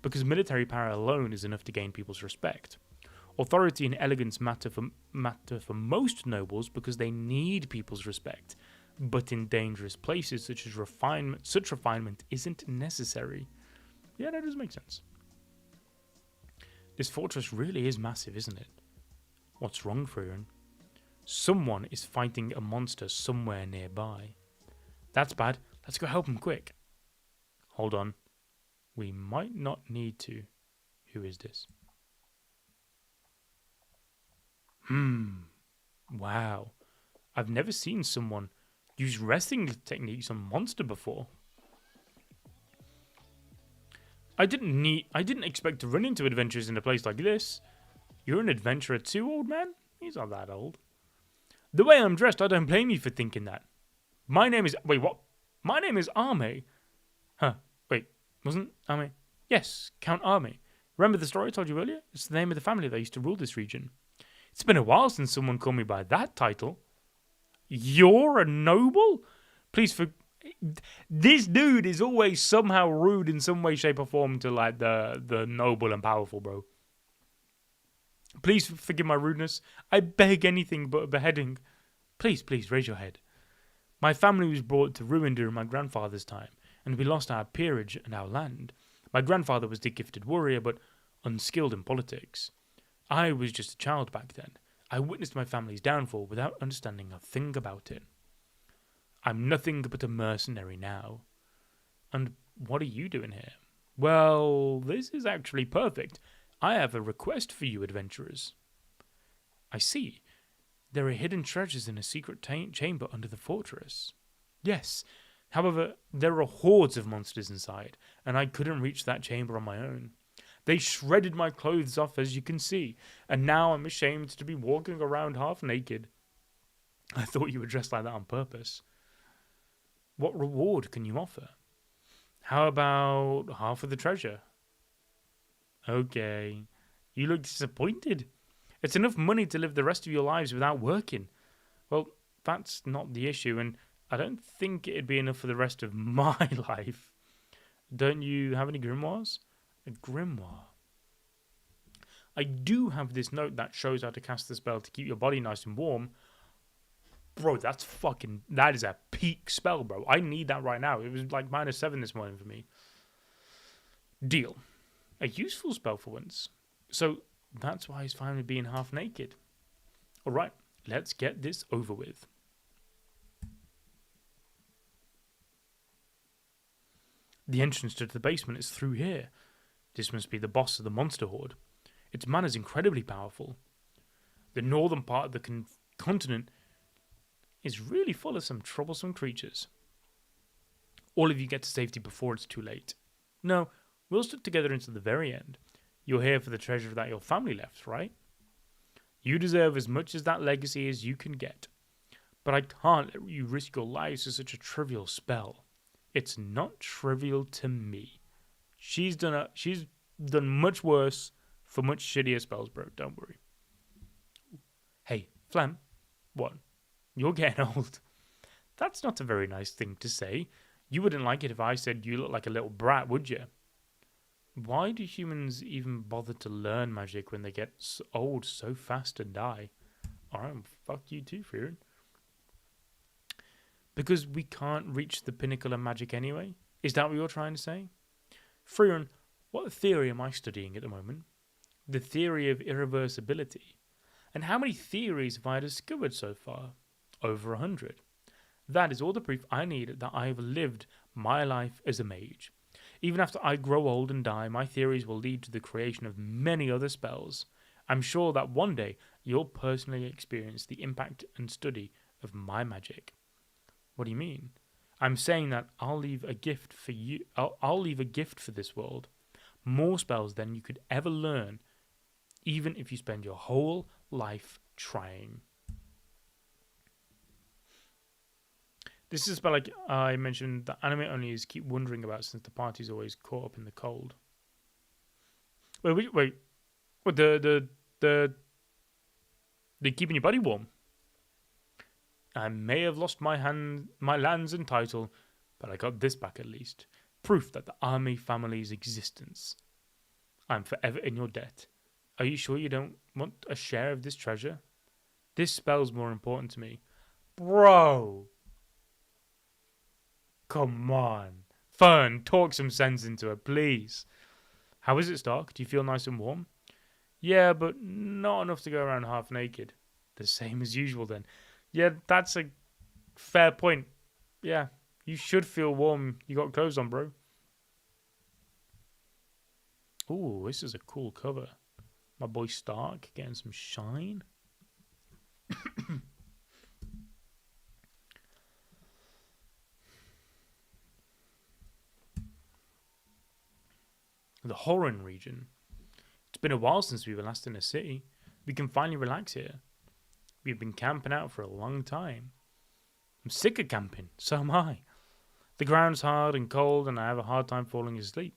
Because military power alone is enough to gain people's respect. Authority and elegance matter for most nobles because they need people's respect. But in dangerous places such refinement isn't necessary. Yeah, that does make sense. This fortress really is massive, isn't it? What's wrong, Frieren? Someone is fighting a monster somewhere nearby. That's bad. Let's go help him quick. Hold on. We might not need to. Who is this? Wow. I've never seen someone use wrestling techniques on monster before. I didn't expect to run into adventurers in a place like this. You're an adventurer too, old man? He's not that old. The way I'm dressed, I don't blame you for thinking that. My name is... Wait, what? My name is Armee. Huh. Wait, wasn't Armee? Yes, Count Armee. Remember the story I told you earlier? It's the name of the family that used to rule this region. It's been a while since someone called me by that title. You're a noble? Please this dude is always somehow rude in some way, shape, or form to like the noble and powerful, bro. Please forgive my rudeness. I beg anything but a beheading. Please, raise your head. My family was brought to ruin during my grandfather's time, and we lost our peerage and our land. My grandfather was the gifted warrior, but unskilled in politics. I was just a child back then. I witnessed my family's downfall without understanding a thing about it. I'm nothing but a mercenary now. And what are you doing here? Well, this is actually perfect. I have a request for you adventurers. I see. There are hidden treasures in a secret chamber under the fortress. Yes, However, there are hordes of monsters inside, and I couldn't reach that chamber on my own. They shredded my clothes off, as you can see, and now I'm ashamed to be walking around half naked. I thought you were dressed like that on purpose. What reward can you offer? How about half of the treasure? Okay. You look disappointed. It's enough money to live the rest of your lives without working. Well, that's not the issue, and I don't think it'd be enough for the rest of my life. Don't you have any grimoires? A grimoire. I do have this note that shows how to cast the spell to keep your body nice and warm. Bro, that is a peak spell, bro. I need that right now. It was like -7 this morning for me. Deal. A useful spell for once. So that's why he's finally being half naked. Alright, let's get this over with. The entrance to the basement is through here. This must be the boss of the monster horde. Its mana is incredibly powerful. The northern part of the continent is really full of some troublesome creatures. All of you get to safety before it's too late. No, we'll stick together until the very end. You're here for the treasure that your family left, right? You deserve as much as that legacy as you can get. But I can't let you risk your lives for such a trivial spell. It's not trivial to me. She's done much worse for much shittier spells, bro. Don't worry. Hey, Flam. What? You're getting old. That's not a very nice thing to say. You wouldn't like it if I said you look like a little brat, would you? Why do humans even bother to learn magic when they get old so fast and die? Alright, fuck you too, Frieren. Because we can't reach the pinnacle of magic anyway? Is that what you're trying to say? Frieren, what theory am I studying at the moment? The theory of irreversibility. And how many theories have I discovered so far? Over 100. That is all the proof I need that I have lived my life as a mage. Even after I grow old and die, my theories will lead to the creation of many other spells. I'm sure that one day you'll personally experience the impact and study of my magic. What do you mean? I'm saying that I'll leave a gift for you. I'll leave a gift for this world. More spells than you could ever learn, even if you spend your whole life trying. This is a spell like I mentioned that anime onlys keep wondering about since the party's always caught up in the cold. Wait. What, they're keeping your body warm? I may have lost my lands and title, but I got this back at least. Proof that the army family's existence. I'm forever in your debt. Are you sure you don't want a share of this treasure? This spell's more important to me. Bro! Come on. Fern, talk some sense into her, please. How is it, Stark? Do you feel nice and warm? Yeah, but not enough to go around half naked. The same as usual, then. Yeah, that's a fair point. Yeah, you should feel warm. You got clothes on, bro. Ooh, this is a cool cover. My boy Stark getting some shine. The Frieren region. It's been a while since we were last in a city. We can finally relax here. We've been camping out for a long time. I'm sick of camping, so am I. The ground's hard and cold and I have a hard time falling asleep.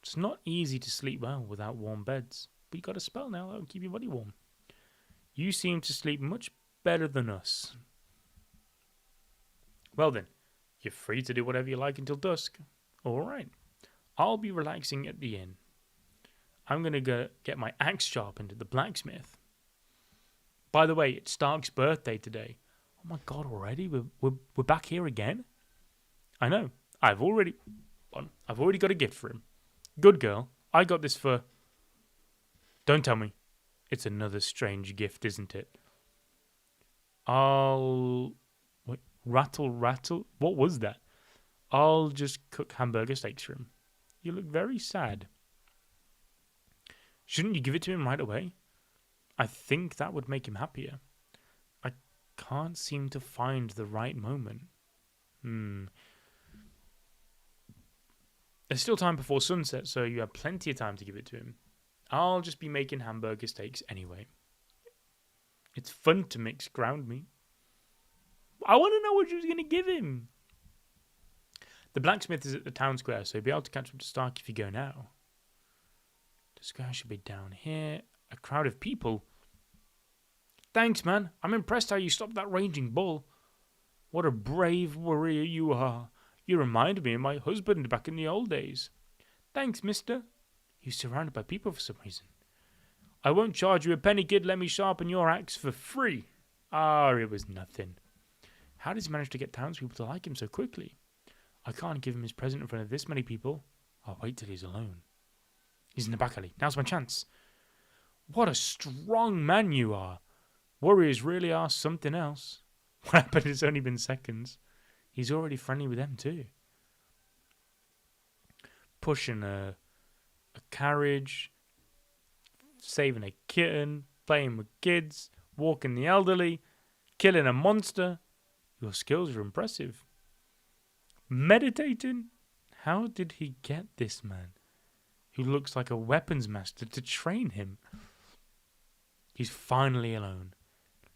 It's not easy to sleep well without warm beds, but you got a spell now that'll keep your body warm. You seem to sleep much better than us. Well then, you're free to do whatever you like until dusk. Alright. I'll be relaxing at the inn. I'm going to get my axe sharpened at the blacksmith. By the way, it's Stark's birthday today. Oh my god, already? We're back here again? I know. I've already got a gift for him. Good girl. I got this for... Don't tell me. It's another strange gift, isn't it? Wait, rattle? What was that? I'll just cook hamburger steaks for him. You look very sad. Shouldn't you give it to him right away? I think that would make him happier. I can't seem to find the right moment. There's still time before sunset, so you have plenty of time to give it to him. I'll just be making hamburger steaks anyway. It's fun to mix ground meat. I want to know what she was going to give him. The blacksmith is at the town square, so you'll be able to catch up to Stark if you go now. The square should be down here. A crowd of people. Thanks, man. I'm impressed how you stopped that raging bull. What a brave warrior you are. You remind me of my husband back in the old days. Thanks, mister. You're surrounded by people for some reason. I won't charge you a penny, kid. Let me sharpen your axe for free. It was nothing. How does he manage to get townspeople to like him so quickly? I can't give him his present in front of this many people. I'll wait till he's alone. He's in the back alley. Now's my chance. What a strong man you are. Warriors really are something else. What happened? It's only been seconds. He's already friendly with them too. Pushing a carriage, saving a kitten, playing with kids, walking the elderly, killing a monster. Your skills are impressive. Meditating? How did he get this man, who looks like a weapons master, to train him? He's finally alone.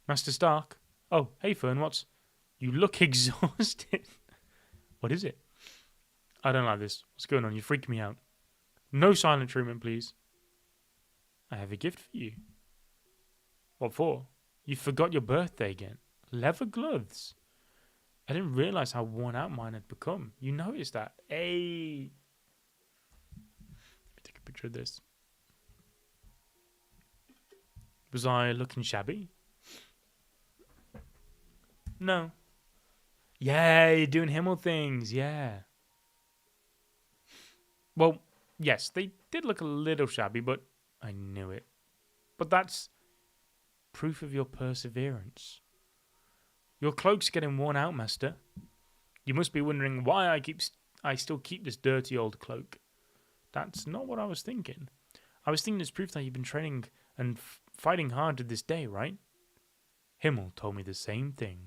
Master Stark? Oh, hey Fern, what's... You look exhausted. What is it? I don't like this. What's going on? You freak me out. No silent treatment, please. I have a gift for you. What for? You forgot your birthday again. Leather gloves. I didn't realize how worn out mine had become. You noticed that. Hey. Let me take a picture of this. Was I looking shabby? No. Yeah, you're doing Himmel things. Yeah. Well, yes, they did look a little shabby, but I knew it. But that's proof of your perseverance. Your cloak's getting worn out, master. You must be wondering why I still keep this dirty old cloak. That's not what I was thinking. I was thinking it's proof that you've been training and fighting hard to this day, right? Himmel told me the same thing.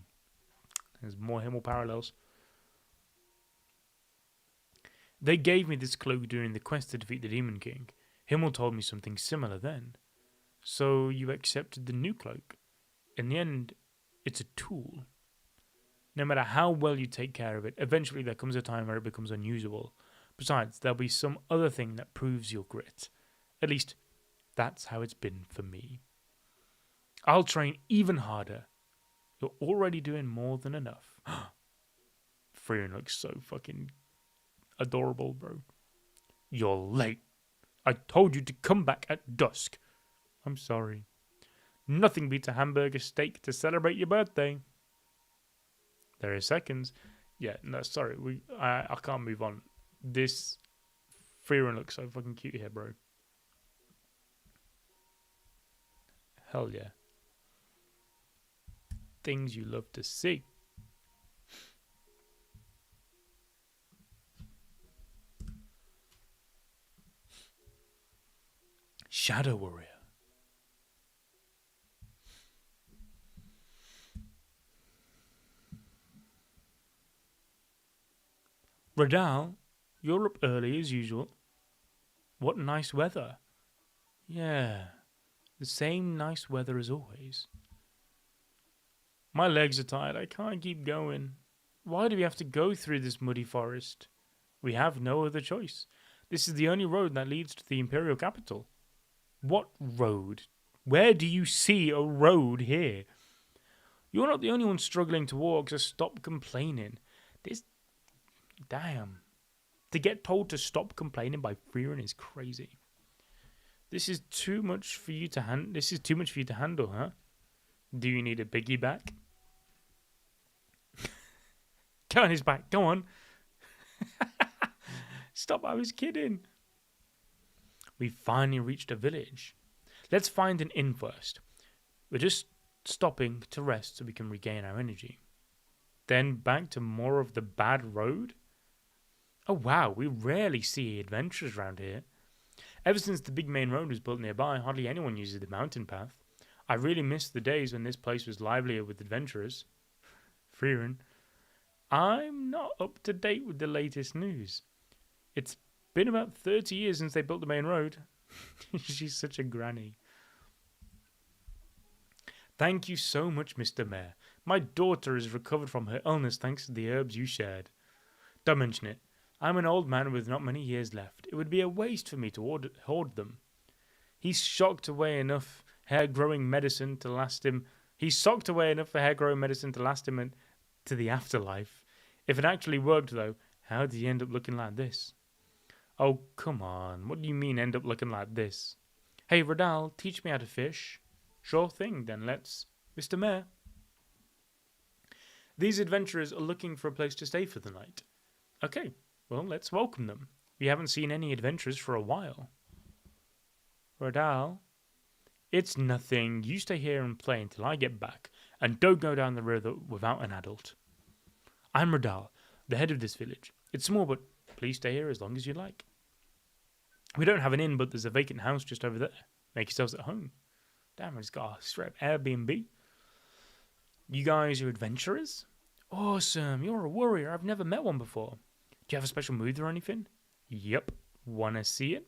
There's more Himmel parallels. They gave me this cloak during the quest to defeat the Demon King. Himmel told me something similar then. So you accepted the new cloak. In the end, it's a tool. No matter how well you take care of it, eventually there comes a time where it becomes unusable. Besides, there'll be some other thing that proves your grit. At least, that's how it's been for me. I'll train even harder. You're already doing more than enough. Frieren looks so fucking adorable, bro. You're late. I told you to come back at dusk. I'm sorry. Nothing beats a hamburger steak to celebrate your birthday. There are seconds. Yeah, no, sorry. I can't move on. This Frieren looks so fucking cute here, bro. Hell yeah. Things you love to see. Shadow Warrior. Radal, you're up early as usual. What nice weather. Yeah, the same nice weather as always. My legs are tired. I can't keep going. Why do we have to go through this muddy forest? We have no other choice. This is the only road that leads to the Imperial capital. What road? Where do you see a road here? You're not the only one struggling to walk, so stop complaining. Damn. To get told to stop complaining by Frieren is crazy. This is too much for you to handle, huh? Do you need a piggyback? Go on his back. Go on. Stop, I was kidding. We finally reached a village. Let's find an inn first. We're just stopping to rest so we can regain our energy. Then back to more of the bad road? Oh wow, we rarely see adventurers around here. Ever since the big main road was built nearby, hardly anyone uses the mountain path. I really miss the days when this place was livelier with adventurers. Frieren. I'm not up to date with the latest news. It's been about 30 years since they built the main road. She's such a granny. Thank you so much, Mr. Mayor. My daughter has recovered from her illness thanks to the herbs you shared. Don't mention it. I'm an old man with not many years left. It would be a waste for me to hoard them. He's socked away enough hair-growing medicine to last him. He's socked away enough for hair-growing medicine to last him to the afterlife. If it actually worked, though, how did he end up looking like this? Oh, come on. What do you mean end up looking like this? Hey, Radal, teach me how to fish. Sure thing, then let's. Mr. Mayor. These adventurers are looking for a place to stay for the night. Okay, well, let's welcome them. We haven't seen any adventurers for a while. Radal? It's nothing. You stay here and play until I get back, and don't go down the river without an adult. I'm Radal, the head of this village. It's small, but please stay here as long as you like. We don't have an inn, but there's a vacant house just over there. Make yourselves at home. Damn, it's got a straight Airbnb. You guys are adventurers? Awesome, you're a warrior. I've never met one before. Do you have a special move or anything? Yep. Wanna see it?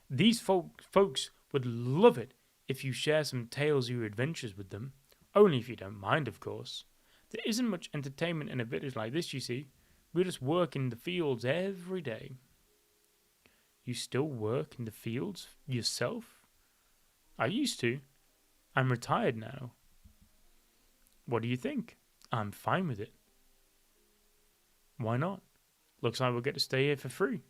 These folks would love it if you share some tales of your adventures with them. Only if you don't mind, of course. There isn't much entertainment in a village like this, you see. We just work in the fields every day. You still work in the fields yourself? I used to. I'm retired now. What do you think? I'm fine with it. Why not? Looks like we'll get to stay here for free.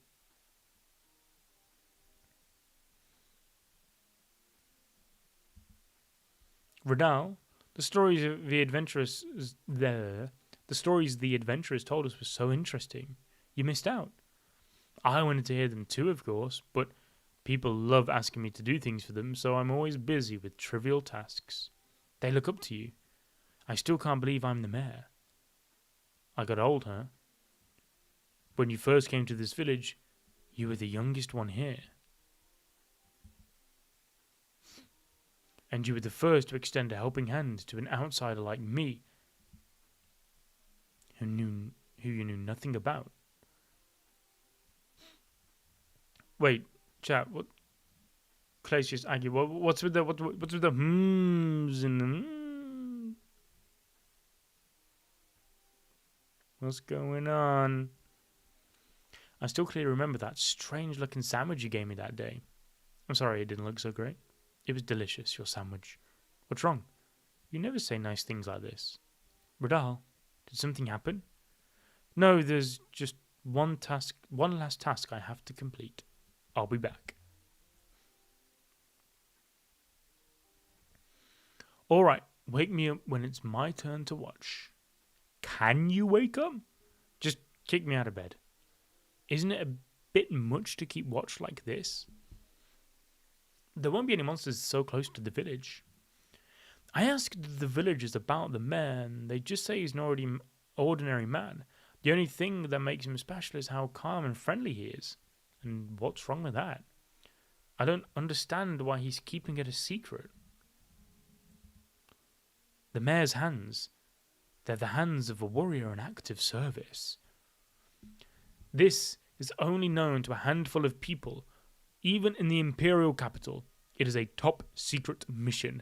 Radal, the stories the adventurers told us were so interesting. You missed out. I wanted to hear them too, of course, but people love asking me to do things for them, so I'm always busy with trivial tasks. They look up to you. I still can't believe I'm the mayor. I got old, huh? When you first came to this village, you were the youngest one here. And you were the first to extend a helping hand to an outsider like me, who you knew nothing about. Wait, chat. What? Clacius Aggie. What's with the hmms and the? What's going on? I still clearly remember that strange-looking sandwich you gave me that day. I'm sorry it didn't look so great. It was delicious, your sandwich. What's wrong? You never say nice things like this. Radal, did something happen? No, there's just one last task I have to complete. I'll be back. Alright, wake me up when it's my turn to watch. Can you wake up? Just kick me out of bed. Isn't it a bit much to keep watch like this? There won't be any monsters so close to the village. I asked the villagers about the mayor, and they just say he's an ordinary man. The only thing that makes him special is how calm and friendly he is. And what's wrong with that? I don't understand why he's keeping it a secret. The mayor's hands, they're the hands of a warrior in active service. This is only known to a handful of people. Even in the imperial capital, it is a top secret mission.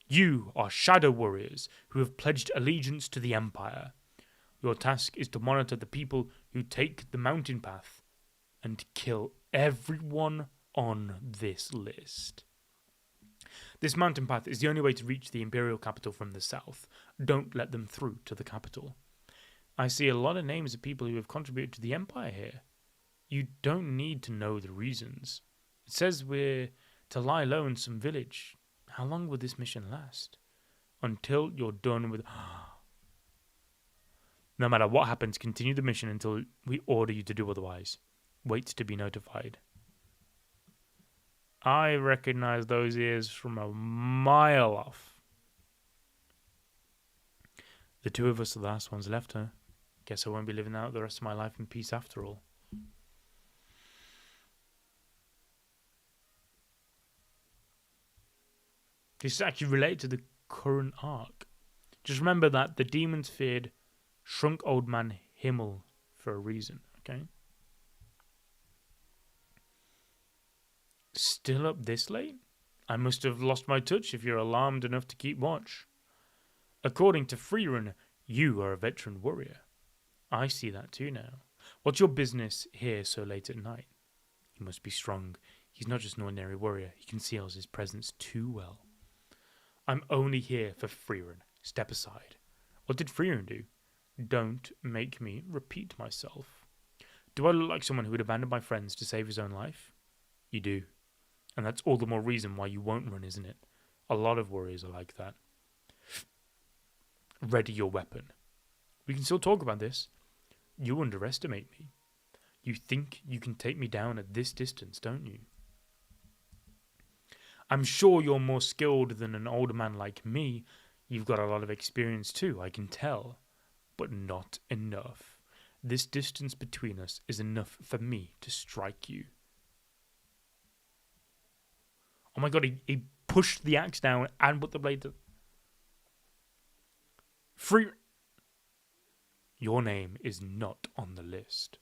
You are shadow warriors who have pledged allegiance to the Empire. Your task is to monitor the people who take the mountain path and kill everyone on this list. This mountain path is the only way to reach the imperial capital from the south. Don't let them through to the capital. I see a lot of names of people who have contributed to the Empire here. You don't need to know the reasons. It says we're to lie low in some village. How long will this mission last? Until you're done with... No matter what happens, continue the mission until we order you to do otherwise. Wait to be notified. I recognize those ears from a mile off. The two of us are the last ones left, huh? Guess I won't be living out the rest of my life in peace after all. This is actually related to the current arc. Just remember that the demons feared Shrunk old man Himmel for a reason, okay? Still up this late? I must have lost my touch if you're alarmed enough to keep watch. According to Frieren, you are a veteran warrior. I see that too now. What's your business here so late at night? He must be strong. He's not just an ordinary warrior. He conceals his presence too well. I'm only here for Frieren. Step aside. What did Frieren do? Don't make me repeat myself. Do I look like someone who would abandon my friends to save his own life? You do. And that's all the more reason why you won't run, isn't it? A lot of warriors are like that. Ready your weapon. We can still talk about this. You underestimate me. You think you can take me down at this distance, don't you? I'm sure you're more skilled than an older man like me. You've got a lot of experience too, I can tell. But not enough. This distance between us is enough for me to strike you. Oh my god, he pushed the axe down and put the blade to... Your name is not on the list.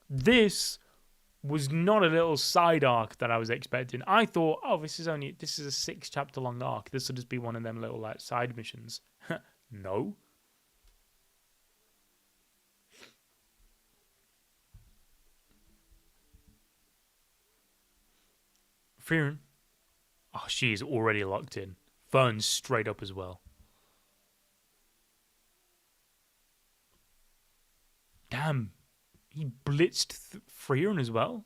This was not a little side arc that I was expecting. I thought, oh, this is a 6-chapter long arc. This will just be one of them little like side missions. No. Frieren. Oh, she is already locked in. Fern's straight up as well. Damn. He blitzed Frieren as well?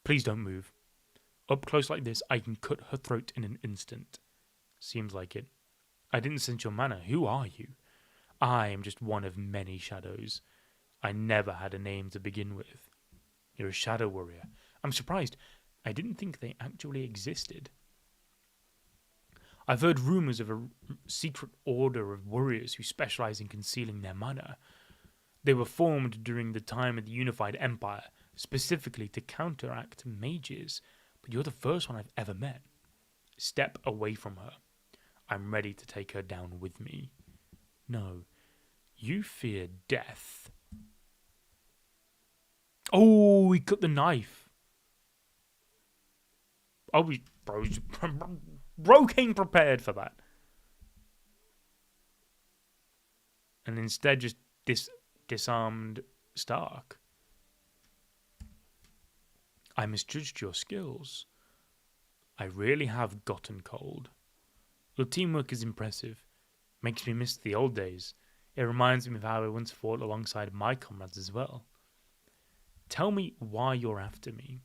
Please don't move. Up close like this, I can cut her throat in an instant. Seems like it. I didn't sense your manner. Who are you? I am just one of many shadows. I never had a name to begin with. You're a shadow warrior. I'm surprised. I didn't think they actually existed. I've heard rumours of a secret order of warriors who specialise in concealing their mana. They were formed during the time of the Unified Empire, specifically to counteract mages, but you're the first one I've ever met. Step away from her. I'm ready to take her down with me. No, you fear death. Oh, he cut the knife. Oh, bro came prepared for that. And instead just disarmed Stark. I misjudged your skills. I really have gotten cold. Your teamwork is impressive. Makes me miss the old days. It reminds me of how I once fought alongside my comrades as well. Tell me why you're after me.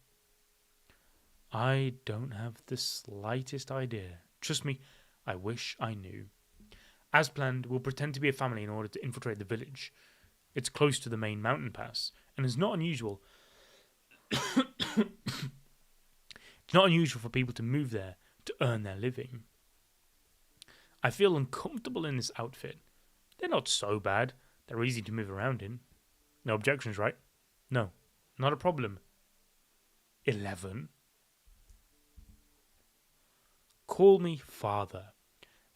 I don't have the slightest idea. Trust me, I wish I knew. As planned, we'll pretend to be a family in order to infiltrate the village. It's close to the main mountain pass, and it's not unusual. It's not unusual for people to move there to earn their living. I feel uncomfortable in this outfit. They're not so bad. They're easy to move around in. No objections, right? No, not a problem. 11. Call me father,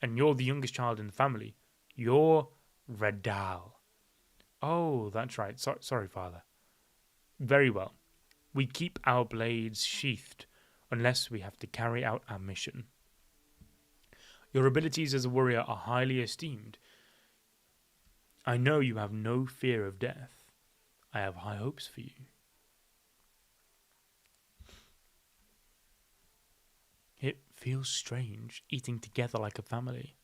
and you're the youngest child in the family. You're Radal. Oh, that's right. Sorry, father. Very well. We keep our blades sheathed unless we have to carry out our mission. Your abilities as a warrior are highly esteemed. I know you have no fear of death. I have high hopes for you. It feels strange, eating together like a family.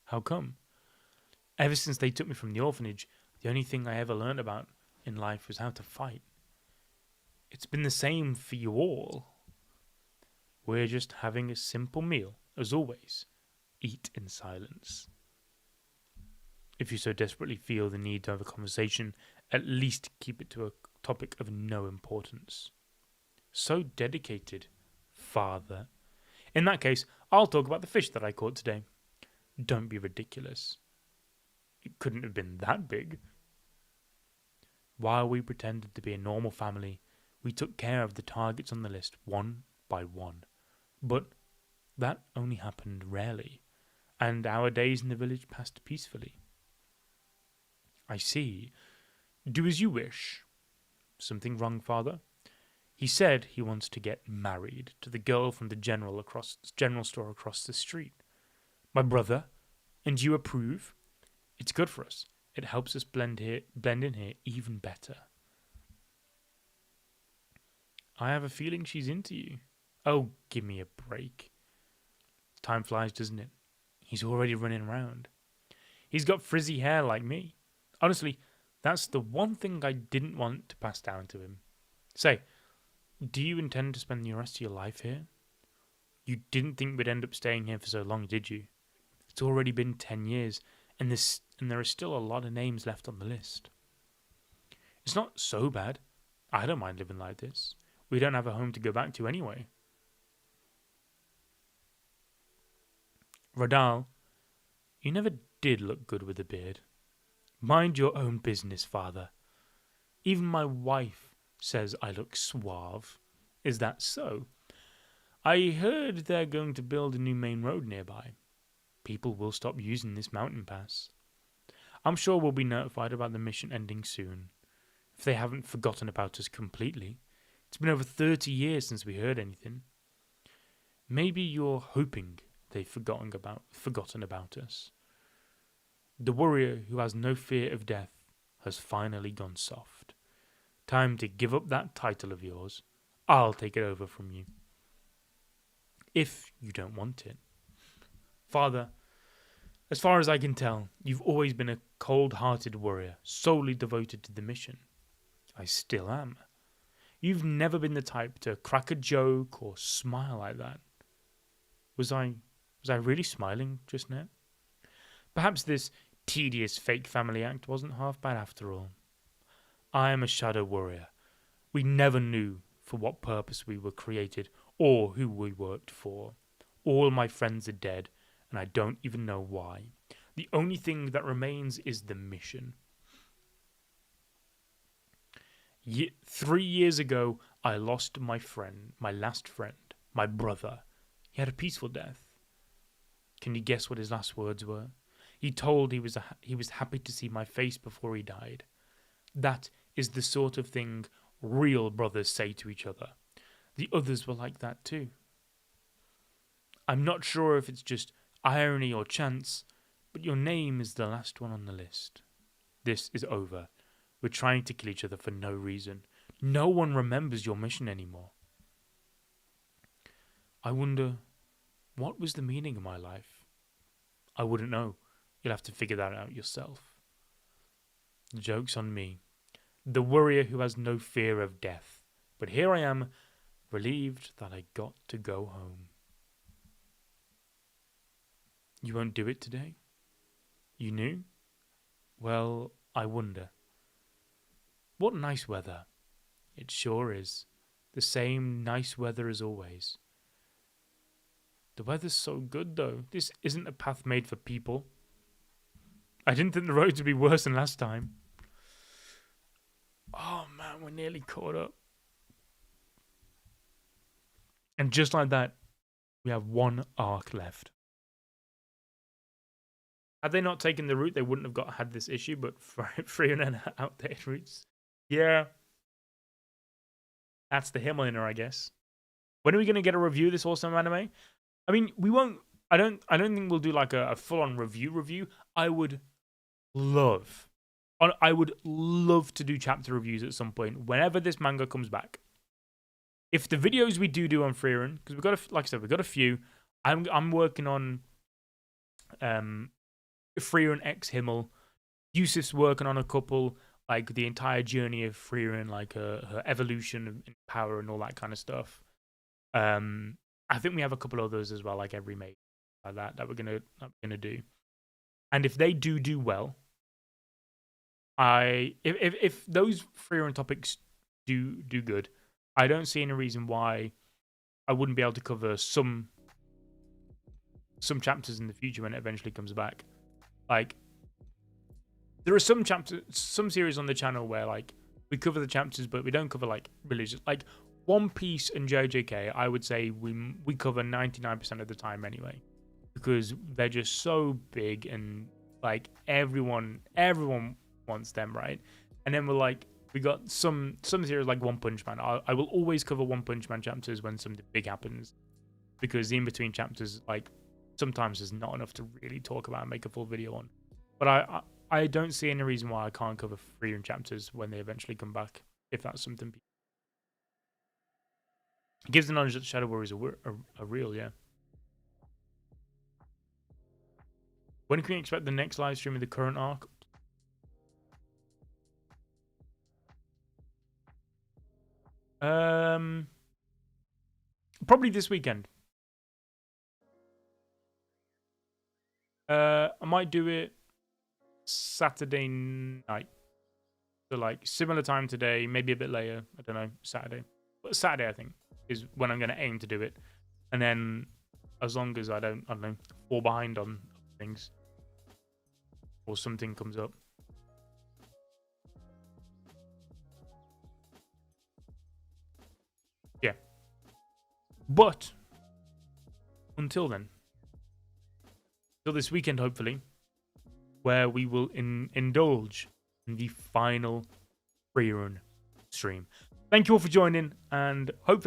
How come? Ever since they took me from the orphanage, the only thing I ever learned about in life was how to fight. It's been the same for you all. We're just having a simple meal, as always. Eat in silence. If you so desperately feel the need to have a conversation, at least keep it to a topic of no importance. So dedicated, father. In that case, I'll talk about the fish that I caught today. Don't be ridiculous. It couldn't have been that big. While we pretended to be a normal family, We took care of the targets on the list one by one. But that only happened rarely, and our days in the village passed peacefully. I see. Do as you wish. Something wrong, father? He said he wants to get married to the girl from the general store across the street. My brother, and you approve? It's good for us. It helps us blend in here even better. I have a feeling she's into you. Oh, give me a break. Time flies, doesn't it? He's already running around. He's got frizzy hair like me. Honestly, that's the one thing I didn't want to pass down to him. Say, do you intend to spend the rest of your life here? You didn't think we'd end up staying here for so long, did you? It's already been 10 years, and there are still a lot of names left on the list. It's not so bad. I don't mind living like this. We don't have a home to go back to anyway. Radal, you never did look good with a beard. Mind your own business, father. Even my wife says I look suave. Is that so? I heard they're going to build a new main road nearby. People will stop using this mountain pass. I'm sure we'll be notified about the mission ending soon, if they haven't forgotten about us completely. It's been over 30 years since we heard anything. Maybe you're hoping they've forgotten about us. The warrior who has no fear of death has finally gone soft. Time to give up that title of yours. I'll take it over from you. If you don't want it. Father, as far as I can tell, you've always been a cold-hearted warrior, solely devoted to the mission. I still am. You've never been the type to crack a joke or smile like that. Was I really smiling just now? Perhaps this tedious fake family act wasn't half bad after all. I am a shadow warrior. We never knew for what purpose we were created or who we worked for. All my friends are dead, and I don't even know why. The only thing that remains is the mission. 3 years ago, I lost my last friend, my brother. He had a peaceful death. Can you guess what his last words were? He told he was happy to see my face before he died. That is the sort of thing real brothers say to each other. The others were like that too. I'm not sure if it's just irony or chance, but your name is the last one on the list. This is over. We're trying to kill each other for no reason. No one remembers your mission anymore. I wonder, what was the meaning of my life? I wouldn't know. You'll have to figure that out yourself. The joke's on me. The warrior who has no fear of death. But here I am, relieved that I got to go home. You won't do it today? You knew? Well, I wonder. What nice weather. It sure is. The same nice weather as always. The weather's so good, though. This isn't a path made for people. I didn't think the roads would be worse than last time. Oh, man, we're nearly caught up. And just like that, we have one arc left. Had they not taken the route, they wouldn't have had this issue, but Frieren and outdated routes. Yeah. That's the Himmler, I guess. When are we going to get a review of this awesome anime? I mean, we won't. I don't think we'll do like a full-on review. I would love to do chapter reviews at some point whenever this manga comes back. If the videos we do on Frieren, because we've got like I said, we've got a few. I'm working on Frieren X Himmel. Yusuf's working on a couple, like the entire journey of Frieren, like her evolution in power and all that kind of stuff. I think we have a couple others as well, like every mate like that we're gonna do. And if they do well, if those Frieren topics do good, I don't see any reason why I wouldn't be able to cover some chapters in the future when it eventually comes back. Like, there are some series on the channel where like we cover the chapters, but we don't cover like religious. Like One Piece and JJK, I would say we cover 99% of the time anyway, because they're just so big and like everyone wants them, right? And then we got some series like One Punch Man. I will always cover One Punch Man chapters when something big happens, because the in between chapters, like sometimes there's not enough to really talk about and make a full video on. But I don't see any reason why I can't cover Frieren chapters when they eventually come back, if that's something. It gives the knowledge that Shadow Warriors are real, yeah. When can we expect the next live stream of the current arc? Probably this weekend. I might do it Saturday night. So like similar time today, maybe a bit later. I don't know, Saturday. But Saturday, I think, is when I'm going to aim to do it. And then as long as I don't know, fall behind on things or something comes up. Yeah. But until then, till this weekend, hopefully, where we will indulge in the final Frieren stream. Thank you all for joining, and hopefully